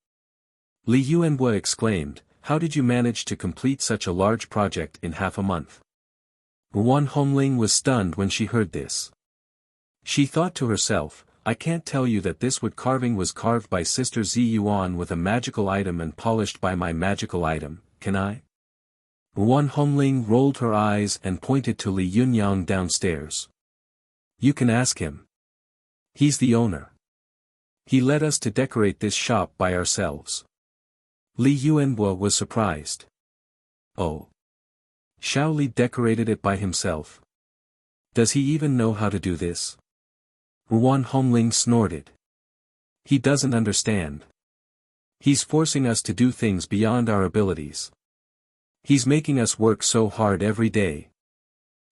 Li Yuanhua exclaimed, "How did you manage to complete such a large project in half a month?" Wan Hongling was stunned when she heard this. She thought to herself, "I can't tell you that this wood carving was carved by Sister Zi Yuan with a magical item and polished by my magical item, can I?" Wan Hongling rolled her eyes and pointed to Li Yunyang downstairs. "You can ask him. He's the owner. He led us to decorate this shop by ourselves." Li Yuanhua was surprised. "Oh. Xiao Li decorated it by himself. Does he even know how to do this?" Wan Hongling snorted. "He doesn't understand. He's forcing us to do things beyond our abilities. He's making us work so hard every day."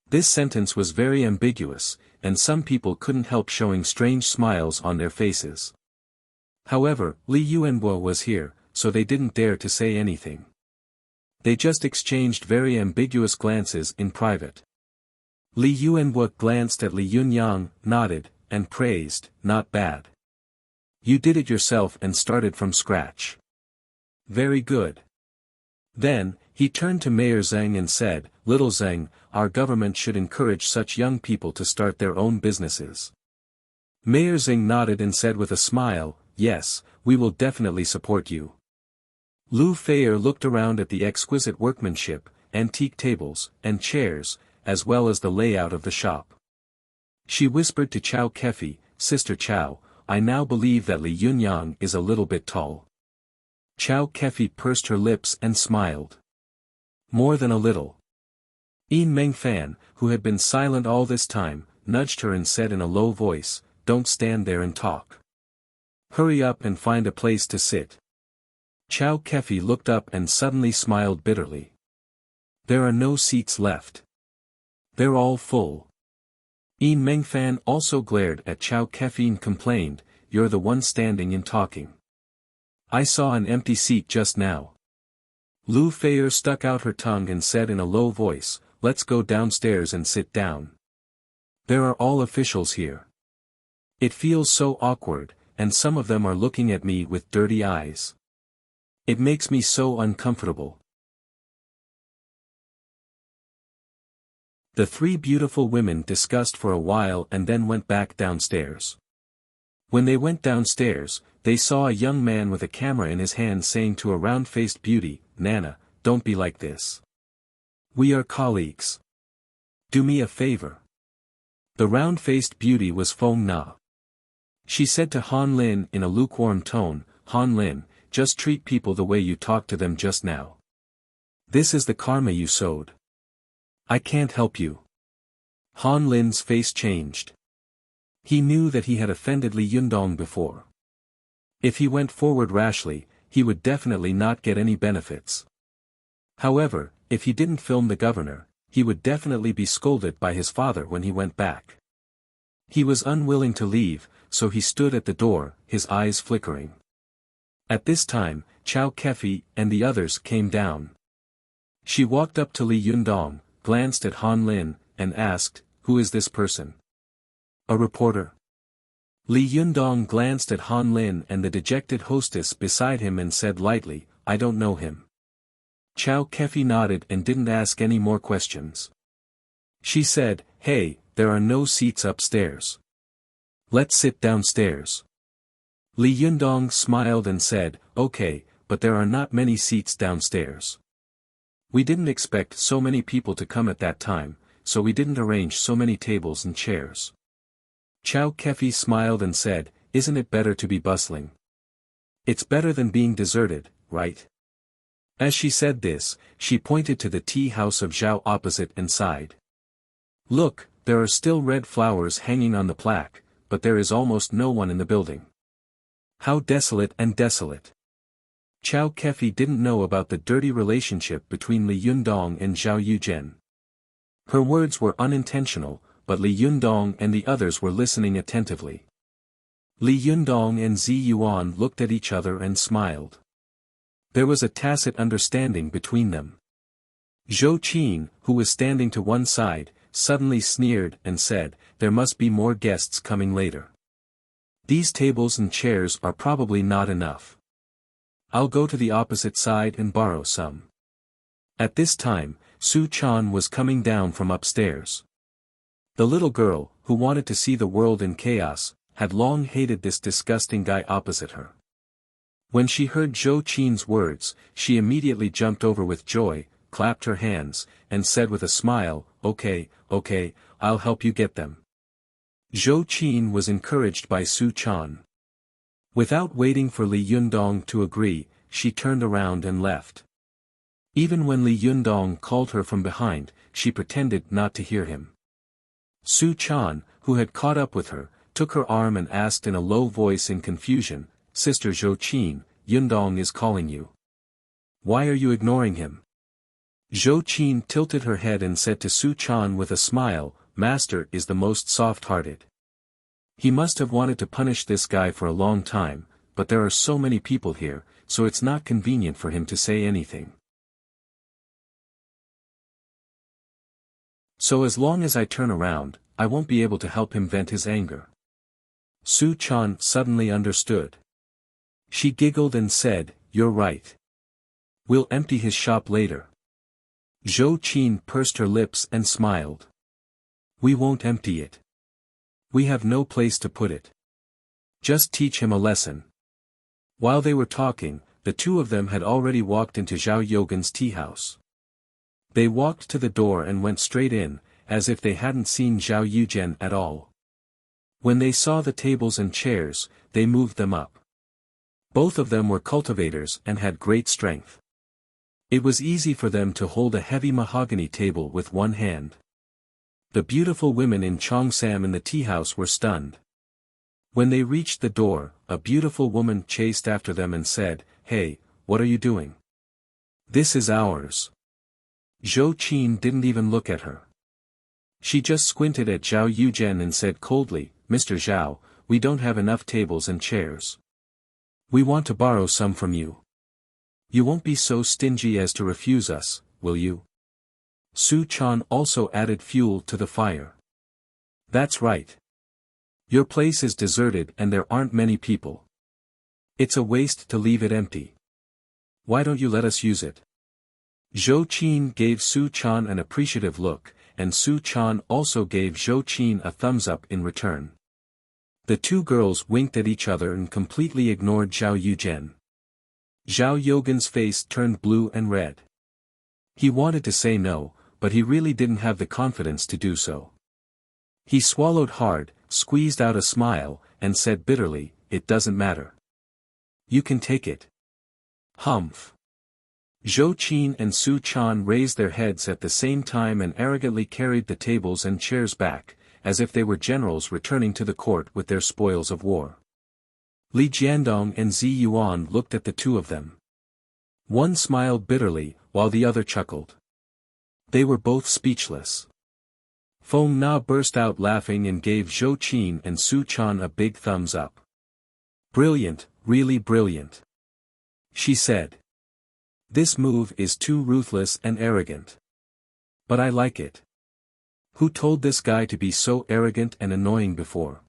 This sentence was very ambiguous, and some people couldn't help showing strange smiles on their faces. However, Li Yuanhua was here, so they didn't dare to say anything. They just exchanged very ambiguous glances in private. Li Yuanhua glanced at Li Yunyang, nodded, and praised, "Not bad. You did it yourself and started from scratch. Very good." Then, he turned to Mayor Zheng and said, "Little Zheng, our government should encourage such young people to start their own businesses." Mayor Zheng nodded and said with a smile, "Yes, we will definitely support you." Lu Feier looked around at the exquisite workmanship, antique tables, and chairs, as well as the layout of the shop. She whispered to Chao Kefi, "Sister Chao, I now believe that Li Yunyang is a little bit tall." Chao Kefi pursed her lips and smiled. "More than a little." Yin Mengfan, who had been silent all this time, nudged her and said in a low voice, "Don't stand there and talk. Hurry up and find a place to sit." Chao Kefi looked up and suddenly smiled bitterly. "There are no seats left. They're all full." Yin Mengfan also glared at Chao Kefi and complained, "You're the one standing and talking. I saw an empty seat just now." Lu Feier stuck out her tongue and said in a low voice, "Let's go downstairs and sit down. There are all officials here. It feels so awkward, and some of them are looking at me with dirty eyes. It makes me so uncomfortable." The three beautiful women discussed for a while and then went back downstairs. When they went downstairs, they saw a young man with a camera in his hand saying to a round-faced beauty, "Nana, don't be like this. We are colleagues. Do me a favor." The round-faced beauty was Feng Na. She said to Han Lin in a lukewarm tone, "Han Lin, just treat people the way you talked to them just now. This is the karma you sowed. I can't help you." Han Lin's face changed. He knew that he had offended Li Yundong before. If he went forward rashly, he would definitely not get any benefits. However, if he didn't film the governor, he would definitely be scolded by his father when he went back. He was unwilling to leave, so he stood at the door, his eyes flickering. At this time, Chao Kefi and the others came down. She walked up to Li Yundong, glanced at Han Lin, and asked, "Who is this person?" "A reporter." Li Yundong glanced at Han Lin and the dejected hostess beside him and said lightly, "I don't know him." Chao Kefi nodded and didn't ask any more questions. She said, "Hey, there are no seats upstairs. Let's sit downstairs." Li Yundong smiled and said, "Okay, but there are not many seats downstairs. We didn't expect so many people to come at that time, so we didn't arrange so many tables and chairs." Chao Kefi smiled and said, "Isn't it better to be bustling? It's better than being deserted, right?" As she said this, she pointed to the tea house of Zhao opposite and sighed. "Look, there are still red flowers hanging on the plaque, but there is almost no one in the building. How desolate and desolate." Chao Kefi didn't know about the dirty relationship between Li Yundong and Zhao Yuzhen. Her words were unintentional, but Li Yundong and the others were listening attentively. Li Yundong and Zi Yuan looked at each other and smiled. There was a tacit understanding between them. Zhou Qin, who was standing to one side, suddenly sneered and said, "There must be more guests coming later. These tables and chairs are probably not enough. I'll go to the opposite side and borrow some." At this time, Su Chan was coming down from upstairs. The little girl, who wanted to see the world in chaos, had long hated this disgusting guy opposite her. When she heard Zhou Qin's words, she immediately jumped over with joy, clapped her hands, and said with a smile, "Okay, I'll help you get them." Zhou Qin was encouraged by Su Chan. Without waiting for Li Yundong to agree, she turned around and left. Even when Li Yundong called her from behind, she pretended not to hear him. Su Chan, who had caught up with her, took her arm and asked in a low voice in confusion, "Sister Zhou Qin, Yundong is calling you. Why are you ignoring him?" Zhou Qin tilted her head and said to Su Chan with a smile, "Master is the most soft-hearted. He must have wanted to punish this guy for a long time, but there are so many people here, so it's not convenient for him to say anything. So as long as I turn around, I won't be able to help him vent his anger." Su Chan suddenly understood. She giggled and said, "You're right. We'll empty his shop later." Zhou Qin pursed her lips and smiled. "We won't empty it. We have no place to put it. Just teach him a lesson." While they were talking, the two of them had already walked into Zhao Yogan's tea house. They walked to the door and went straight in, as if they hadn't seen Zhao Yujian at all. When they saw the tables and chairs, they moved them up. Both of them were cultivators and had great strength. It was easy for them to hold a heavy mahogany table with one hand. The beautiful women in Cheongsam in the tea house were stunned. When they reached the door, a beautiful woman chased after them and said, "Hey, what are you doing? This is ours." Zhou Qin didn't even look at her. She just squinted at Zhao Yujian and said coldly, "Mr. Zhao, we don't have enough tables and chairs. We want to borrow some from you. You won't be so stingy as to refuse us, will you?" Su Chan also added fuel to the fire. "That's right. Your place is deserted and there aren't many people. It's a waste to leave it empty. Why don't you let us use it?" Zhou Qin gave Su Chan an appreciative look, and Su Chan also gave Zhou Qin a thumbs up in return. The two girls winked at each other and completely ignored Zhao Yujian. Zhao Yogan's face turned blue and red. He wanted to say no, but he really didn't have the confidence to do so. He swallowed hard, squeezed out a smile, and said bitterly, "It doesn't matter. You can take it." Humph. Zhou Qin and Su Chan raised their heads at the same time and arrogantly carried the tables and chairs back, as if they were generals returning to the court with their spoils of war. Li Jiandong and Zi Yuan looked at the two of them. One smiled bitterly, while the other chuckled. They were both speechless. Feng Na burst out laughing and gave Zhou Qin and Su Chan a big thumbs up. "Brilliant, really brilliant," she said. "This move is too ruthless and arrogant. But I like it. Who told this guy to be so arrogant and annoying before?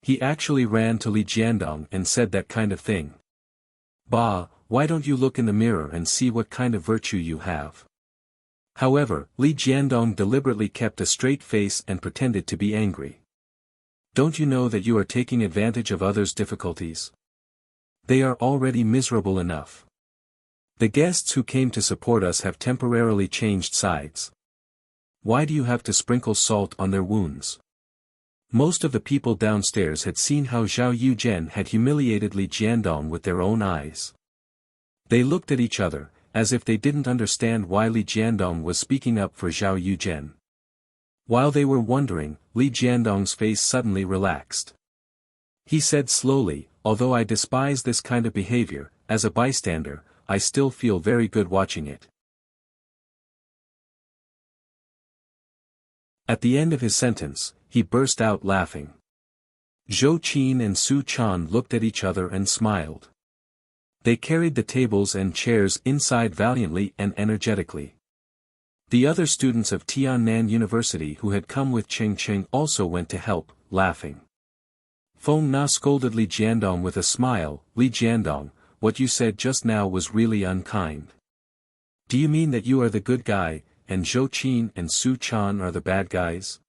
He actually ran to Li Jiandong and said that kind of thing. Bah, why don't you look in the mirror and see what kind of virtue you have?" However, Li Jiandong deliberately kept a straight face and pretended to be angry. "Don't you know that you are taking advantage of others' difficulties? They are already miserable enough. The guests who came to support us have temporarily changed sides. Why do you have to sprinkle salt on their wounds?" Most of the people downstairs had seen how Zhao Yujian had humiliated Li Jiandong with their own eyes. They looked at each other, as if they didn't understand why Li Jiandong was speaking up for Zhao Yujian. While they were wondering, Li Jiandong's face suddenly relaxed. He said slowly, "Although I despise this kind of behavior, as a bystander, I still feel very good watching it." At the end of his sentence, he burst out laughing. Zhou Qin and Su Chan looked at each other and smiled. They carried the tables and chairs inside valiantly and energetically. The other students of Tiannan University who had come with Cheng Cheng also went to help, laughing. Feng Na scolded Li Jiandong with a smile. Li Jiandong, what you said just now was really unkind. Do you mean that you are the good guy, and Zhou Qin and Su Chan are the bad guys?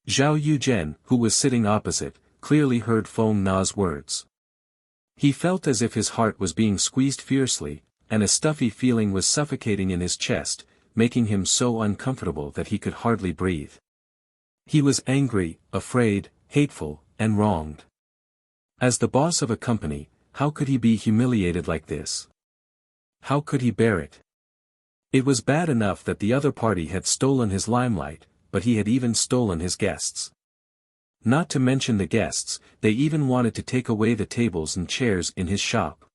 Zhao Yuzhen, who was sitting opposite, clearly heard Feng Na's words. He felt as if his heart was being squeezed fiercely, and a stuffy feeling was suffocating in his chest, making him so uncomfortable that he could hardly breathe. He was angry, afraid, hateful, and wronged. As the boss of a company, how could he be humiliated like this? How could he bear it? It was bad enough that the other party had stolen his limelight, but he had even stolen his guests. Not to mention the guests, they even wanted to take away the tables and chairs in his shop.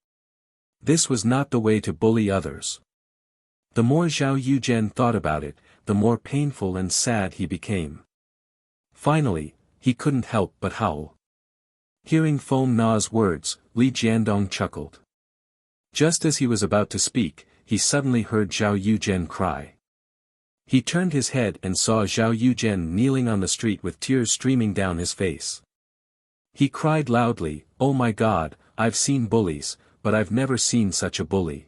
This was not the way to bully others. The more Zhao Yuzhen thought about it, the more painful and sad he became. Finally, he couldn't help but howl. Hearing Feng Na's words, Li Jiandong chuckled. Just as he was about to speak, he suddenly heard Zhao Yuzhen cry. He turned his head and saw Zhao Yuzhen kneeling on the street with tears streaming down his face. He cried loudly, "Oh my God, I've seen bullies, but I've never seen such a bully."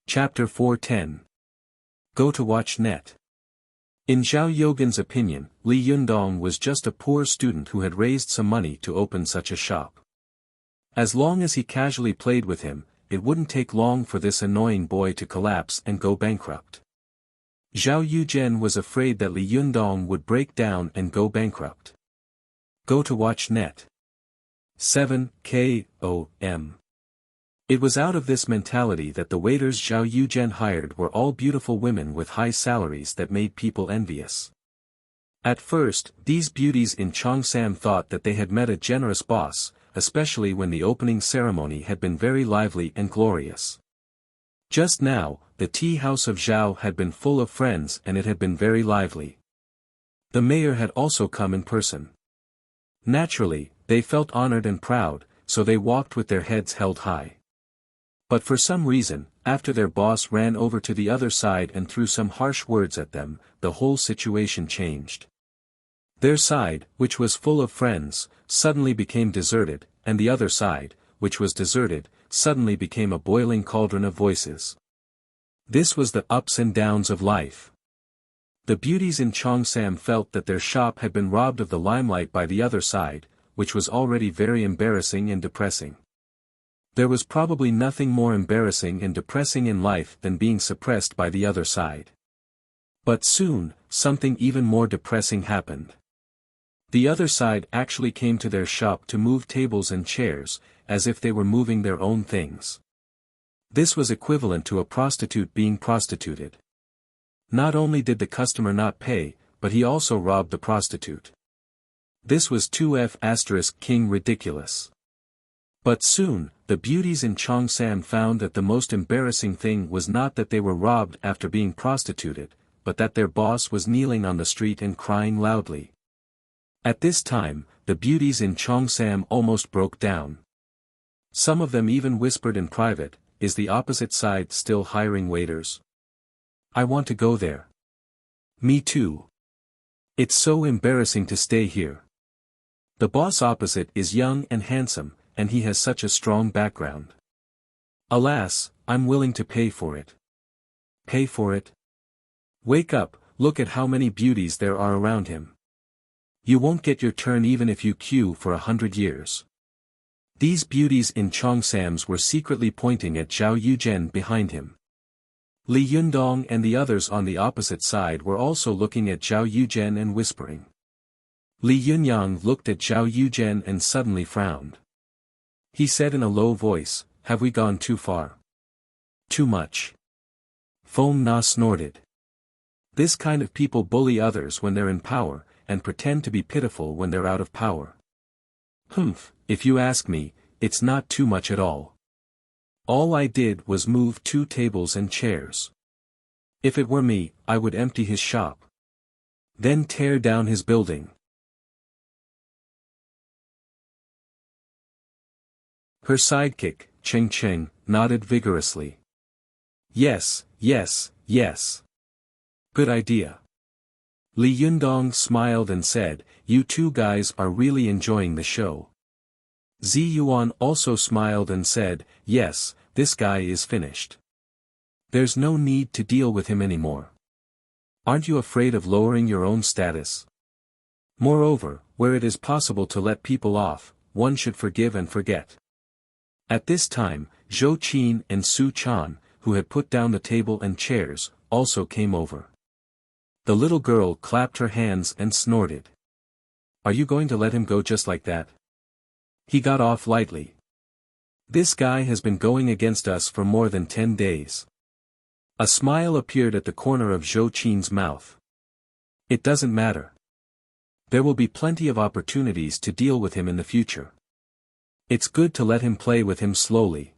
Chapter 410. Go to watch net. In Zhao Yogan's opinion, Li Yundong was just a poor student who had raised some money to open such a shop. As long as he casually played with him, it wouldn't take long for this annoying boy to collapse and go bankrupt. Zhao Yuzhen was afraid that Li Yundong would break down and go bankrupt. Go to watch net. 7 KOM. It was out of this mentality that the waiters Zhao Yuzhen hired were all beautiful women with high salaries that made people envious. At first, these beauties in Cheongsam thought that they had met a generous boss, especially when the opening ceremony had been very lively and glorious. Just now, the tea house of Zhao had been full of friends and it had been very lively. The mayor had also come in person. Naturally, they felt honored and proud, so they walked with their heads held high. But for some reason, after their boss ran over to the other side and threw some harsh words at them, the whole situation changed. Their side, which was full of friends, suddenly became deserted, and the other side, which was deserted, suddenly became a boiling cauldron of voices. This was the ups and downs of life. The beauties in Cheongsam felt that their shop had been robbed of the limelight by the other side, which was already very embarrassing and depressing. There was probably nothing more embarrassing and depressing in life than being suppressed by the other side. But soon, something even more depressing happened. The other side actually came to their shop to move tables and chairs, as if they were moving their own things. This was equivalent to a prostitute being prostituted. Not only did the customer not pay, but he also robbed the prostitute. This was 2F** king ridiculous. But soon, the beauties in Cheongsam found that the most embarrassing thing was not that they were robbed after being prostituted, but that their boss was kneeling on the street and crying loudly. At this time, the beauties in Cheongsam almost broke down. Some of them even whispered in private, "Is the opposite side still hiring waiters? I want to go there." "Me too. It's so embarrassing to stay here. The boss opposite is young and handsome, and he has such a strong background. Alas, I'm willing to pay for it." Pay for it? Wake up, look at how many beauties there are around him. You won't get your turn even if you queue for 100 years. These beauties in Cheongsams were secretly pointing at Zhao Yuzhen behind him. Li Yundong and the others on the opposite side were also looking at Zhao Yuzhen and whispering. Li Yunyang looked at Zhao Yuzhen and suddenly frowned. He said in a low voice, "Have we gone too far? Too much?" Feng Na snorted. This kind of people bully others when they're in power, and pretend to be pitiful when they're out of power. Humph, if you ask me, it's not too much at all. All I did was move 2 tables and chairs. If it were me, I would empty his shop. Then tear down his building. Her sidekick, Cheng Cheng, nodded vigorously. Yes, yes, yes. Good idea. Li Yundong smiled and said, you two guys are really enjoying the show. Zi Yuan also smiled and said, yes, this guy is finished. There's no need to deal with him anymore. Aren't you afraid of lowering your own status? Moreover, where it is possible to let people off, one should forgive and forget. At this time, Zhou Qin and Su Chan, who had put down the table and chairs, also came over. The little girl clapped her hands and snorted. Are you going to let him go just like that? He got off lightly. This guy has been going against us for more than 10 days. A smile appeared at the corner of Zhou Qin's mouth. It doesn't matter. There will be plenty of opportunities to deal with him in the future. It's good to let him play with him slowly.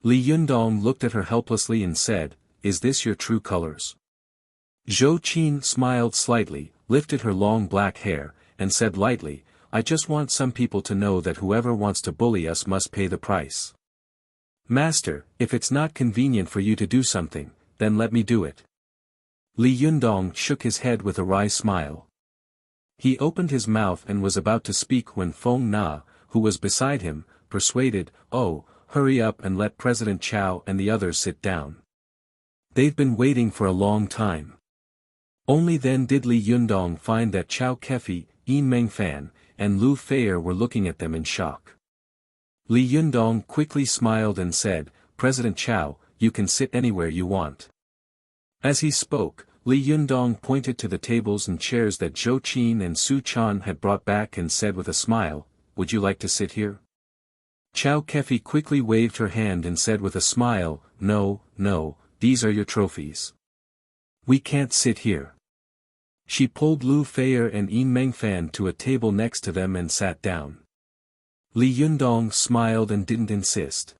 Li Yundong looked at her helplessly and said, is this your true colors? Zhou Qin smiled slightly, lifted her long black hair, and said lightly, I just want some people to know that whoever wants to bully us must pay the price. Master, if it's not convenient for you to do something, then let me do it. Li Yundong shook his head with a wry smile. He opened his mouth and was about to speak when Feng Na, who was beside him, persuaded, oh, hurry up and let President Chao and the others sit down. They've been waiting for a long time. Only then did Li Yundong find that Chao Kefi, Yin Mengfan, and Lu Feier were looking at them in shock. Li Yundong quickly smiled and said, President Chao, you can sit anywhere you want. As he spoke, Li Yundong pointed to the tables and chairs that Zhou Qin and Su Chan had brought back and said with a smile, would you like to sit here? Chao Kefi quickly waved her hand and said with a smile, no, no, these are your trophies. We can't sit here. She pulled Lu Feier and Yin Mengfan to a table next to them and sat down. Li Yundong smiled and didn't insist.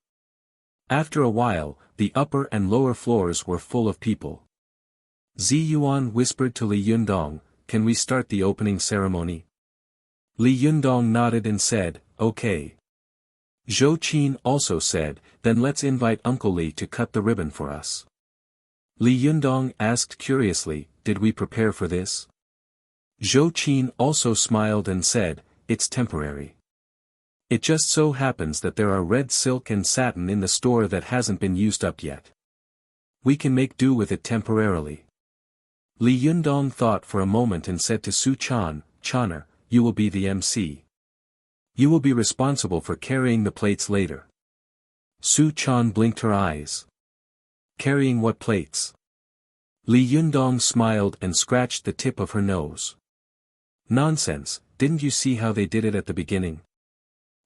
After a while, the upper and lower floors were full of people. Zi Yuan whispered to Li Yundong, can we start the opening ceremony? Li Yundong nodded and said, okay. Zhou Qin also said, then let's invite Uncle Li to cut the ribbon for us. Li Yundong asked curiously, did we prepare for this? Zhou Qin also smiled and said, it's temporary. It just so happens that there are red silk and satin in the store that hasn't been used up yet. We can make do with it temporarily. Li Yundong thought for a moment and said to Su Chan, Chaner, you will be the MC. You will be responsible for carrying the plates later. Su Chan blinked her eyes. Carrying what plates? Li Yundong smiled and scratched the tip of her nose. Nonsense, didn't you see how they did it at the beginning?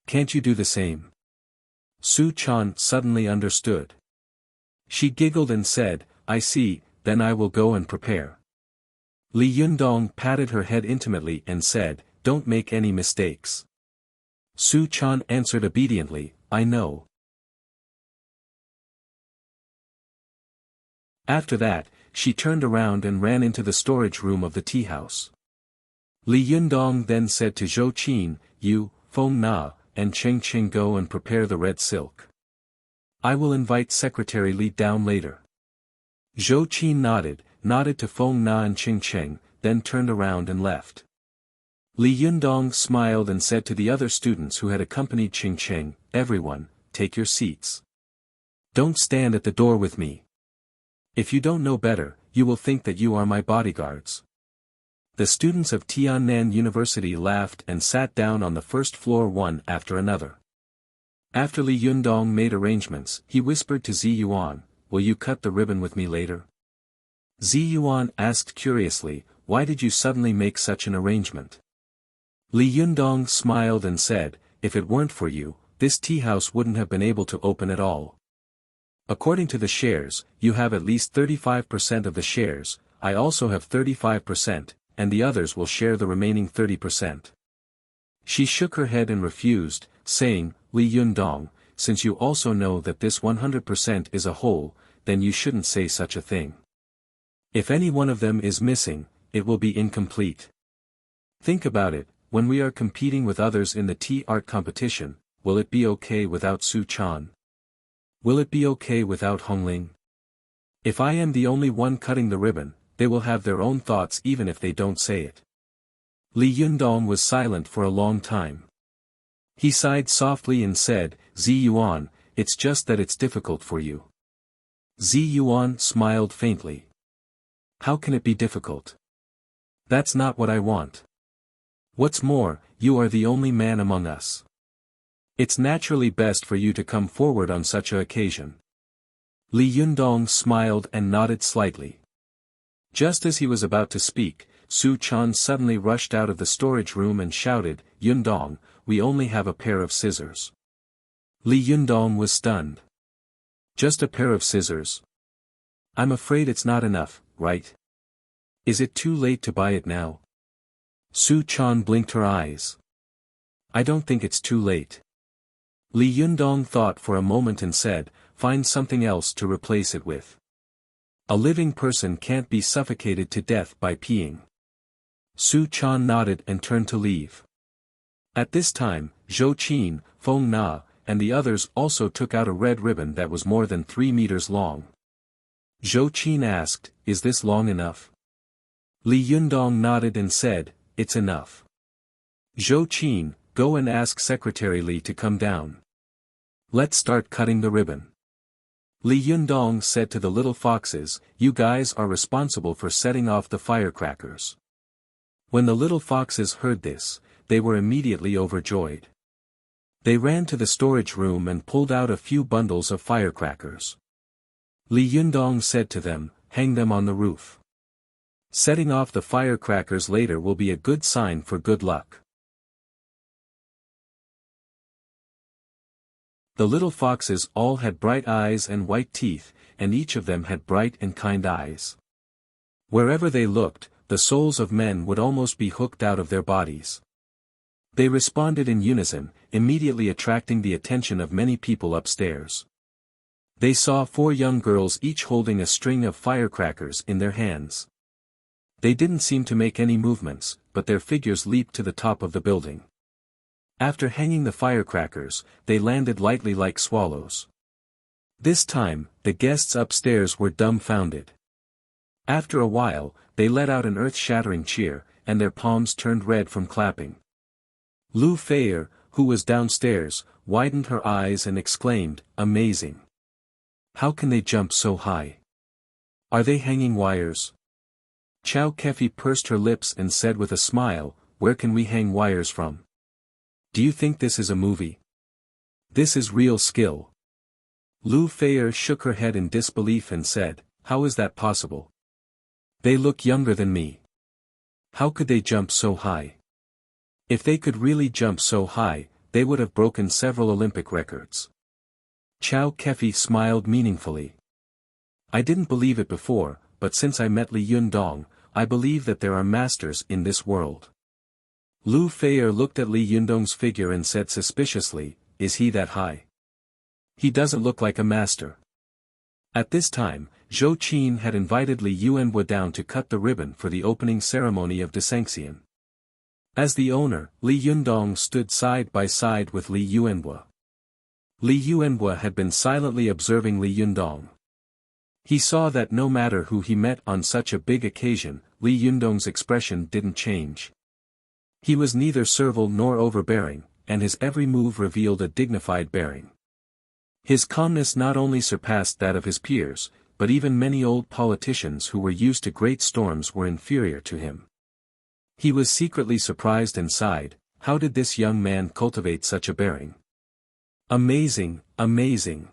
Can't you do the same? Su Chan suddenly understood. She giggled and said, I see, then I will go and prepare. Li Yundong patted her head intimately and said, don't make any mistakes. Su Chan answered obediently, I know. After that, she turned around and ran into the storage room of the tea house. Li Yundong then said to Zhou Qin, you, Feng Na, and Cheng Cheng go and prepare the red silk. I will invite Secretary Li down later. Zhou Qin nodded to Feng Na and Cheng Cheng, then turned around and left. Li Yundong smiled and said to the other students who had accompanied Cheng Cheng, everyone, take your seats. Don't stand at the door with me. If you don't know better, you will think that you are my bodyguards. The students of Tiannan University laughed and sat down on the first floor one after another. After Li Yundong made arrangements, he whispered to Zi Yuan, will you cut the ribbon with me later? Zi Yuan asked curiously, why did you suddenly make such an arrangement? Li Yundong smiled and said, if it weren't for you, this tea house wouldn't have been able to open at all. According to the shares, you have at least 35% of the shares, I also have 35%, and the others will share the remaining 30%. She shook her head and refused, saying, Li Yundong, since you also know that this 100% is a whole, then you shouldn't say such a thing. If any one of them is missing, it will be incomplete. Think about it, when we are competing with others in the tea art competition, will it be okay without Su Chan? Will it be okay without Hongling? If I am the only one cutting the ribbon, they will have their own thoughts even if they don't say it. Li Yundong was silent for a long time. He sighed softly and said, Zi Yuan, it's just that it's difficult for you. Zi Yuan smiled faintly. How can it be difficult? That's not what I want. What's more, you are the only man among us. It's naturally best for you to come forward on such an occasion. Li Yundong smiled and nodded slightly. Just as he was about to speak, Su Chan suddenly rushed out of the storage room and shouted, Yundong, we only have a pair of scissors. Li Yundong was stunned. Just a pair of scissors? I'm afraid it's not enough, right? Is it too late to buy it now? Su Chan blinked her eyes. I don't think it's too late. Li Yundong thought for a moment and said, find something else to replace it with. A living person can't be suffocated to death by peeing. Su Chan nodded and turned to leave. At this time, Zhou Qin, Feng Na, and the others also took out a red ribbon that was more than 3 meters long. Zhou Qin asked, is this long enough? Li Yundong nodded and said, it's enough. Zhou Qin, go and ask Secretary Li to come down. Let's start cutting the ribbon. Li Yundong said to the little foxes, you guys are responsible for setting off the firecrackers. When the little foxes heard this, they were immediately overjoyed. They ran to the storage room and pulled out a few bundles of firecrackers. Li Yundong said to them, hang them on the roof. Setting off the firecrackers later will be a good sign for good luck. The little foxes all had bright eyes and white teeth, and each of them had bright and kind eyes. Wherever they looked, the souls of men would almost be hooked out of their bodies. They responded in unison, immediately attracting the attention of many people upstairs. They saw 4 young girls each holding a string of firecrackers in their hands. They didn't seem to make any movements, but their figures leaped to the top of the building. After hanging the firecrackers, they landed lightly like swallows. This time, the guests upstairs were dumbfounded. After a while, they let out an earth-shattering cheer, and their palms turned red from clapping. Lu Feier, who was downstairs, widened her eyes and exclaimed, amazing. How can they jump so high? Are they hanging wires? Chao Kefi pursed her lips and said with a smile, where can we hang wires from? Do you think this is a movie? This is real skill. Lu Feier shook her head in disbelief and said, how is that possible? They look younger than me. How could they jump so high? If they could really jump so high, they would have broken several Olympic records. Chao Kefi smiled meaningfully. I didn't believe it before, but since I met Li Yundong, I believe that there are masters in this world. Lu Feier looked at Li Yundong's figure and said suspiciously, is he that high? He doesn't look like a master. At this time, Zhou Qin had invited Li Yuanhua down to cut the ribbon for the opening ceremony of Desanxian. As the owner, Li Yundong stood side by side with Li Yuanhua. Li Yuanhua had been silently observing Li Yundong. He saw that no matter who he met on such a big occasion, Li Yundong's expression didn't change. He was neither servile nor overbearing, and his every move revealed a dignified bearing. His calmness not only surpassed that of his peers, but even many old politicians who were used to great storms were inferior to him. He was secretly surprised and sighed, how did this young man cultivate such a bearing? Amazing, amazing.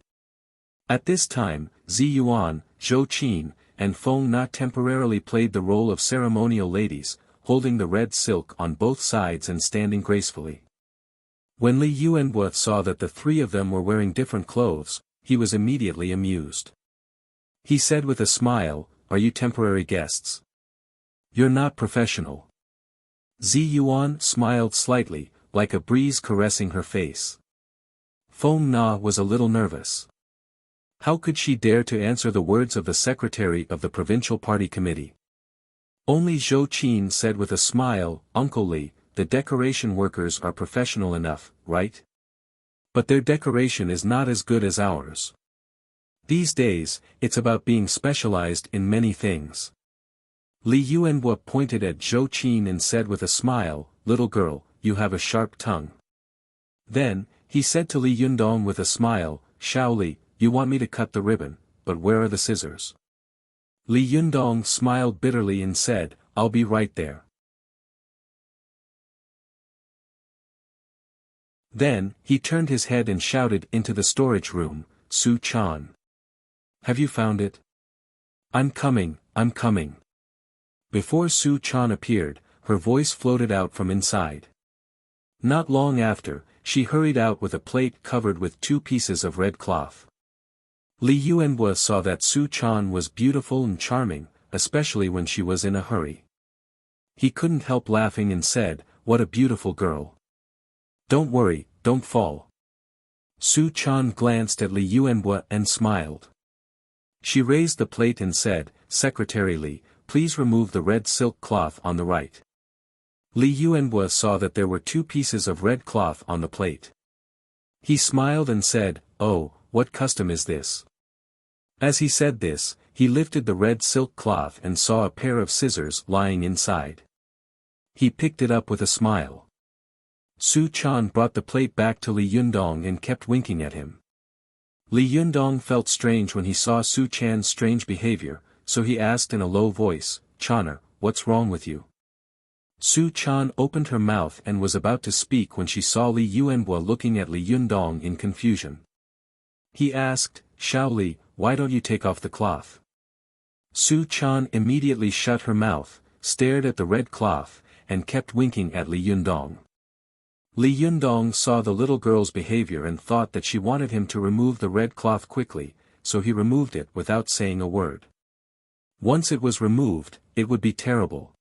At this time, Zi Yuan, Zhou Qin, and Feng Na temporarily played the role of ceremonial ladies, holding the red silk on both sides and standing gracefully. When Li Yuanhua saw that the 3 of them were wearing different clothes, he was immediately amused. He said with a smile, are you temporary guests? You're not professional. Zi Yuan smiled slightly, like a breeze caressing her face. Feng Na was a little nervous. How could she dare to answer the words of the secretary of the provincial party committee? Only Zhou Qin said with a smile, Uncle Li, the decoration workers are professional enough, right? But their decoration is not as good as ours. These days, it's about being specialized in many things. Li Yuanhua pointed at Zhou Qin and said with a smile, "Little girl, you have a sharp tongue." Then, he said to Li Yundong with a smile, "Xiao Li, you want me to cut the ribbon, but where are the scissors?" Li Yundong smiled bitterly and said, "I'll be right there." Then, he turned his head and shouted into the storage room, "Su Chan. Have you found it?" I'm coming, I'm coming." Before Su Chan appeared, her voice floated out from inside. Not long after, she hurried out with a plate covered with 2 pieces of red cloth. Li Yuanhua saw that Su Chan was beautiful and charming, especially when she was in a hurry. He couldn't help laughing and said, "What a beautiful girl. Don't worry, don't fall." Su Chan glanced at Li Yuanhua and smiled. She raised the plate and said, "Secretary Li, please remove the red silk cloth on the right." Li Yuanhua saw that there were 2 pieces of red cloth on the plate. He smiled and said, "Oh, what custom is this?" As he said this, he lifted the red silk cloth and saw a pair of scissors lying inside. He picked it up with a smile. Su Chan brought the plate back to Li Yundong and kept winking at him. Li Yundong felt strange when he saw Su Chan's strange behavior, so he asked in a low voice, "Chaner, what's wrong with you?" Su Chan opened her mouth and was about to speak when she saw Li Yuanhua looking at Li Yundong in confusion. He asked, "Xiao Li, why don't you take off the cloth?" Su Chan immediately shut her mouth, stared at the red cloth, and kept winking at Li Yundong. Li Yundong saw the little girl's behavior and thought that she wanted him to remove the red cloth quickly, so he removed it without saying a word. Once it was removed, it would be terrible.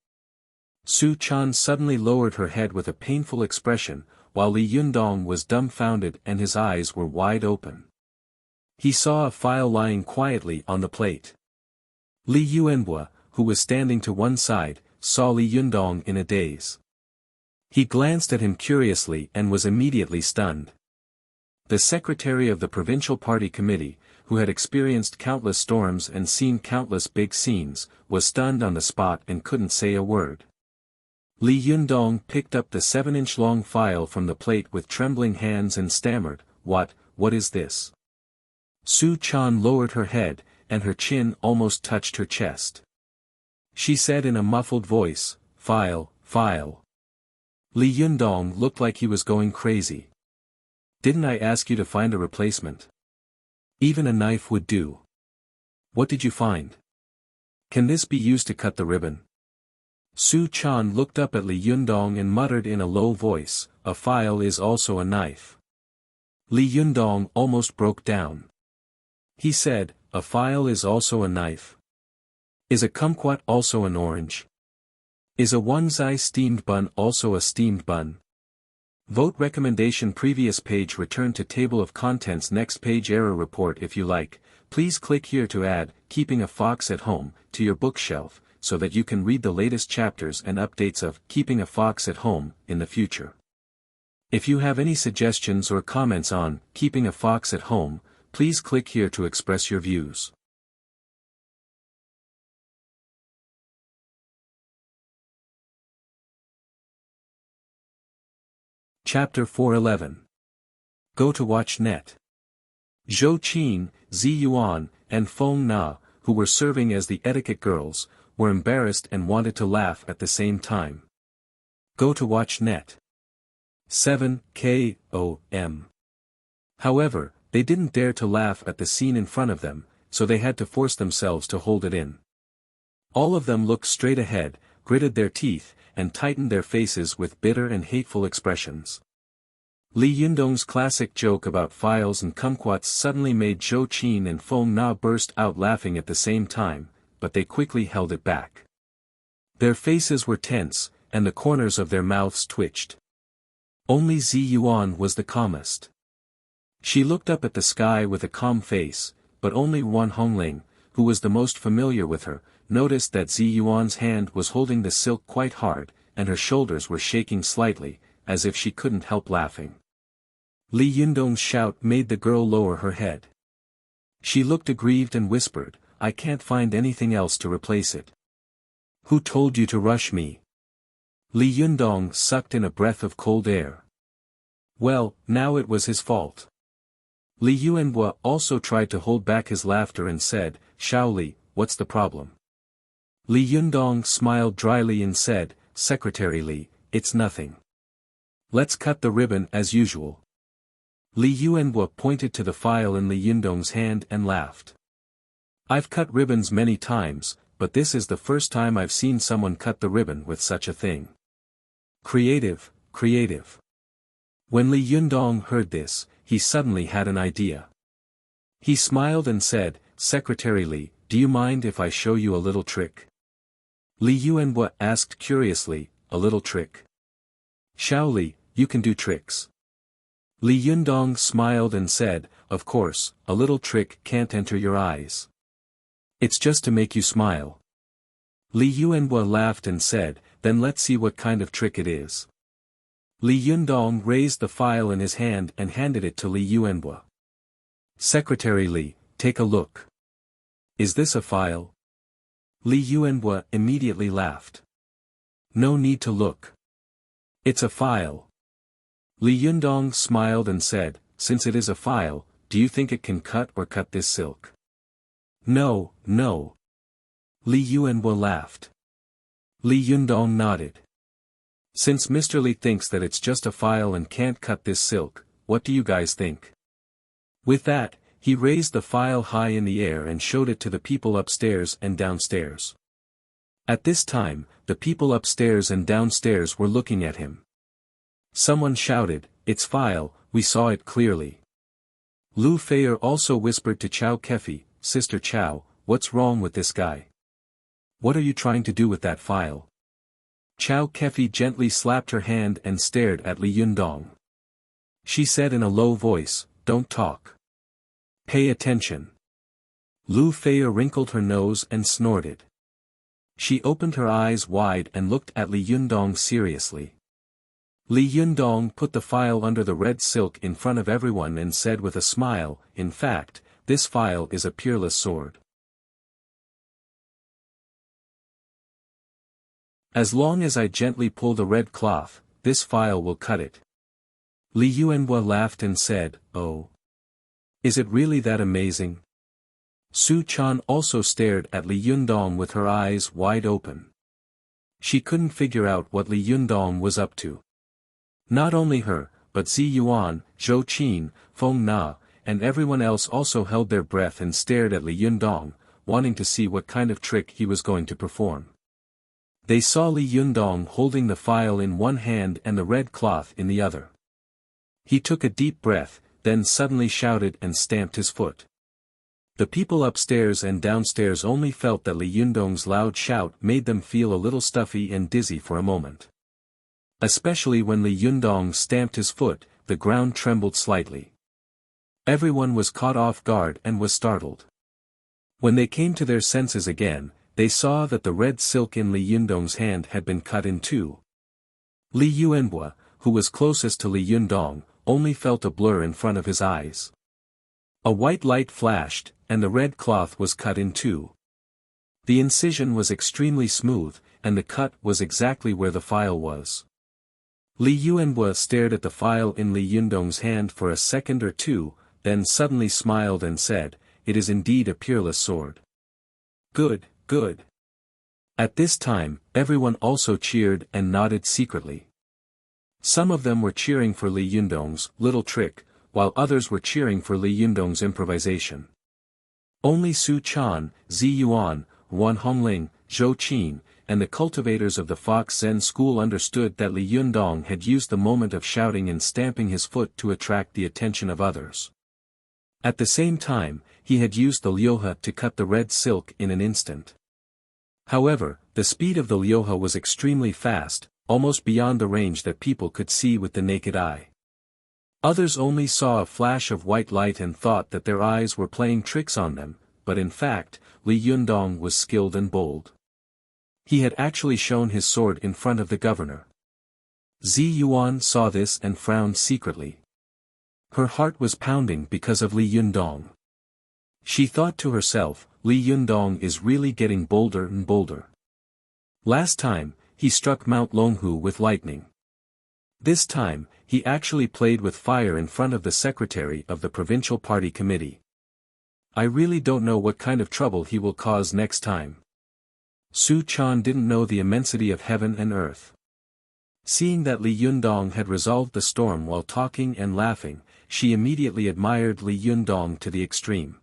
Su Chan suddenly lowered her head with a painful expression, while Li Yundong was dumbfounded and his eyes were wide open. He saw a file lying quietly on the plate. Li Yuanhua, who was standing to one side, saw Li Yundong in a daze. He glanced at him curiously and was immediately stunned. The secretary of the provincial party committee, who had experienced countless storms and seen countless big scenes, was stunned on the spot and couldn't say a word. Li Yundong picked up the 7-inch long file from the plate with trembling hands and stammered, what is this?" Su Chan lowered her head, and her chin almost touched her chest. She said in a muffled voice, "File, file." Li Yundong looked like he was going crazy. "Didn't I ask you to find a replacement? Even a knife would do. What did you find? Can this be used to cut the ribbon?" Su Chan looked up at Li Yundong and muttered in a low voice, "A file is also a knife." Li Yundong almost broke down. He said, "A file is also a knife? Is a kumquat also an orange? Is a onesie steamed bun also a steamed bun?" Vote recommendation. Previous page. Return to table of contents. Next page. Error report. If you like, please click here to add Keeping a Fox at Home to your bookshelf, so that you can read the latest chapters and updates of Keeping a Fox at Home in the future. If you have any suggestions or comments on Keeping a Fox at Home, please click here to express your views. Chapter 411. Go to Watch Net. Zhou Qin, Zi Yuan, and Feng Na, who were serving as the etiquette girls, were embarrassed and wanted to laugh at the same time. Go to Watch Net. 7 KOM. However, they didn't dare to laugh at the scene in front of them, so they had to force themselves to hold it in. All of them looked straight ahead, gritted their teeth, and tightened their faces with bitter and hateful expressions. Li Yundong's classic joke about files and kumquats suddenly made Zhou Qin and Feng Na burst out laughing at the same time, but they quickly held it back. Their faces were tense, and the corners of their mouths twitched. Only Zi Yuan was the calmest. She looked up at the sky with a calm face, but only Wan Hongling, who was the most familiar with her, noticed that Zi Yuan's hand was holding the silk quite hard, and her shoulders were shaking slightly, as if she couldn't help laughing. Li Yundong's shout made the girl lower her head. She looked aggrieved and whispered, I can't find anything else to replace it. Who told you to rush me? Li Yundong sucked in a breath of cold air. Well, now it was his fault. Li Yuanhua also tried to hold back his laughter and said, Shaoli, what's the problem? Li Yundong smiled dryly and said, Secretary Li, it's nothing. Let's cut the ribbon as usual. Li Yuanhua pointed to the file in Li Yundong's hand and laughed. I've cut ribbons many times, but this is the first time I've seen someone cut the ribbon with such a thing. Creative, creative. When Li Yundong heard this, he suddenly had an idea. He smiled and said, Secretary Li, do you mind if I show you a little trick? Li Yuanhua asked curiously, a little trick? Shaoli, you can do tricks. Li Yundong smiled and said, of course, a little trick can't enter your eyes. It's just to make you smile. Li Yuanhua laughed and said, then let's see what kind of trick it is. Li Yundong raised the file in his hand and handed it to Li Yuanhua. Secretary Li, take a look. Is this a file? Li Yuanhua immediately laughed. No need to look. It's a file. Li Yundong smiled and said, since it is a file, do you think it can cut this silk? No, no. Li Yuanhua laughed. Li Yundong nodded. Since Mr. Li thinks that it's just a file and can't cut this silk, what do you guys think? With that, he raised the file high in the air and showed it to the people upstairs and downstairs. At this time, the people upstairs and downstairs were looking at him. Someone shouted, it's file, we saw it clearly. Lu Feier also whispered to Chao Kefi, Sister Chao, what's wrong with this guy? What are you trying to do with that file? Chao Kefi gently slapped her hand and stared at Li Yundong. She said in a low voice, don't talk. Pay attention. Lu Feier wrinkled her nose and snorted. She opened her eyes wide and looked at Li Yundong seriously. Li Yundong put the file under the red silk in front of everyone and said with a smile, in fact, this file is a peerless sword. As long as I gently pull the red cloth, this file will cut it. Li Yuanhua laughed and said, oh. Is it really that amazing? Su Chan also stared at Li Yundong with her eyes wide open. She couldn't figure out what Li Yundong was up to. Not only her, but Zi Yuan, Zhou Qin, Feng Na, and everyone else also held their breath and stared at Li Yundong, wanting to see what kind of trick he was going to perform. They saw Li Yundong holding the file in one hand and the red cloth in the other. He took a deep breath, then suddenly shouted and stamped his foot. The people upstairs and downstairs only felt that Li Yundong's loud shout made them feel a little stuffy and dizzy for a moment. Especially when Li Yundong stamped his foot, the ground trembled slightly. Everyone was caught off guard and was startled. When they came to their senses again, they saw that the red silk in Li Yundong's hand had been cut in two. Li Yuanhua, who was closest to Li Yundong, only felt a blur in front of his eyes. A white light flashed, and the red cloth was cut in two. The incision was extremely smooth, and the cut was exactly where the file was. Li Yuanhua stared at the file in Li Yundong's hand for a second or two, then suddenly smiled and said, it is indeed a peerless sword. Good, good. At this time, everyone also cheered and nodded secretly. Some of them were cheering for Li Yundong's little trick, while others were cheering for Li Yundong's improvisation. Only Su Chan, Zi Yuan, Wan Hongling, Zhou Qin, and the cultivators of the Fox Zen school understood that Li Yundong had used the moment of shouting and stamping his foot to attract the attention of others. At the same time, he had used the lyoha to cut the red silk in an instant. However, the speed of the lyoha was extremely fast, almost beyond the range that people could see with the naked eye. Others only saw a flash of white light and thought that their eyes were playing tricks on them, but in fact, Li Yundong was skilled and bold. He had actually shown his sword in front of the governor. Zi Yuan saw this and frowned secretly. Her heart was pounding because of Li Yundong. She thought to herself, Li Yundong is really getting bolder and bolder. Last time, he struck Mount Longhu with lightning. This time, he actually played with fire in front of the secretary of the provincial party committee. I really don't know what kind of trouble he will cause next time. Su Chan didn't know the immensity of heaven and earth. Seeing that Li Yundong had resolved the storm while talking and laughing, she immediately admired Li Yundong to the extreme.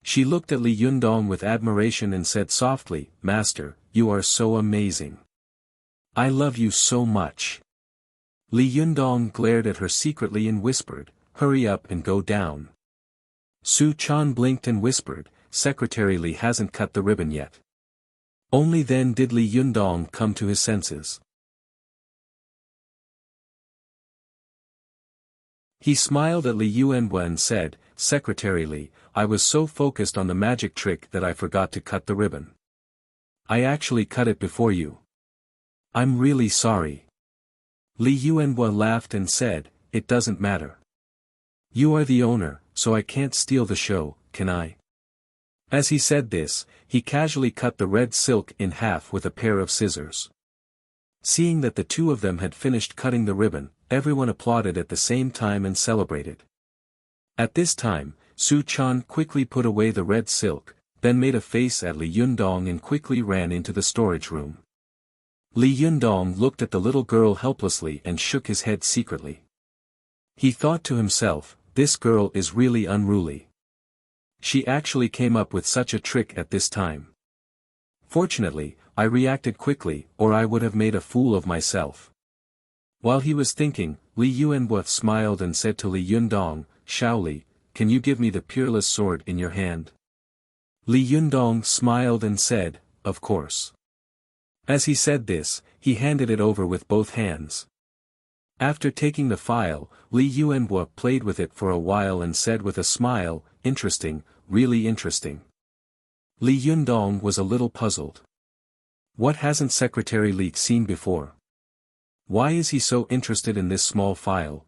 She looked at Li Yundong with admiration and said softly, "Master, you are so amazing. I love you so much." Li Yundong glared at her secretly and whispered, "Hurry up and go down." Su Chan blinked and whispered, "Secretary Li hasn't cut the ribbon yet." Only then did Li Yundong come to his senses. He smiled at Li Yuanhua and said, "Secretary Li, I was so focused on the magic trick that I forgot to cut the ribbon. I actually cut it before you. I'm really sorry." Li Yuanhua laughed and said, "It doesn't matter. You are the owner, so I can't steal the show, can I?" As he said this, he casually cut the red silk in half with a pair of scissors. Seeing that the two of them had finished cutting the ribbon, everyone applauded at the same time and celebrated. At this time, Su Chan quickly put away the red silk, then made a face at Li Yundong and quickly ran into the storage room. Li Yundong looked at the little girl helplessly and shook his head secretly. He thought to himself, "This girl is really unruly. She actually came up with such a trick at this time. Fortunately, I reacted quickly, or I would have made a fool of myself." While he was thinking, Li Yuanhua smiled and said to Li Yundong, "Shaoli, can you give me the peerless sword in your hand?" Li Yundong smiled and said, "Of course." As he said this, he handed it over with both hands. After taking the file, Li Yuanhua played with it for a while and said with a smile, "Interesting, really interesting." Li Yundong was a little puzzled. What hasn't Secretary Li seen before? Why is he so interested in this small file?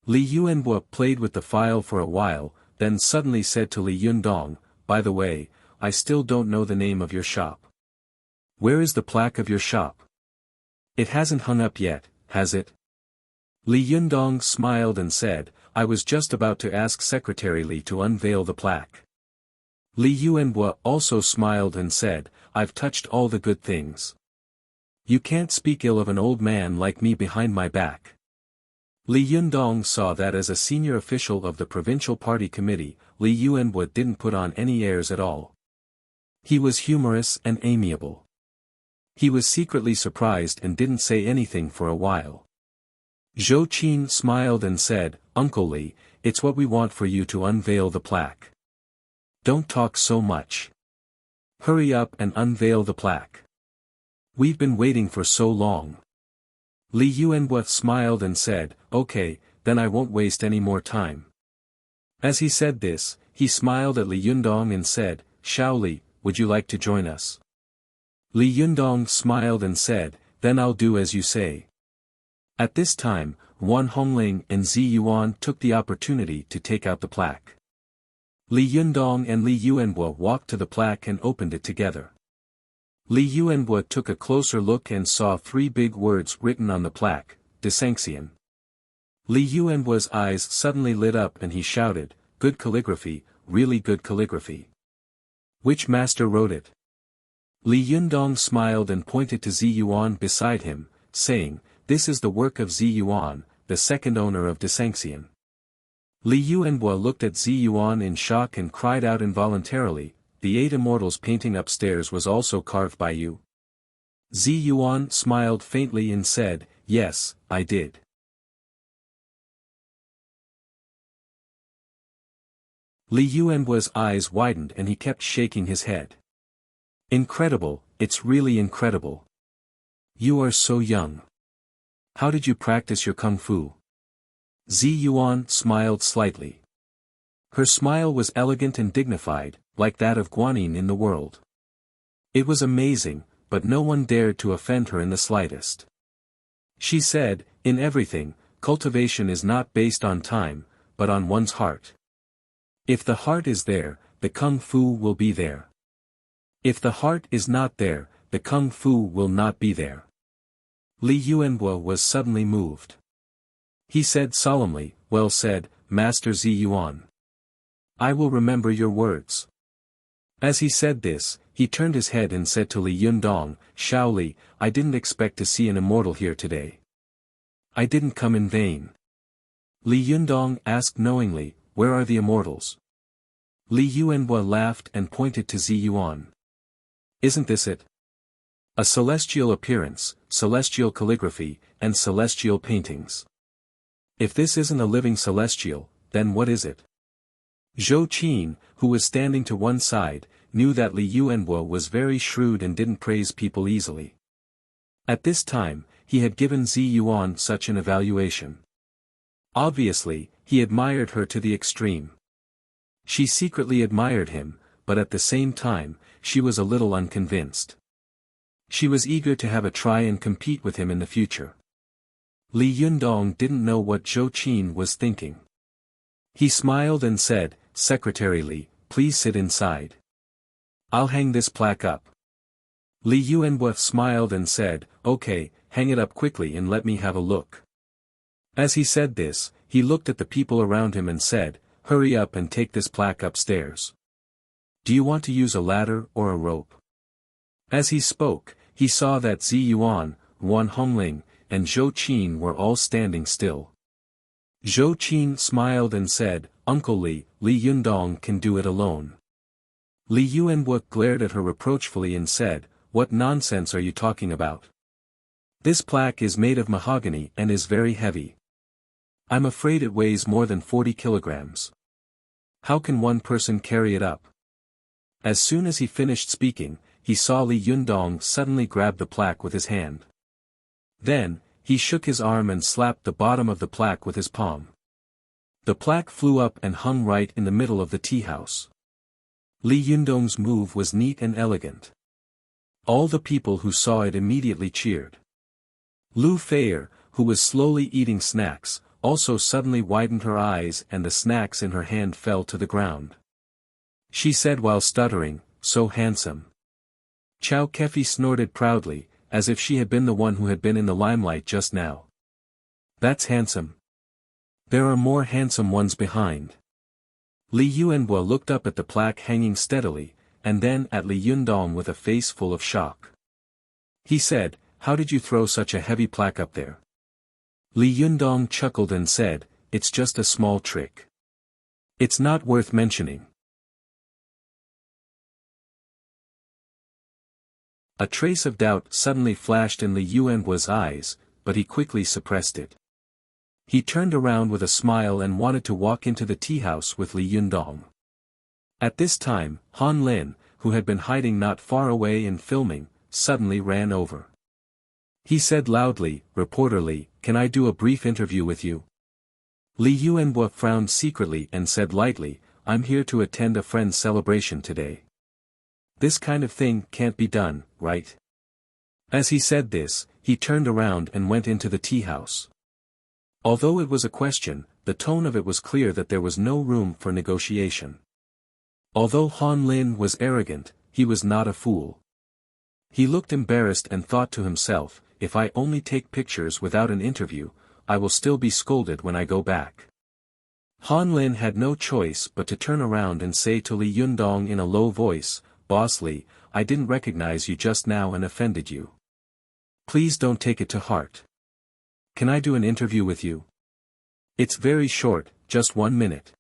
Li Yuanhua played with the file for a while, then suddenly said to Li Yundong, "By the way, I still don't know the name of your shop. Where is the plaque of your shop? It hasn't hung up yet, has it?" Li Yundong smiled and said, "I was just about to ask Secretary Li to unveil the plaque." Li Yuanhua also smiled and said, "I've touched all the good things. You can't speak ill of an old man like me behind my back." Li Yundong saw that as a senior official of the provincial party committee, Li Yuanhua didn't put on any airs at all. He was humorous and amiable. He was secretly surprised and didn't say anything for a while. Zhou Qin smiled and said, "Uncle Li, it's what we want for you to unveil the plaque. Don't talk so much. Hurry up and unveil the plaque. We've been waiting for so long." Li Yuanhua smiled and said, "Okay, then I won't waste any more time." As he said this, he smiled at Li Yundong and said, "Shaoli, would you like to join us?" Li Yundong smiled and said, "Then I'll do as you say." At this time, Wan Hongling and Zi Yuan took the opportunity to take out the plaque. Li Yundong and Li Yuanhua walked to the plaque and opened it together. Li Yuanhua took a closer look and saw 3 big words written on the plaque, Desangxian. Li Yuanhua's eyes suddenly lit up and he shouted, "Good calligraphy, really good calligraphy. Which master wrote it?" Li Yundong smiled and pointed to Zi Yuan beside him, saying, "This is the work of Zi Yuan, the second owner of Desangxian." Li Yuanhua looked at Zi Yuan in shock and cried out involuntarily, "The 8 immortals painting upstairs was also carved by you?" Zi Yuan smiled faintly and said, "Yes, I did." Li Yuanhua's eyes widened and he kept shaking his head. "Incredible, it's really incredible. You are so young. How did you practice your kung fu?" Zi Yuan smiled slightly. Her smile was elegant and dignified, like that of Guanyin in the world. It was amazing, but no one dared to offend her in the slightest. She said, "In everything, cultivation is not based on time, but on one's heart. If the heart is there, the kung fu will be there. If the heart is not there, the kung fu will not be there. Li Yuanbo was suddenly moved. He said solemnly, "Well said, Master Zi Yuan. I will remember your words." As he said this, he turned his head and said to Li Yundong, "Shao Li, I didn't expect to see an immortal here today. I didn't come in vain." Li Yundong asked knowingly, "Where are the immortals?" Li Yuanbo laughed and pointed to Zi Yuan. "Isn't this it? A celestial appearance, celestial calligraphy, and celestial paintings. If this isn't a living celestial, then what is it?" Zhou Qin, who was standing to one side, knew that Li Yuanbo was very shrewd and didn't praise people easily. At this time, he had given Zi Yuan such an evaluation. Obviously, he admired her to the extreme. She secretly admired him, but at the same time, she was a little unconvinced. She was eager to have a try and compete with him in the future. Li Yundong didn't know what Zhou Qin was thinking. He smiled and said, "Secretary Li, please sit inside. I'll hang this plaque up." Li Yuanbo smiled and said, "Okay, hang it up quickly and let me have a look." As he said this, he looked at the people around him and said, "Hurry up and take this plaque upstairs. Do you want to use a ladder or a rope?" As he spoke, he saw that Zi Yuan, Wan Hongling, and Zhou Qin were all standing still. Zhou Qin smiled and said, "Uncle Li, Li Yundong can do it alone." Li Yuanbo glared at her reproachfully and said, "What nonsense are you talking about? This plaque is made of mahogany and is very heavy. I'm afraid it weighs more than 40 kilograms. How can one person carry it up?" As soon as he finished speaking, he saw Li Yundong suddenly grab the plaque with his hand. Then, he shook his arm and slapped the bottom of the plaque with his palm. The plaque flew up and hung right in the middle of the tea house. Li Yundong's move was neat and elegant. All the people who saw it immediately cheered. Lu Feier, who was slowly eating snacks, also suddenly widened her eyes and the snacks in her hand fell to the ground. She said while stuttering, "So handsome." Chow Kefi snorted proudly, as if she had been the one who had been in the limelight just now. "That's handsome. There are more handsome ones behind." Li Yuanbo looked up at the plaque hanging steadily, and then at Li Yundong with a face full of shock. He said, "How did you throw such a heavy plaque up there?" Li Yundong chuckled and said, "It's just a small trick. It's not worth mentioning." A trace of doubt suddenly flashed in Li Yuanbo's eyes, but he quickly suppressed it. He turned around with a smile and wanted to walk into the tea house with Li Yundong. At this time, Han Lin, who had been hiding not far away and filming, suddenly ran over. He said loudly, "Reporter Li, can I do a brief interview with you?" Li Yuanbo frowned secretly and said lightly, "I'm here to attend a friend's celebration today. This kind of thing can't be done, right?" As he said this, he turned around and went into the tea house. Although it was a question, the tone of it was clear that there was no room for negotiation. Although Han Lin was arrogant, he was not a fool. He looked embarrassed and thought to himself, "If I only take pictures without an interview, I will still be scolded when I go back." Han Lin had no choice but to turn around and say to Li Yundong in a low voice, "Boss Li, I didn't recognize you just now and offended you. Please don't take it to heart. Can I do an interview with you? It's very short, just 1 minute."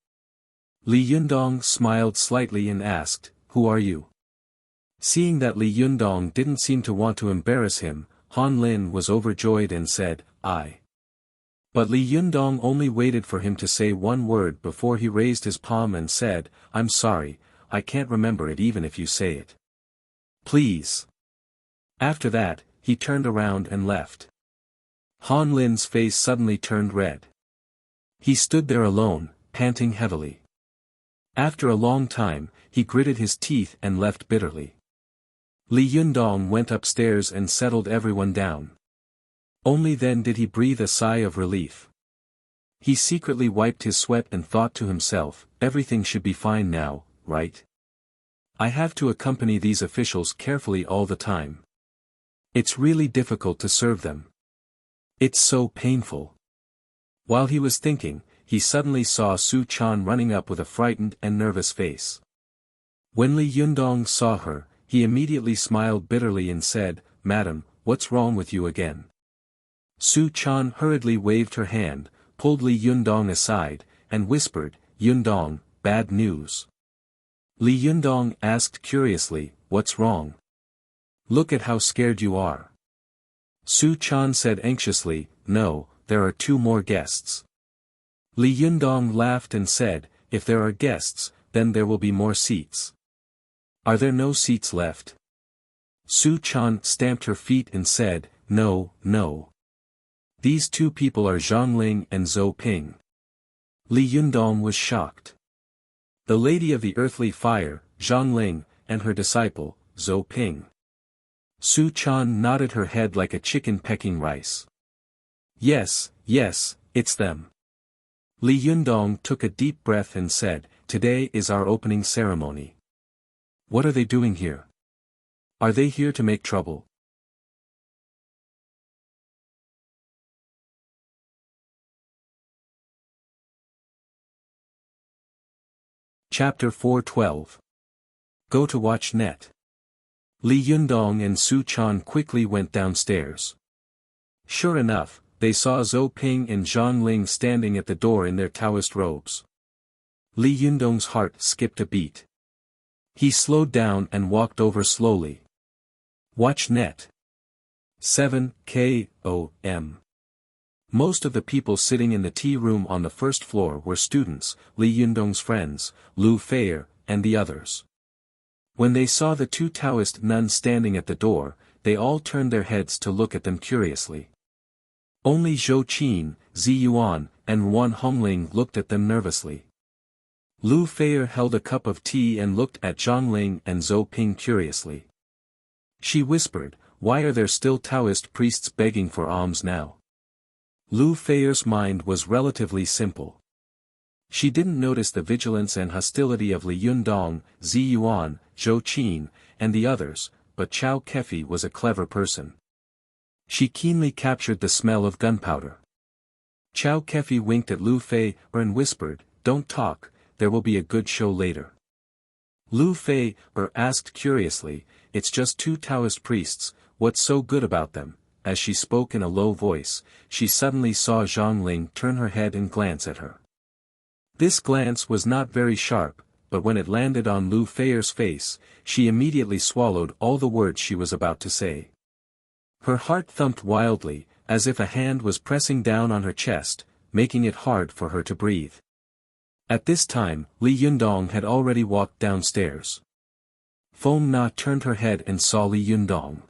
Li Yundong smiled slightly and asked, "Who are you?" Seeing that Li Yundong didn't seem to want to embarrass him, Han Lin was overjoyed and said, "I." But Li Yundong only waited for him to say one word before he raised his palm and said, "I'm sorry, I can't remember it even if you say it. Please." After that, he turned around and left. Han Lin's face suddenly turned red. He stood there alone, panting heavily. After a long time, he gritted his teeth and left bitterly. Li Yundong went upstairs and settled everyone down. Only then did he breathe a sigh of relief. He secretly wiped his sweat and thought to himself, everything should be fine now, right? I have to accompany these officials carefully all the time. It's really difficult to serve them. It's so painful. While he was thinking, he suddenly saw Su Chan running up with a frightened and nervous face. When Li Yundong saw her, he immediately smiled bitterly and said, "Madam, what's wrong with you again?" Su Chan hurriedly waved her hand, pulled Li Yundong aside, and whispered, "Yundong, bad news." Li Yundong asked curiously, "What's wrong? Look at how scared you are." Su Chan said anxiously, "No, there are 2 more guests." Li Yundong laughed and said, "If there are guests, then there will be more seats. Are there no seats left?" Su Chan stamped her feet and said, "No, no. These 2 people are Zhongling and Zhou Ping." Li Yundong was shocked. The Lady of the Earthly Fire, Zhongling, and her disciple, Zhou Ping. Su Chan nodded her head like a chicken pecking rice. Yes, yes, it's them." Li Yundong took a deep breath and said, "Today is our opening ceremony. What are they doing here? Are they here to make trouble?" Chapter 412. Go to watch net. Li Yundong and Su Chan quickly went downstairs. Sure enough, they saw Zhou Ping and Zhang Ling standing at the door in their Taoist robes. Li Yundong's heart skipped a beat. He slowed down and walked over slowly. Watch net. 7 KOM. Most of the people sitting in the tea room on the first floor were students, Li Yundong's friends, Lu Feier, and the others. When they saw the 2 Taoist nuns standing at the door, they all turned their heads to look at them curiously. Only Zhou Qin, Zi Yuan, and Wan Hongling looked at them nervously. Lu Feier held a cup of tea and looked at Zhongling and Zhou Ping curiously. She whispered, "Why are there still Taoist priests begging for alms now?" Lu Feier's mind was relatively simple. She didn't notice the vigilance and hostility of Li Yundong, Zi Yuan, Zhou Qin, and the others, but Chao Kefi was a clever person. She keenly captured the smell of gunpowder. Chao Kefi winked at Lu Feier and whispered, "Don't talk, there will be a good show later." Lu Feier asked curiously, "It's just 2 Taoist priests, what's so good about them?" As she spoke in a low voice, she suddenly saw Zhang Ling turn her head and glance at her. This glance was not very sharp, but when it landed on Lu Feier's face, she immediately swallowed all the words she was about to say. Her heart thumped wildly, as if a hand was pressing down on her chest, making it hard for her to breathe. At this time, Li Yundong had already walked downstairs. Feng Na turned her head and saw Li Yundong.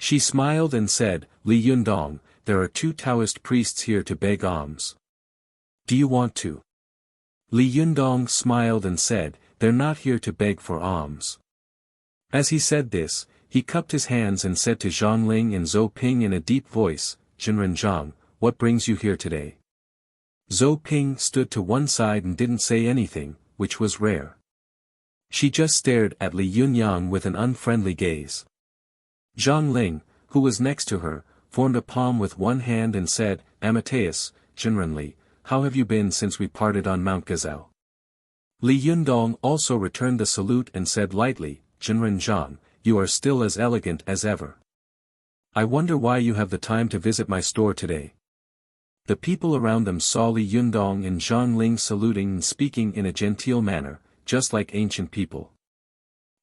She smiled and said, "Li Yundong, there are 2 Taoist priests here to beg alms. Do you want to?" Li Yundong smiled and said, "They're not here to beg for alms." As he said this, he cupped his hands and said to Zhang Ling and Zhou Ping in a deep voice, "Jinren Zhang, what brings you here today?" Zhou Ping stood to one side and didn't say anything, which was rare. She just stared at Li Yunyang with an unfriendly gaze. Zhang Ling, who was next to her, formed a palm with one hand and said, "Amateus, Jinren Li, how have you been since we parted on Mount Gazao?" Li Yundong also returned the salute and said lightly, "Jinren Zhang, you are still as elegant as ever. I wonder why you have the time to visit my store today." The people around them saw Li Yundong and Zhang Ling saluting and speaking in a genteel manner, just like ancient people.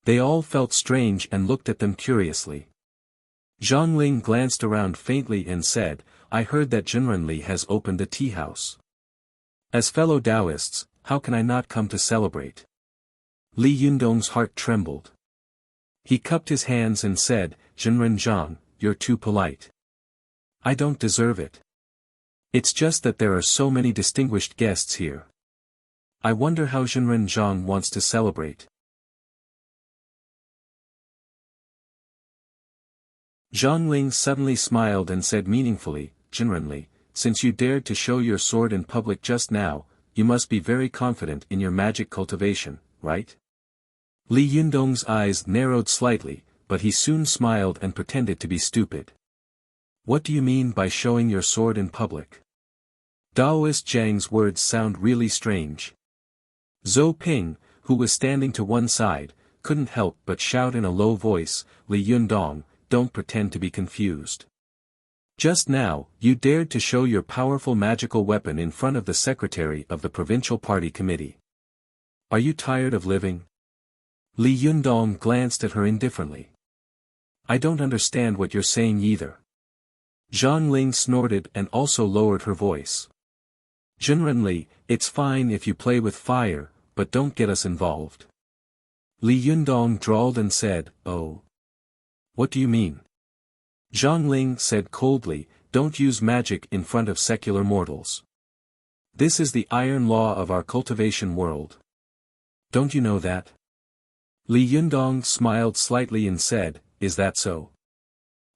They all felt strange and looked at them curiously. Zhang Ling glanced around faintly and said, "I heard that Jinren Li has opened a tea house. As fellow Taoists, how can I not come to celebrate?" Li Yundong's heart trembled. He cupped his hands and said, "Jinren Zhang, you're too polite. I don't deserve it. It's just that there are so many distinguished guests here. I wonder how Jinren Zhang wants to celebrate." Zhang Ling suddenly smiled and said meaningfully, "Jinren Li, since you dared to show your sword in public just now, you must be very confident in your magic cultivation, right? Li Yundong's eyes narrowed slightly, but he soon smiled and pretended to be stupid. What do you mean by showing your sword in public? Daoist Zhang's words sound really strange. Zhou Ping, who was standing to one side, couldn't help but shout in a low voice, Li Yundong, don't pretend to be confused. Just now, you dared to show your powerful magical weapon in front of the secretary of the provincial party committee. Are you tired of living? Li Yundong glanced at her indifferently. I don't understand what you're saying either. Zhang Ling snorted and also lowered her voice. Generally, it's fine if you play with fire, but don't get us involved. Li Yundong drawled and said, oh. What do you mean? Zhang Ling said coldly, don't use magic in front of secular mortals. This is the iron law of our cultivation world. Don't you know that? Li Yundong smiled slightly and said, is that so?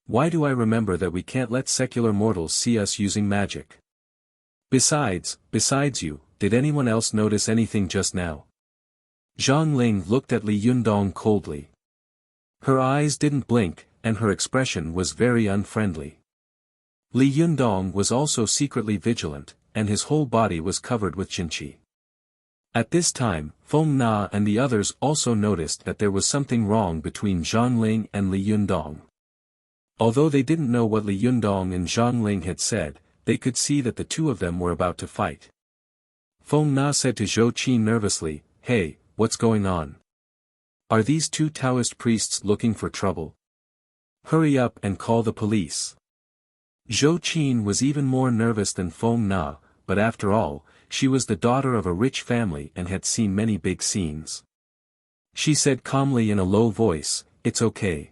Why do I remember that we can't let secular mortals see us using magic? Besides you, did anyone else notice anything just now? Zhang Ling looked at Li Yundong coldly. Her eyes didn't blink, and her expression was very unfriendly. Li Yundong was also secretly vigilant, and his whole body was covered with qinqi. At this time, Feng Na and the others also noticed that there was something wrong between Zhang Ling and Li Yundong. Although they didn't know what Li Yundong and Zhang Ling had said, they could see that the two of them were about to fight. Feng Na said to Zhou Qin nervously, hey, what's going on? Are these two Taoist priests looking for trouble? Hurry up and call the police. Zhou Qin was even more nervous than Feng Na, but after all, she was the daughter of a rich family and had seen many big scenes. She said calmly in a low voice, it's okay.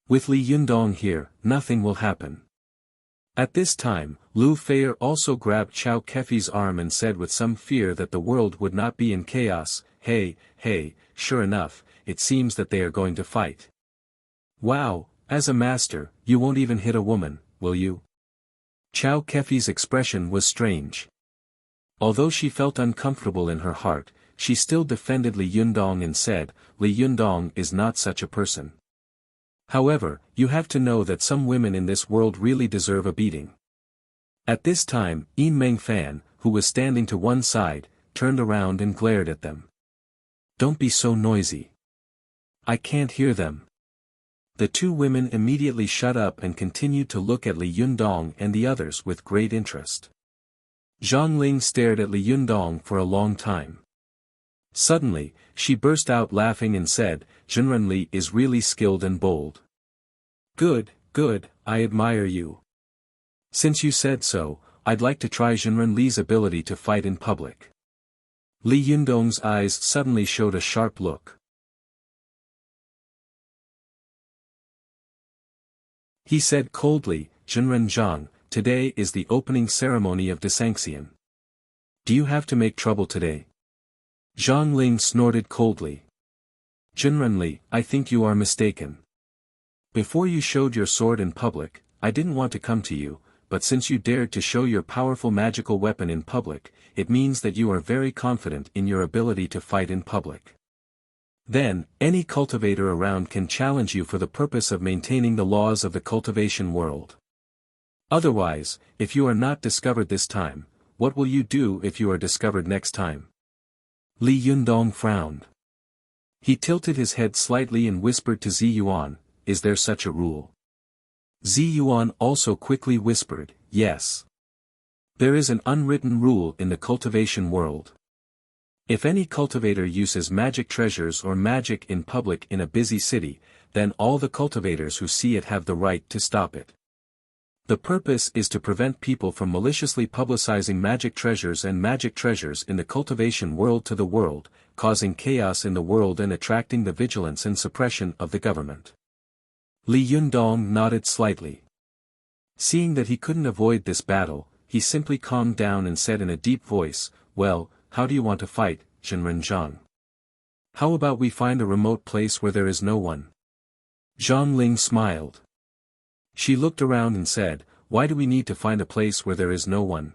With Li Yundong here, nothing will happen. At this time, Lu Feier also grabbed Chao Kefi's arm and said with some fear that the world would not be in chaos, hey, sure enough, it seems that they are going to fight. Wow, as a master, you won't even hit a woman, will you? Chao Kefi's expression was strange. Although she felt uncomfortable in her heart, she still defended Li Yundong and said, Li Yundong is not such a person. However, you have to know that some women in this world really deserve a beating. At this time, Yin Mengfan, who was standing to one side, turned around and glared at them. Don't be so noisy. I can't hear them. The two women immediately shut up and continued to look at Li Yundong and the others with great interest. Zhang Ling stared at Li Yundong for a long time. Suddenly, she burst out laughing and said, Zhenren Li is really skilled and bold. Good, I admire you. Since you said so, I'd like to try Zhenren Li's ability to fight in public. Li Yundong's eyes suddenly showed a sharp look. He said coldly, Zhenren Zhang, today is the opening ceremony of Desanxian. Do you have to make trouble today? Zhang Ling snorted coldly. Zhenren Li, I think you are mistaken. Before you showed your sword in public, I didn't want to come to you, but since you dared to show your powerful magical weapon in public, it means that you are very confident in your ability to fight in public. Then, any cultivator around can challenge you for the purpose of maintaining the laws of the cultivation world. Otherwise, if you are not discovered this time, what will you do if you are discovered next time? Li Yundong frowned. He tilted his head slightly and whispered to Zi Yuan, is there such a rule? Zi Yuan also quickly whispered, yes. There is an unwritten rule in the cultivation world. If any cultivator uses magic treasures or magic in public in a busy city, then all the cultivators who see it have the right to stop it. The purpose is to prevent people from maliciously publicizing magic treasures in the cultivation world to the world, causing chaos in the world and attracting the vigilance and suppression of the government. Li Yundong nodded slightly. Seeing that he couldn't avoid this battle, he simply calmed down and said in a deep voice, well, how do you want to fight, Zhenren Zhang? How about we find a remote place where there is no one? Zhang Ling smiled. She looked around and said, why do we need to find a place where there is no one?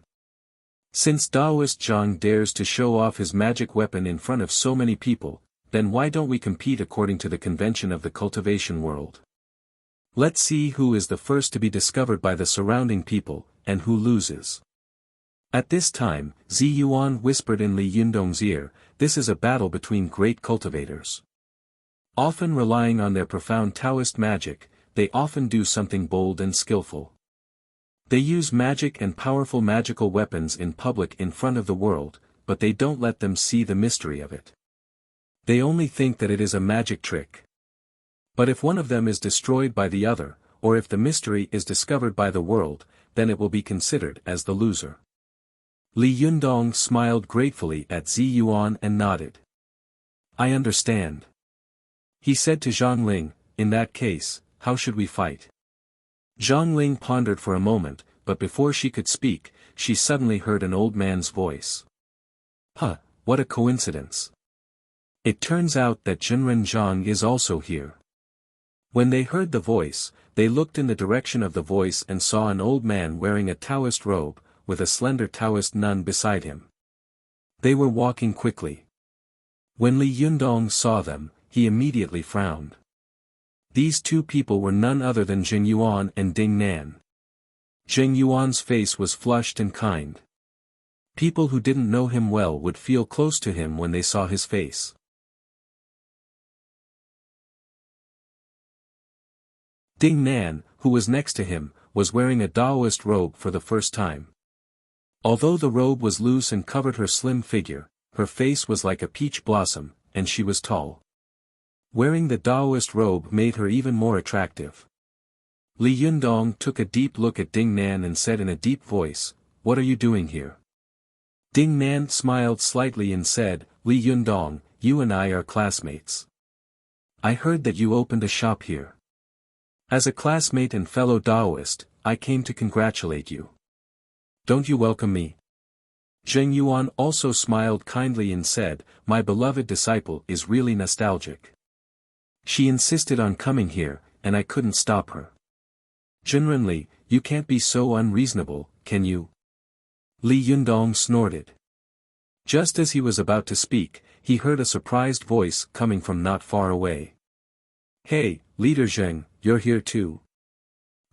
Since Taoist Zhang dares to show off his magic weapon in front of so many people, then why don't we compete according to the convention of the cultivation world? Let's see who is the first to be discovered by the surrounding people, and who loses. At this time, Zi Yuan whispered in Li Yundong's ear, this is a battle between great cultivators. Often relying on their profound Taoist magic, they often do something bold and skillful. They use magic and powerful magical weapons in public in front of the world, but they don't let them see the mystery of it. They only think that it is a magic trick. But if one of them is destroyed by the other, or if the mystery is discovered by the world, then it will be considered as the loser. Li Yundong smiled gratefully at Zi Yuan and nodded. I understand. He said to Zhang Ling, in that case, how should we fight? Zhang Ling pondered for a moment, but before she could speak, she suddenly heard an old man's voice. Huh, what a coincidence. It turns out that Jinren Zhang is also here. When they heard the voice, they looked in the direction of the voice and saw an old man wearing a Taoist robe, with a slender Taoist nun beside him. They were walking quickly. When Li Yundong saw them, he immediately frowned. These two people were none other than Jing Yuan and Ding Nan. Jing Yuan's face was flushed and kind. People who didn't know him well would feel close to him when they saw his face. Ding Nan, who was next to him, was wearing a Taoist robe for the first time. Although the robe was loose and covered her slim figure, her face was like a peach blossom, and she was tall. Wearing the Taoist robe made her even more attractive. Li Yundong took a deep look at Ding Nan and said in a deep voice, "What are you doing here?" Ding Nan smiled slightly and said, "Li Yundong, you and I are classmates. I heard that you opened a shop here. As a classmate and fellow Taoist, I came to congratulate you. Don't you welcome me?" Zheng Yuan also smiled kindly and said, "My beloved disciple is really nostalgic. She insisted on coming here, and I couldn't stop her." "Jinren Li, you can't be so unreasonable, can you?" Li Yundong snorted. Just as he was about to speak, he heard a surprised voice coming from not far away. "Hey, Leader Zheng, you're here too."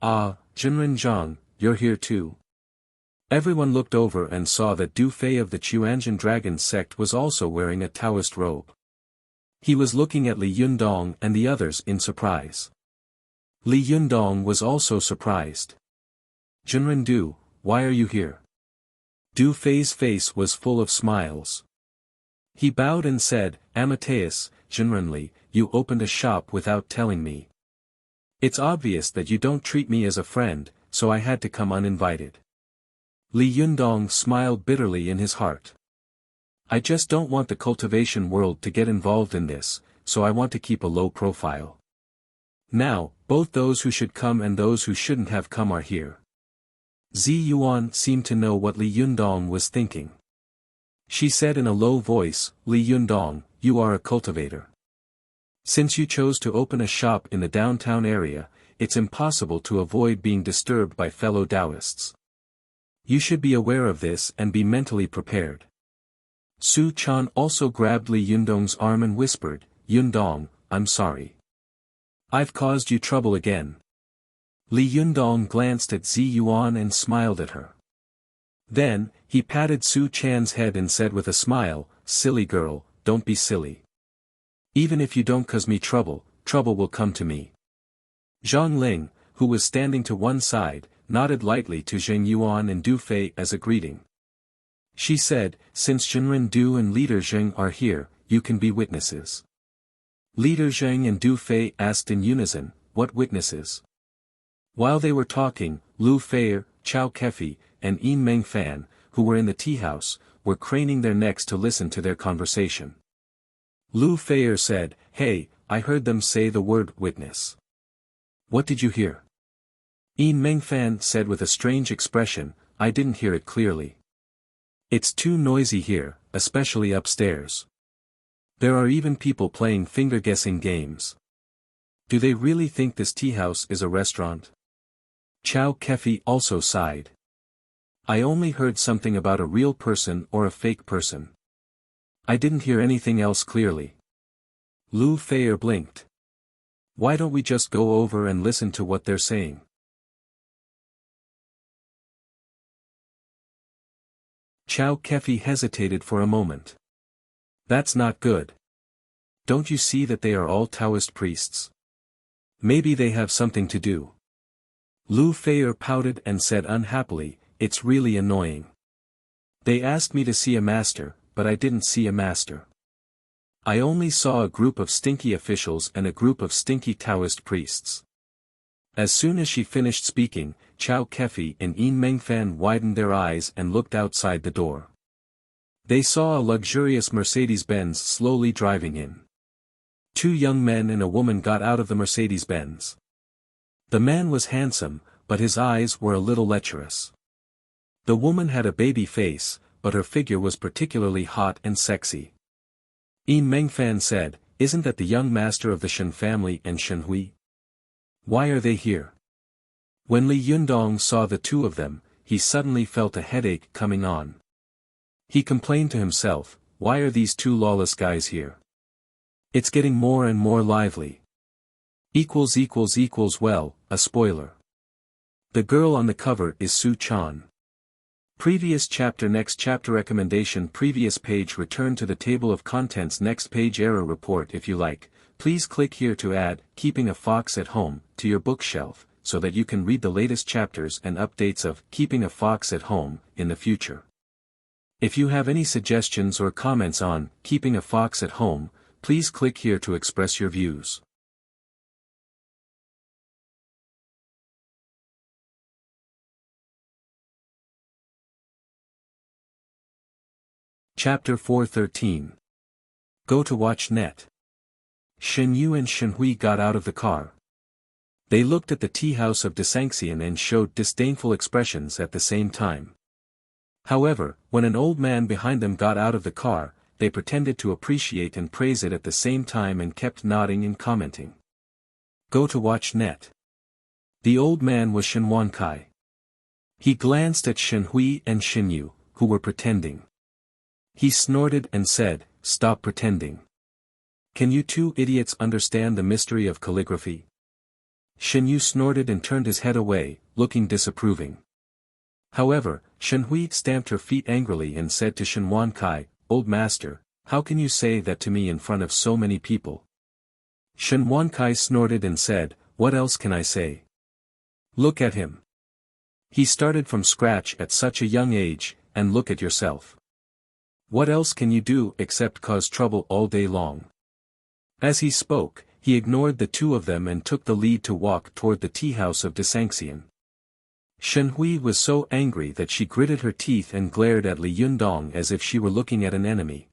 "Ah, Jinren Zhang, you're here too." Everyone looked over and saw that Du Fei of the Chuanjian Dragon sect was also wearing a Taoist robe. He was looking at Li Yundong and the others in surprise. Li Yundong was also surprised. "Jinren Du, why are you here?" Du Fei's face was full of smiles. He bowed and said, "Amateus, Jinren Li, you opened a shop without telling me. It's obvious that you don't treat me as a friend, so I had to come uninvited." Li Yundong smiled bitterly in his heart. "I just don't want the cultivation world to get involved in this, so I want to keep a low profile. Now, both those who should come and those who shouldn't have come are here." Zi Yuan seemed to know what Li Yundong was thinking. She said in a low voice, "Li Yundong, you are a cultivator. Since you chose to open a shop in the downtown area, it's impossible to avoid being disturbed by fellow Taoists. You should be aware of this and be mentally prepared." Su Chan also grabbed Li Yundong's arm and whispered, "Yundong, I'm sorry. I've caused you trouble again." Li Yundong glanced at Zi Yuan and smiled at her. Then, he patted Su Chan's head and said with a smile, "Silly girl, don't be silly. Even if you don't cause me trouble, trouble will come to me." Zhang Ling, who was standing to one side, nodded lightly to Zheng Yuan and Du Fei as a greeting. She said, "Since Jinren Du and Leader Zheng are here, you can be witnesses." Leader Zheng and Du Fei asked in unison, "What witnesses?" While they were talking, Lu Fei, Chao Kefi, and Yin Meng Fan, who were in the tea house, were craning their necks to listen to their conversation. Lu Fei said, "Hey, I heard them say the word witness." "What did you hear?" Yin Meng Fan said with a strange expression, "I didn't hear it clearly. It's too noisy here, especially upstairs. There are even people playing finger-guessing games. Do they really think this tea house is a restaurant?" Chow Kefi also sighed. I only heard something about a real person or a fake person. I didn't hear anything else clearly. Lu Feier blinked. Why don't we just go over and listen to what they're saying? Chow Kefi hesitated for a moment. That's not good. Don't you see that they are all Taoist priests? Maybe they have something to do. Lu Feier pouted and said unhappily, it's really annoying. They asked me to see a master, but I didn't see a master. I only saw a group of stinky officials and a group of stinky Taoist priests. As soon as she finished speaking, Chow Kefi and Yin Mengfan widened their eyes and looked outside the door. They saw a luxurious Mercedes-Benz slowly driving in. 2 young men and a woman got out of the Mercedes-Benz. The man was handsome, but his eyes were a little lecherous. The woman had a baby face, but her figure was particularly hot and sexy. Yin Mengfan said, isn't that the young master of the Shen family and Shen Hui? Why are they here? When Li Yundong saw the 2 of them, he suddenly felt a headache coming on. He complained to himself, why are these 2 lawless guys here? It's getting more and more lively. Well, a spoiler. The girl on the cover is Su Chan. Previous chapter next chapter recommendation previous page return to the table of contents next page error report if you like, please click here to add Keeping a Fox at Home to your bookshelf, so that you can read the latest chapters and updates of Keeping a Fox at Home in the future. If you have any suggestions or comments on Keeping a Fox at Home, please click here to express your views. Chapter 413. Go to watch net. Shen Yu and Shen Hui got out of the car. They looked at the tea house of Desangxian and showed disdainful expressions at the same time. However, when an old man behind them got out of the car, they pretended to appreciate and praise it at the same time and kept nodding and commenting. Go to watch net. The old man was Shen Wankai. He glanced at Shen Hui and Shen Yu, who were pretending. He snorted and said, stop pretending. Can you 2 idiots understand the mystery of calligraphy? Shen Yu snorted and turned his head away, looking disapproving. However, Shen Hui stamped her feet angrily and said to Shen Wankai, Old master, how can you say that to me in front of so many people? Shen Wankai snorted and said, what else can I say? Look at him. He started from scratch at such a young age, and look at yourself. What else can you do except cause trouble all day long? As he spoke, he ignored the 2 of them and took the lead to walk toward the tea house of Desangxian. Shen Hui was so angry that she gritted her teeth and glared at Li Yundong as if she were looking at an enemy.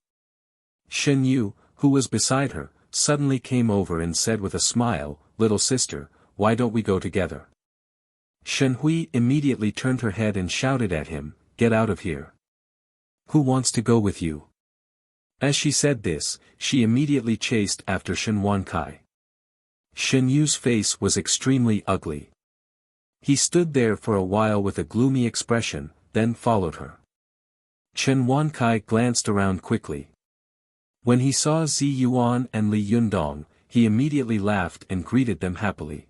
Shen Yu, who was beside her, suddenly came over and said with a smile, little sister, why don't we go together? Shen Hui immediately turned her head and shouted at him, get out of here. Who wants to go with you? As she said this, she immediately chased after Shen Wankai. Shen Yu's face was extremely ugly. He stood there for a while with a gloomy expression, then followed her. Shen Wankai glanced around quickly. When he saw Zi Yuan and Li Yundong, he immediately laughed and greeted them happily.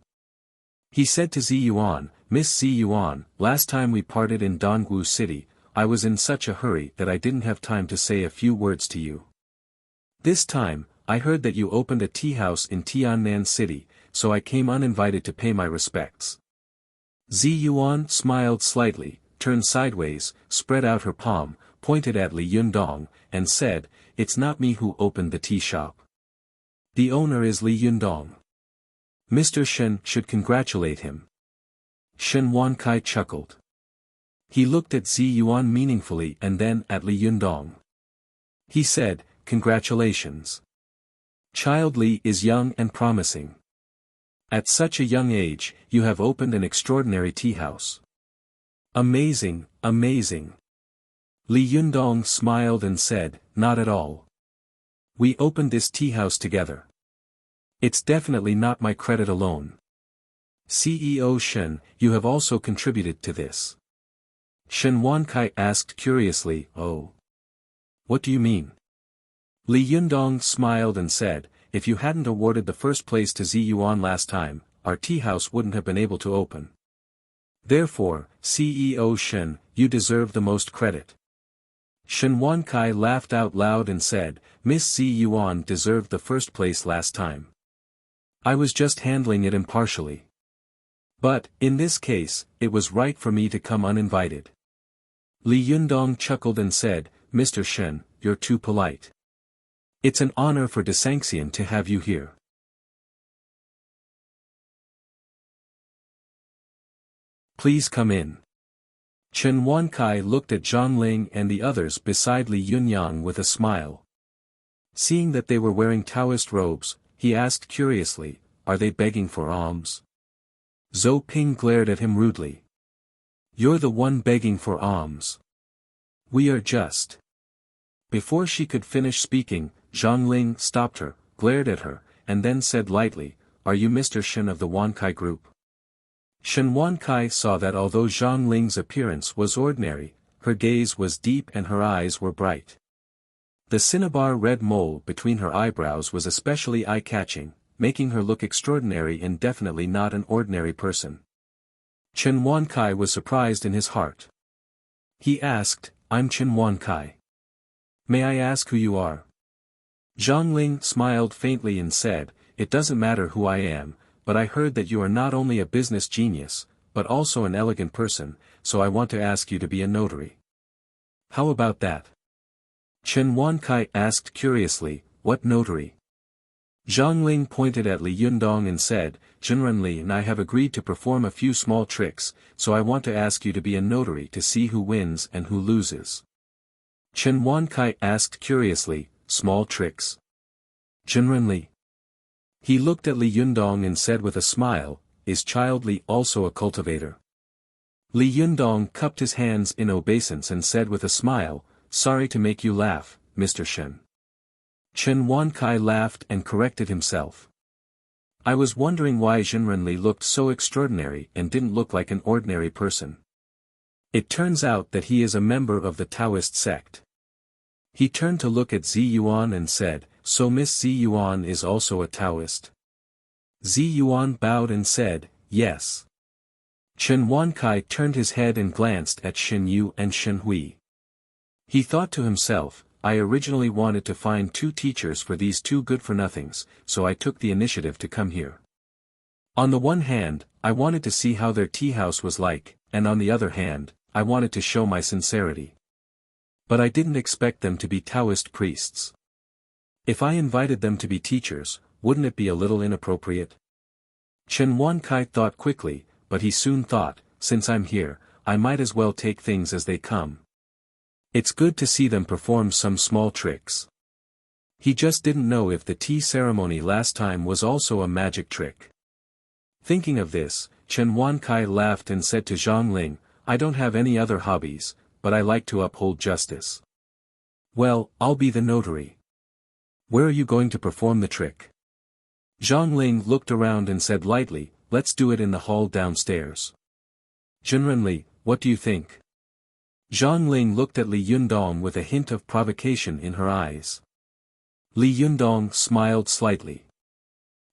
He said to Zi Yuan, Miss Zi Yuan, last time we parted in Dongwu City, I was in such a hurry that I didn't have time to say a few words to you. This time, I heard that you opened a tea house in Tiannan City, so I came uninvited to pay my respects. Zi Yuan smiled slightly, turned sideways, spread out her palm, pointed at Li Yundong, and said, it's not me who opened the tea shop. The owner is Li Yundong. Mr. Shen should congratulate him. Shen Wankai chuckled. He looked at Zi Yuan meaningfully and then at Li Yundong. He said, congratulations. Child Li is young and promising. At such a young age, you have opened an extraordinary tea house. Amazing, amazing. Li Yundong smiled and said, not at all. We opened this tea house together. It's definitely not my credit alone. CEO Shen, you have also contributed to this. Shen Wankai asked curiously, oh. What do you mean? Li Yundong smiled and said, if you hadn't awarded the first place to Zi Yuan last time, our tea house wouldn't have been able to open. Therefore, CEO Shen, you deserve the most credit. Shen Wankai laughed out loud and said, Miss Zi Yuan deserved the first place last time. I was just handling it impartially. But, in this case, it was right for me to come uninvited. Li Yundong chuckled and said, Mr. Shen, you're too polite. It's an honor for Desanxian to have you here. Please come in. Chen Wankai looked at Zhongling and the others beside Li Yunyang with a smile. Seeing that they were wearing Taoist robes, he asked curiously, are they begging for alms? Zhou Ping glared at him rudely. You're the one begging for alms. We are just. Before she could finish speaking, Zhongling stopped her, glared at her, and then said lightly, are you Mr. Shen of the Wankai group? Shen Wankai saw that although Zhongling's appearance was ordinary, her gaze was deep and her eyes were bright. The cinnabar red mole between her eyebrows was especially eye-catching, making her look extraordinary and definitely not an ordinary person. Chen Wankai was surprised in his heart. He asked, I'm Chen Wankai. May I ask who you are? Zhongling smiled faintly and said, it doesn't matter who I am, but I heard that you are not only a business genius, but also an elegant person, so I want to ask you to be a notary. How about that? Chen Wankai asked curiously, what notary? Zhongling pointed at Li Yundong and said, Jinren and I have agreed to perform a few small tricks, so I want to ask you to be a notary to see who wins and who loses. Chen Wankai asked curiously, small tricks? Jinren. He looked at Li Yundong and said with a smile, is Child Li also a cultivator? Li Yundong cupped his hands in obeisance and said with a smile, sorry to make you laugh, Mr. Shen. Chen Wankai laughed and corrected himself. I was wondering why Jinren looked so extraordinary and didn't look like an ordinary person. It turns out that he is a member of the Taoist sect. He turned to look at Zi Yuan and said, so Miss Zi Yuan is also a Taoist? Zi Yuan bowed and said, yes. Chen Wankai turned his head and glanced at Shen Yu and Shen Hui. He thought to himself, I originally wanted to find 2 teachers for these 2 good-for-nothings, so I took the initiative to come here. On the one hand, I wanted to see how their tea house was like, and on the other hand, I wanted to show my sincerity. But I didn't expect them to be Taoist priests. If I invited them to be teachers, wouldn't it be a little inappropriate? Chen Wankai thought quickly, but he soon thought, since I'm here, I might as well take things as they come. It's good to see them perform some small tricks. He just didn't know if the tea ceremony last time was also a magic trick. Thinking of this, Chen Wankai laughed and said to Zhongling, I don't have any other hobbies, but I like to uphold justice. Well, I'll be the notary. Where are you going to perform the trick? Zhongling looked around and said lightly, let's do it in the hall downstairs. Jinren, what do you think? Zhongling looked at Li Yundong with a hint of provocation in her eyes. Li Yundong smiled slightly.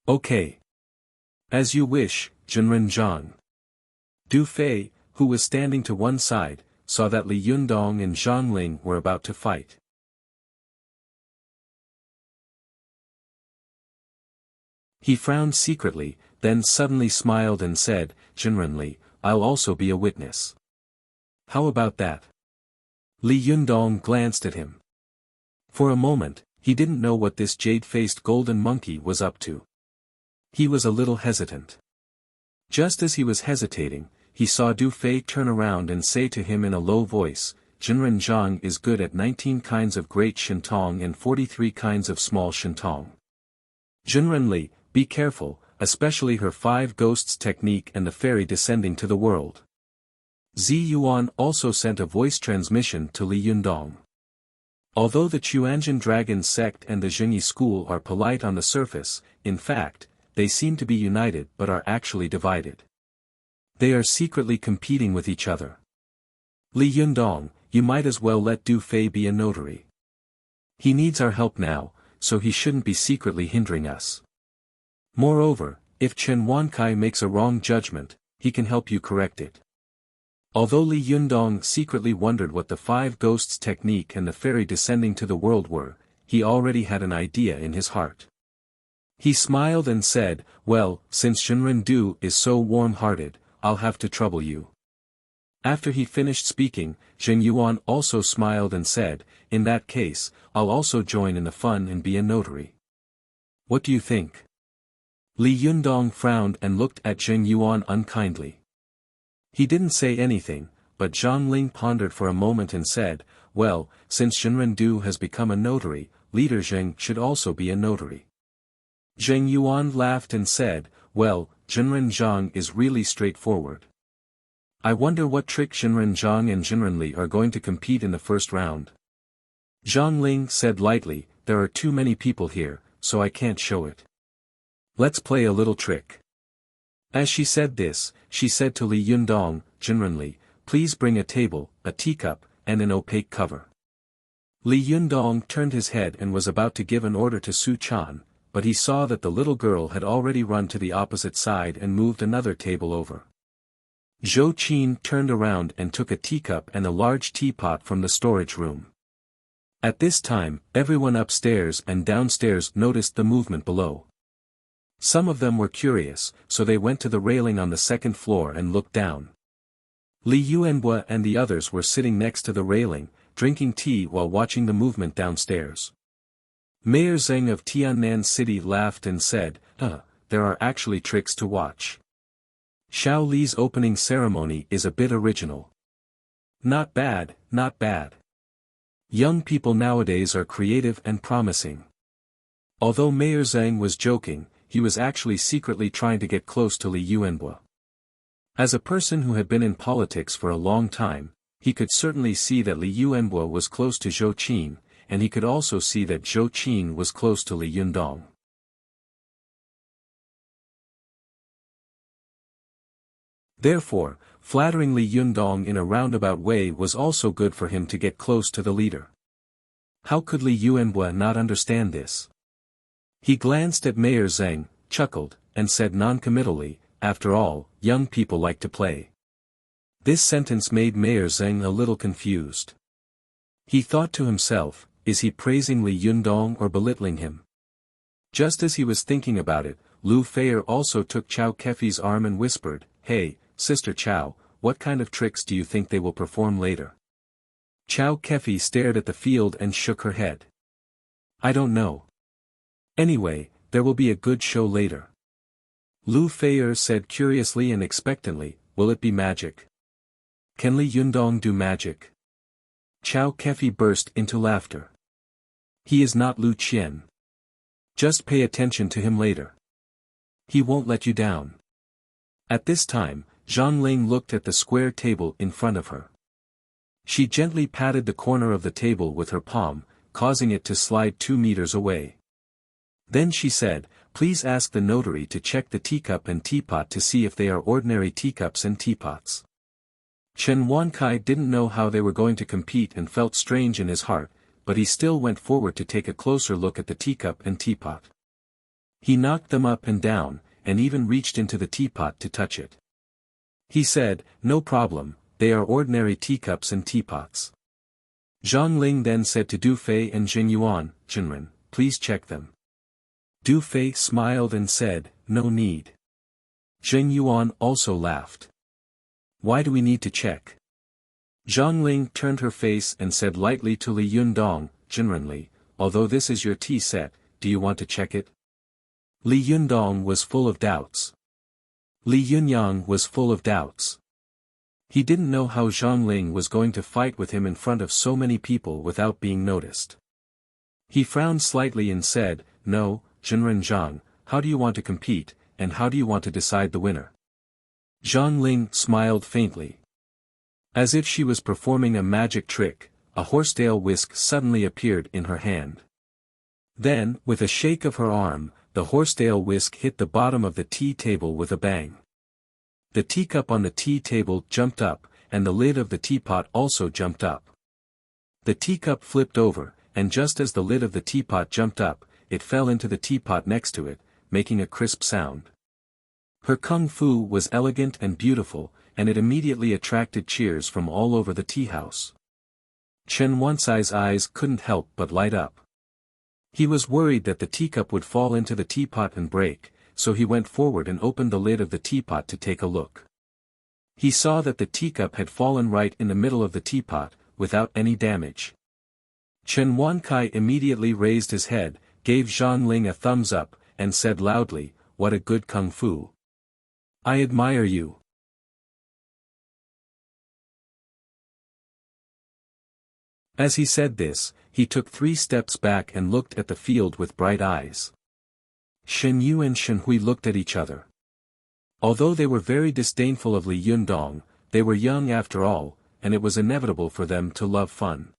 Okay. As you wish, Jinren Zhang. Du Fei, who was standing to one side, saw that Li Yundong and Zhongling were about to fight. He frowned secretly, then suddenly smiled and said, Jinren, I'll also be a witness. How about that? Li Yundong glanced at him. For a moment, he didn't know what this jade-faced golden monkey was up to. He was a little hesitant. Just as he was hesitating, he saw Du Fei turn around and say to him in a low voice, Jinren Zhang is good at 19 kinds of great shintong and 43 kinds of small shintong. Jinren, be careful, especially her 5 ghosts technique and the fairy descending to the world. Zi Yuan also sent a voice transmission to Li Yundong. Although the Chuanjin Dragon sect and the Zhengyi school are polite on the surface, in fact, they seem to be united but are actually divided. They are secretly competing with each other. Li Yundong, you might as well let Du Fei be a notary. He needs our help now, so he shouldn't be secretly hindering us. Moreover, if Chen Wankai makes a wrong judgment, he can help you correct it. Although Li Yundong secretly wondered what the five ghosts technique and the fairy descending to the world were, he already had an idea in his heart. He smiled and said, well, since Shenren Du is so warm-hearted, I'll have to trouble you. After he finished speaking, Zheng Yuan also smiled and said, in that case, I'll also join in the fun and be a notary. What do you think? Li Yundong frowned and looked at Zheng Yuan unkindly. He didn't say anything, but Zhang Ling pondered for a moment and said, well, since Shenren Du has become a notary, Leader Zheng should also be a notary. Zheng Yuan laughed and said, well, Zhenren Zhang is really straightforward. I wonder what trick Zhenren Zhang and Zhenren Li are going to compete in the first round. Zhang Ling said lightly, there are too many people here, so I can't show it. Let's play a little trick. As she said this, she said to Li Yundong, Zhenren Li, please bring a table, a teacup, and an opaque cover. Li Yundong turned his head and was about to give an order to Su Chan, but he saw that the little girl had already run to the opposite side and moved another table over. Zhou Qin turned around and took a teacup and a large teapot from the storage room. At this time, everyone upstairs and downstairs noticed the movement below. Some of them were curious, so they went to the railing on the second floor and looked down. Li Yuanhua and the others were sitting next to the railing, drinking tea while watching the movement downstairs. Mayor Zheng of Tiannan City laughed and said, there are actually tricks to watch. Xiao Li's opening ceremony is a bit original. Not bad, not bad. Young people nowadays are creative and promising. Although Mayor Zheng was joking, he was actually secretly trying to get close to Li Yuanhua. As a person who had been in politics for a long time, he could certainly see that Li Yuanhua was close to Zhou Qin, and he could also see that Zhou Qin was close to Li Yundong. Therefore, flattering Li Yundong in a roundabout way was also good for him to get close to the leader. How could Li Yuanhua not understand this? He glanced at Mayor Zheng, chuckled, and said non-committally, after all, young people like to play. This sentence made Mayor Zheng a little confused. He thought to himself, is he praising Li Yundong or belittling him? Just as he was thinking about it, Lu Feier also took Chao Kefi's arm and whispered, hey, Sister Chao, what kind of tricks do you think they will perform later? Chao Kefi stared at the field and shook her head. I don't know. Anyway, there will be a good show later. Lu Feier said curiously and expectantly, will it be magic? Can Li Yundong do magic? Chao Kefi burst into laughter. He is not Lu Qian. Just pay attention to him later. He won't let you down. At this time, Zhang Ling looked at the square table in front of her. She gently patted the corner of the table with her palm, causing it to slide 2 meters away. Then she said, please ask the notary to check the teacup and teapot to see if they are ordinary teacups and teapots. Chen Wankai didn't know how they were going to compete and felt strange in his heart, but he still went forward to take a closer look at the teacup and teapot. He knocked them up and down, and even reached into the teapot to touch it. He said, no problem, they are ordinary teacups and teapots. Zhang Ling then said to Du Fei and Zheng Yuan, Zhenren, please check them. Du Fei smiled and said, no need. Zheng Yuan also laughed. Why do we need to check? Zhang Ling turned her face and said lightly to Li Yundong, Zhenren Li, although this is your tea set, do you want to check it? Li Yundong was full of doubts. Li Yunyang was full of doubts. He didn't know how Zhang Ling was going to fight with him in front of so many people without being noticed. He frowned slightly and said, no, Zhenren Zhang, how do you want to compete, and how do you want to decide the winner? Zhang Ling smiled faintly. As if she was performing a magic trick, a horsetail whisk suddenly appeared in her hand. Then, with a shake of her arm, the horsetail whisk hit the bottom of the tea table with a bang. The teacup on the tea table jumped up, and the lid of the teapot also jumped up. The teacup flipped over, and just as the lid of the teapot jumped up, it fell into the teapot next to it, making a crisp sound. Her kung fu was elegant and beautiful, and it immediately attracted cheers from all over the tea house. Chen Wancai's eyes couldn't help but light up. He was worried that the teacup would fall into the teapot and break, so he went forward and opened the lid of the teapot to take a look. He saw that the teacup had fallen right in the middle of the teapot, without any damage. Chen Wancai immediately raised his head, gave Zhang Ling a thumbs up, and said loudly, "What a good kung fu. I admire you." As he said this, he took 3 steps back and looked at the field with bright eyes. Shen Yu and Shen Hui looked at each other. Although they were very disdainful of Li Yundong, they were young after all, and it was inevitable for them to love fun.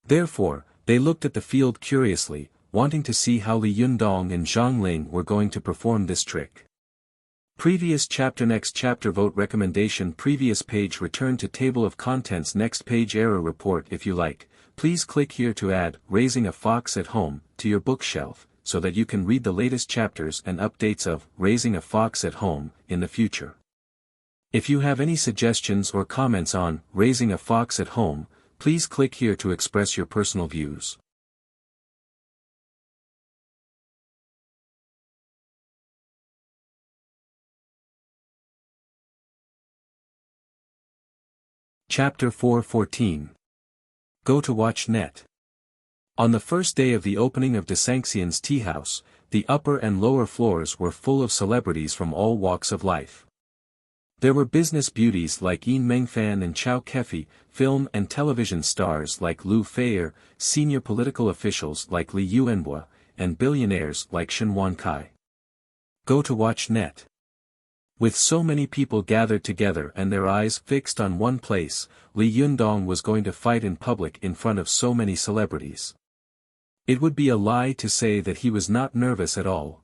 Therefore, they looked at the field curiously, wanting to see how Li Yundong and Zhang Ling were going to perform this trick. Previous chapter. Next chapter. Vote recommendation. Previous page. Return to table of contents. Next page. Error report. If you like, please click here to add Raising a Fox at Home to your bookshelf, so that you can read the latest chapters and updates of Raising a Fox at Home in the future. If you have any suggestions or comments on Raising a Fox at Home, please click here to express your personal views. Chapter 4:14. Go to Watch Net. On the first day of the opening of de Sanxian's tea house, the upper and lower floors were full of celebrities from all walks of life. There were business beauties like Yin Mengfan and Chao Kefi, film and television stars like Lu Feier, senior political officials like Li Yuanhua, and billionaires like Shen Wancai. Go to Watch Net. With so many people gathered together and their eyes fixed on one place, Li Yundong was going to fight in public in front of so many celebrities. It would be a lie to say that he was not nervous at all.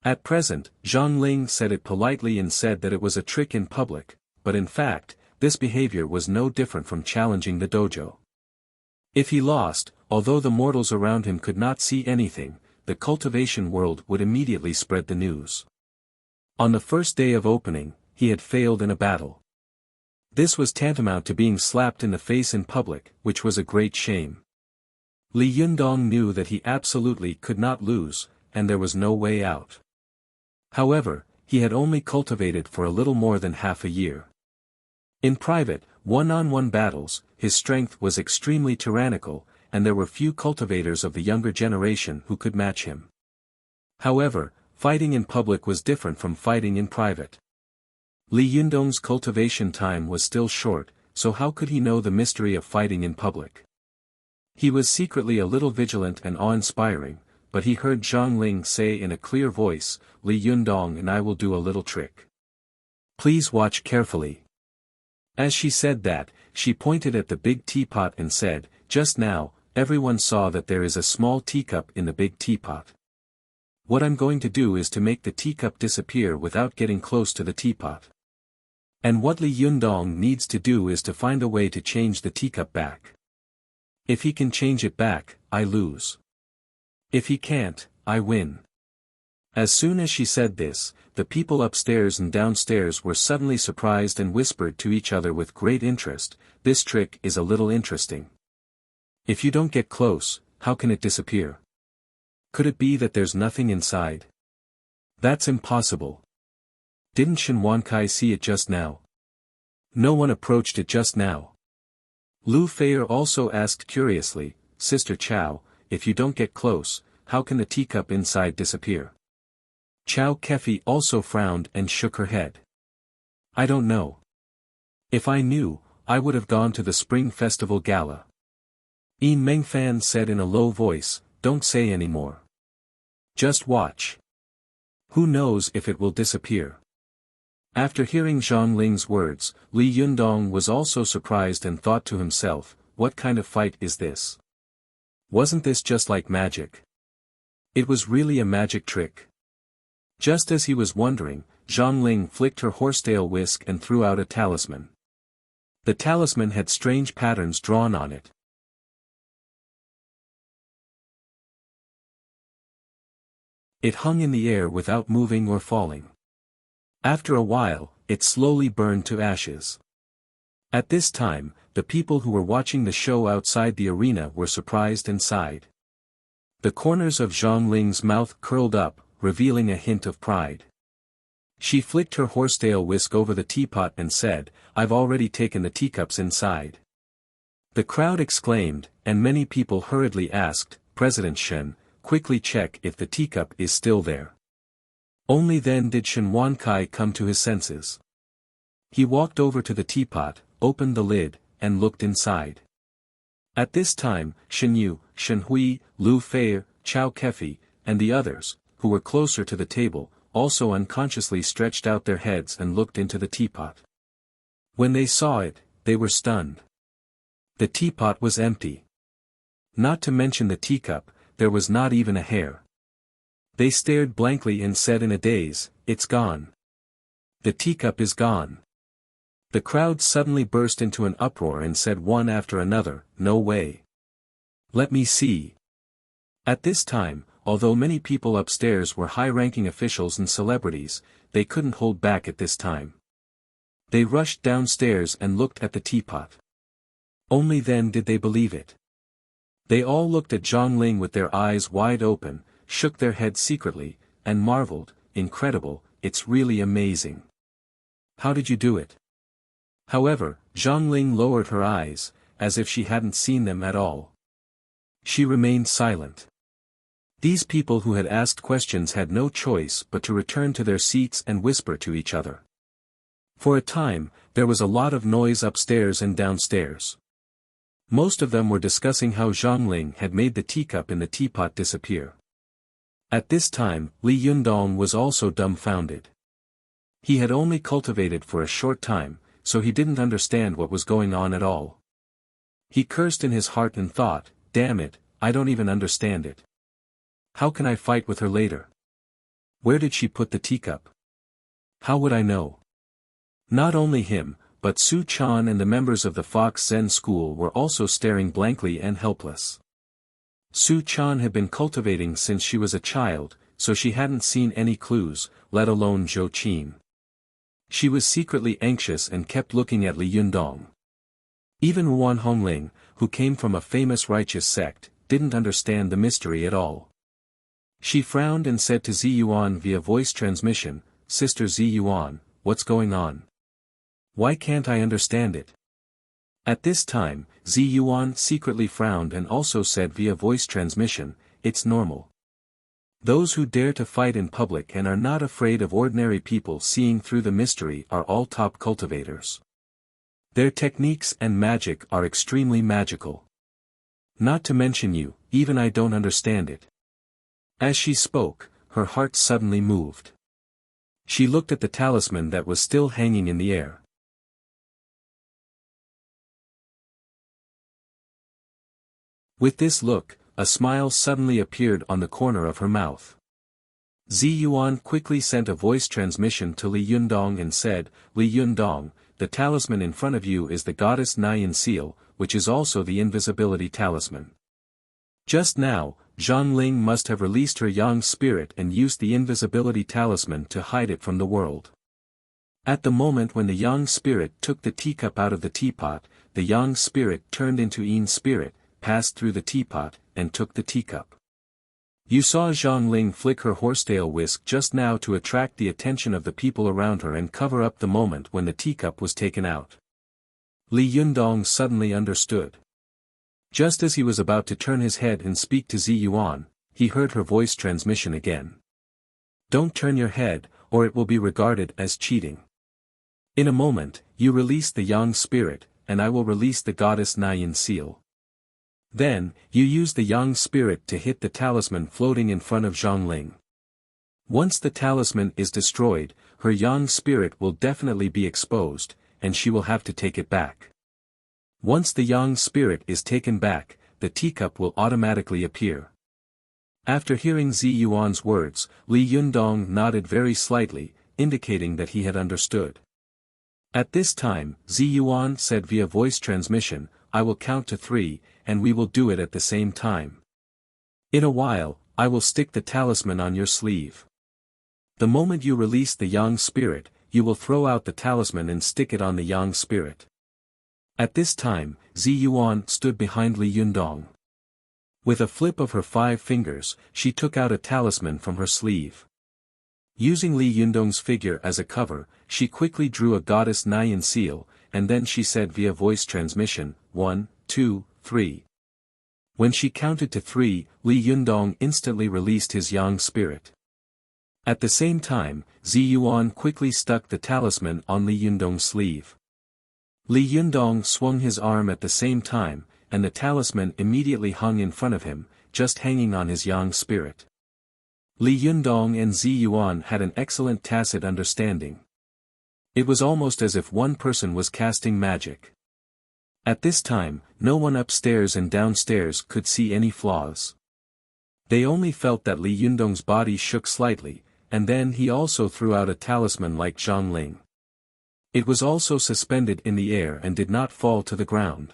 At present, Zhang Ling said it politely and said that it was a trick in public, but in fact, this behavior was no different from challenging the dojo. If he lost, although the mortals around him could not see anything, the cultivation world would immediately spread the news. On the first day of opening, he had failed in a battle. This was tantamount to being slapped in the face in public, which was a great shame. Li Yundong knew that he absolutely could not lose, and there was no way out. However, he had only cultivated for a little more than half a year. In private, one-on-one battles, his strength was extremely tyrannical, and there were few cultivators of the younger generation who could match him. However, fighting in public was different from fighting in private. Li Yundong's cultivation time was still short, so how could he know the mystery of fighting in public? He was secretly a little vigilant and awe-inspiring, but he heard Zhang Ling say in a clear voice, "Li Yundong and I will do a little trick. Please watch carefully." As she said that, she pointed at the big teapot and said, "Just now, everyone saw that there is a small teacup in the big teapot. What I'm going to do is to make the teacup disappear without getting close to the teapot. And what Li Yundong needs to do is to find a way to change the teacup back. If he can change it back, I lose. If he can't, I win." As soon as she said this, the people upstairs and downstairs were suddenly surprised and whispered to each other with great interest, "This trick is a little interesting. If you don't get close, how can it disappear? Could it be that there's nothing inside? That's impossible. Didn't Shen Wankai see it just now? No one approached it just now." Lu Feier also asked curiously, "Sister Chao, if you don't get close, how can the teacup inside disappear?" Chao Kefi also frowned and shook her head. "I don't know. If I knew, I would have gone to the Spring Festival Gala." Yin Mengfan said in a low voice, "Don't say any more. Just watch. Who knows if it will disappear." After hearing Zhang Ling's words, Li Yundong was also surprised and thought to himself, "What kind of fight is this? Wasn't this just like magic?" It was really a magic trick. Just as he was wondering, Zhongling flicked her horsetail whisk and threw out a talisman. The talisman had strange patterns drawn on it. It hung in the air without moving or falling. After a while, it slowly burned to ashes. At this time, the people who were watching the show outside the arena were surprised and sighed. The corners of Zhongling's mouth curled up, revealing a hint of pride. She flicked her horsetail whisk over the teapot and said, "I've already taken the teacups inside." The crowd exclaimed, and many people hurriedly asked, "President Shen, quickly check if the teacup is still there." Only then did Shen Wankai come to his senses. He walked over to the teapot, opened the lid, and looked inside. At this time, Shen Yu, Shen Hui, Lu Fei, Chao Kefi, and the others, who were closer to the table, also unconsciously stretched out their heads and looked into the teapot. When they saw it, they were stunned. The teapot was empty. Not to mention the teacup, there was not even a hair. They stared blankly and said in a daze, "It's gone. The teacup is gone." The crowd suddenly burst into an uproar and said one after another, "No way. Let me see." At this time, although many people upstairs were high-ranking officials and celebrities, they couldn't hold back at this time. They rushed downstairs and looked at the teapot. Only then did they believe it. They all looked at Zhongling with their eyes wide open, shook their heads secretly, and marveled, "Incredible, it's really amazing. How did you do it?" However, Zhongling lowered her eyes, as if she hadn't seen them at all. She remained silent. These people who had asked questions had no choice but to return to their seats and whisper to each other. For a time, there was a lot of noise upstairs and downstairs. Most of them were discussing how Zhongling had made the teacup in the teapot disappear. At this time, Li Yundong was also dumbfounded. He had only cultivated for a short time, so he didn't understand what was going on at all. He cursed in his heart and thought, "Damn it, I don't even understand it. How can I fight with her later? Where did she put the teacup? How would I know?" Not only him, but Su Chan and the members of the Fox Zen school were also staring blankly and helpless. Su Chan had been cultivating since she was a child, so she hadn't seen any clues, let alone Zhou Qin. She was secretly anxious and kept looking at Li Yundong. Even Wan Hongling, who came from a famous righteous sect, didn't understand the mystery at all. She frowned and said to Ziyuan via voice transmission, "Sister Ziyuan, what's going on? Why can't I understand it?" At this time, Ziyuan secretly frowned and also said via voice transmission, "It's normal. Those who dare to fight in public and are not afraid of ordinary people seeing through the mystery are all top cultivators. Their techniques and magic are extremely magical. Not to mention you, even I don't understand it." As she spoke, her heart suddenly moved. She looked at the talisman that was still hanging in the air. With this look, a smile suddenly appeared on the corner of her mouth. Ziyuan quickly sent a voice transmission to Li Yundong and said, "Li Yundong, the talisman in front of you is the goddess Nyan seal, which is also the invisibility talisman. Just now, Zhongling must have released her yang spirit and used the invisibility talisman to hide it from the world. At the moment when the yang spirit took the teacup out of the teapot, the yang spirit turned into Yin spirit, passed through the teapot, and took the teacup. You saw Zhongling flick her horsetail whisk just now to attract the attention of the people around her and cover up the moment when the teacup was taken out." Li Yundong suddenly understood. Just as he was about to turn his head and speak to Ziyuan, he heard her voice transmission again. "Don't turn your head, or it will be regarded as cheating. In a moment, you release the yang spirit, and I will release the goddess Nyan seal. Then, you use the yang spirit to hit the talisman floating in front of Zhongling. Once the talisman is destroyed, her yang spirit will definitely be exposed, and she will have to take it back. Once the yang spirit is taken back, the teacup will automatically appear." After hearing Ziyuan's words, Li Yundong nodded very slightly, indicating that he had understood. At this time, Zi Yuan said via voice transmission, "I will count to 3, and we will do it at the same time. In a while, I will stick the talisman on your sleeve. The moment you release the yang spirit, you will throw out the talisman and stick it on the yang spirit." At this time, Zi Yuan stood behind Li Yundong. With a flip of her 5 fingers, she took out a talisman from her sleeve. Using Li Yundong's figure as a cover, she quickly drew a goddess Nyan seal, and then she said via voice transmission, 1, 2, 3. When she counted to 3, Li Yundong instantly released his yang spirit. At the same time, Zi Yuan quickly stuck the talisman on Li Yundong's sleeve. Li Yundong swung his arm at the same time, and the talisman immediately hung in front of him, just hanging on his yang spirit. Li Yundong and Zi Yuan had an excellent tacit understanding. It was almost as if one person was casting magic. At this time, no one upstairs and downstairs could see any flaws. They only felt that Li Yundong's body shook slightly, and then he also threw out a talisman like Zhongling. It was also suspended in the air and did not fall to the ground.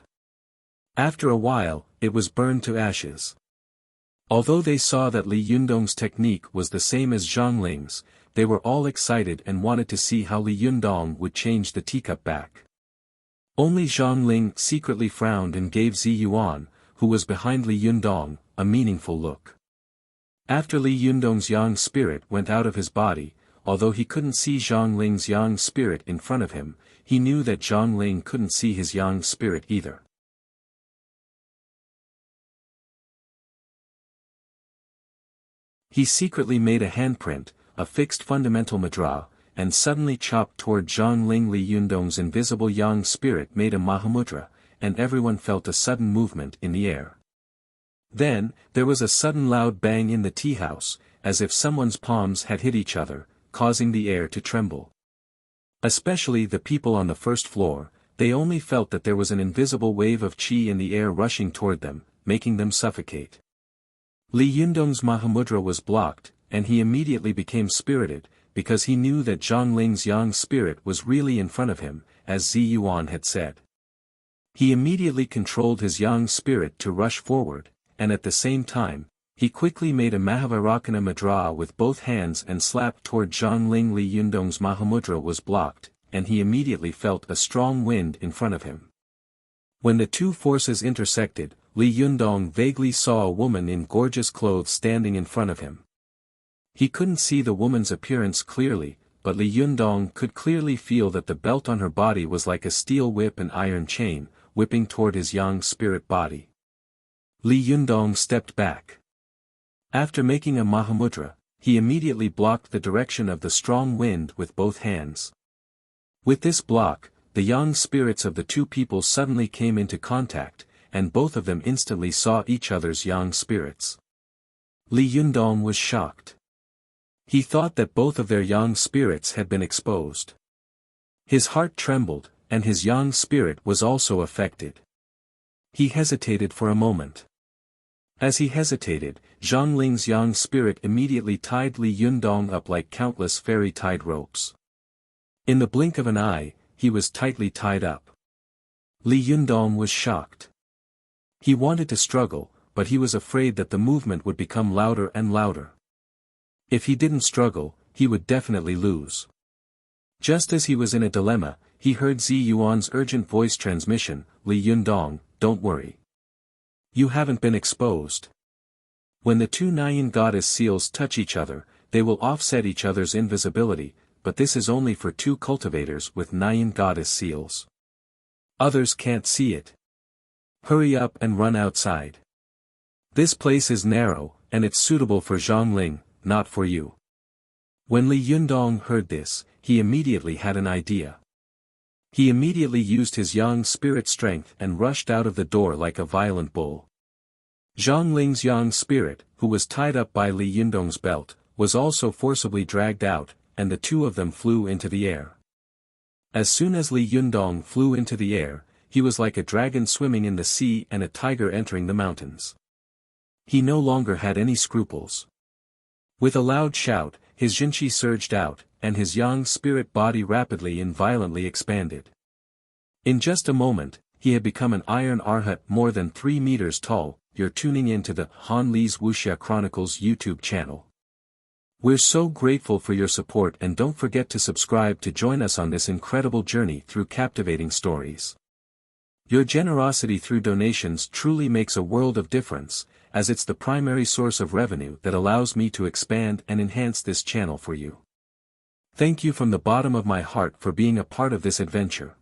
After a while, it was burned to ashes. Although they saw that Li Yundong's technique was the same as Zhongling's, they were all excited and wanted to see how Li Yundong would change the teacup back. Only Zhongling secretly frowned and gave Zi Yuan, who was behind Li Yundong, a meaningful look. After Li Yundong's yang spirit went out of his body, although he couldn't see Zhongling's yang spirit in front of him, he knew that Zhongling couldn't see his yang spirit either. He secretly made a handprint, a fixed fundamental mudra, and suddenly chopped toward Zhongling. Li Yundong's invisible yang spirit made a mahamudra, and everyone felt a sudden movement in the air. Then, there was a sudden loud bang in the tea house, as if someone's palms had hit each other, causing the air to tremble. Especially the people on the first floor, they only felt that there was an invisible wave of qi in the air rushing toward them, making them suffocate. Li Yundong's mahamudra was blocked, and he immediately became spirited, because he knew that Zhongling's yang spirit was really in front of him, as Zi Yuan had said. He immediately controlled his yang spirit to rush forward, and at the same time, he quickly made a Mahavarakana mudra with both hands and slapped toward Zhongling. Li Yundong's mahamudra was blocked, and he immediately felt a strong wind in front of him. When the two forces intersected, Li Yundong vaguely saw a woman in gorgeous clothes standing in front of him. He couldn't see the woman's appearance clearly, but Li Yundong could clearly feel that the belt on her body was like a steel whip and iron chain, whipping toward his yang spirit body. Li Yundong stepped back. After making a mahamudra, he immediately blocked the direction of the strong wind with both hands. With this block, the yang spirits of the two people suddenly came into contact, and both of them instantly saw each other's yang spirits. Li Yundong was shocked. He thought that both of their yang spirits had been exposed. His heart trembled, and his yang spirit was also affected. He hesitated for a moment. As he hesitated, Zhongling's yang spirit immediately tied Li Yundong up like countless fairy-tied ropes. In the blink of an eye, he was tightly tied up. Li Yundong was shocked. He wanted to struggle, but he was afraid that the movement would become louder and louder. If he didn't struggle, he would definitely lose. Just as he was in a dilemma, he heard Zi Yuan's urgent voice transmission, "Li Yundong, don't worry. You haven't been exposed. When the two Nyan goddess seals touch each other, they will offset each other's invisibility, but this is only for two cultivators with Nyan goddess seals. Others can't see it. Hurry up and run outside. This place is narrow, and it's suitable for Zhongling, not for you." When Li Yundong heard this, he immediately had an idea. He immediately used his yang spirit strength and rushed out of the door like a violent bull. Zhongling's yang spirit, who was tied up by Li Yundong's belt, was also forcibly dragged out, and the two of them flew into the air. As soon as Li Yundong flew into the air, he was like a dragon swimming in the sea and a tiger entering the mountains. He no longer had any scruples. With a loud shout, his jinqi surged out, and his yang spirit body rapidly and violently expanded. In just a moment, he had become an iron arhat more than 3 meters tall. You're tuning into the Han Li's Wuxia Chronicles YouTube channel. We're so grateful for your support, and don't forget to subscribe to join us on this incredible journey through captivating stories. Your generosity through donations truly makes a world of difference, as it's the primary source of revenue that allows me to expand and enhance this channel for you. Thank you from the bottom of my heart for being a part of this adventure.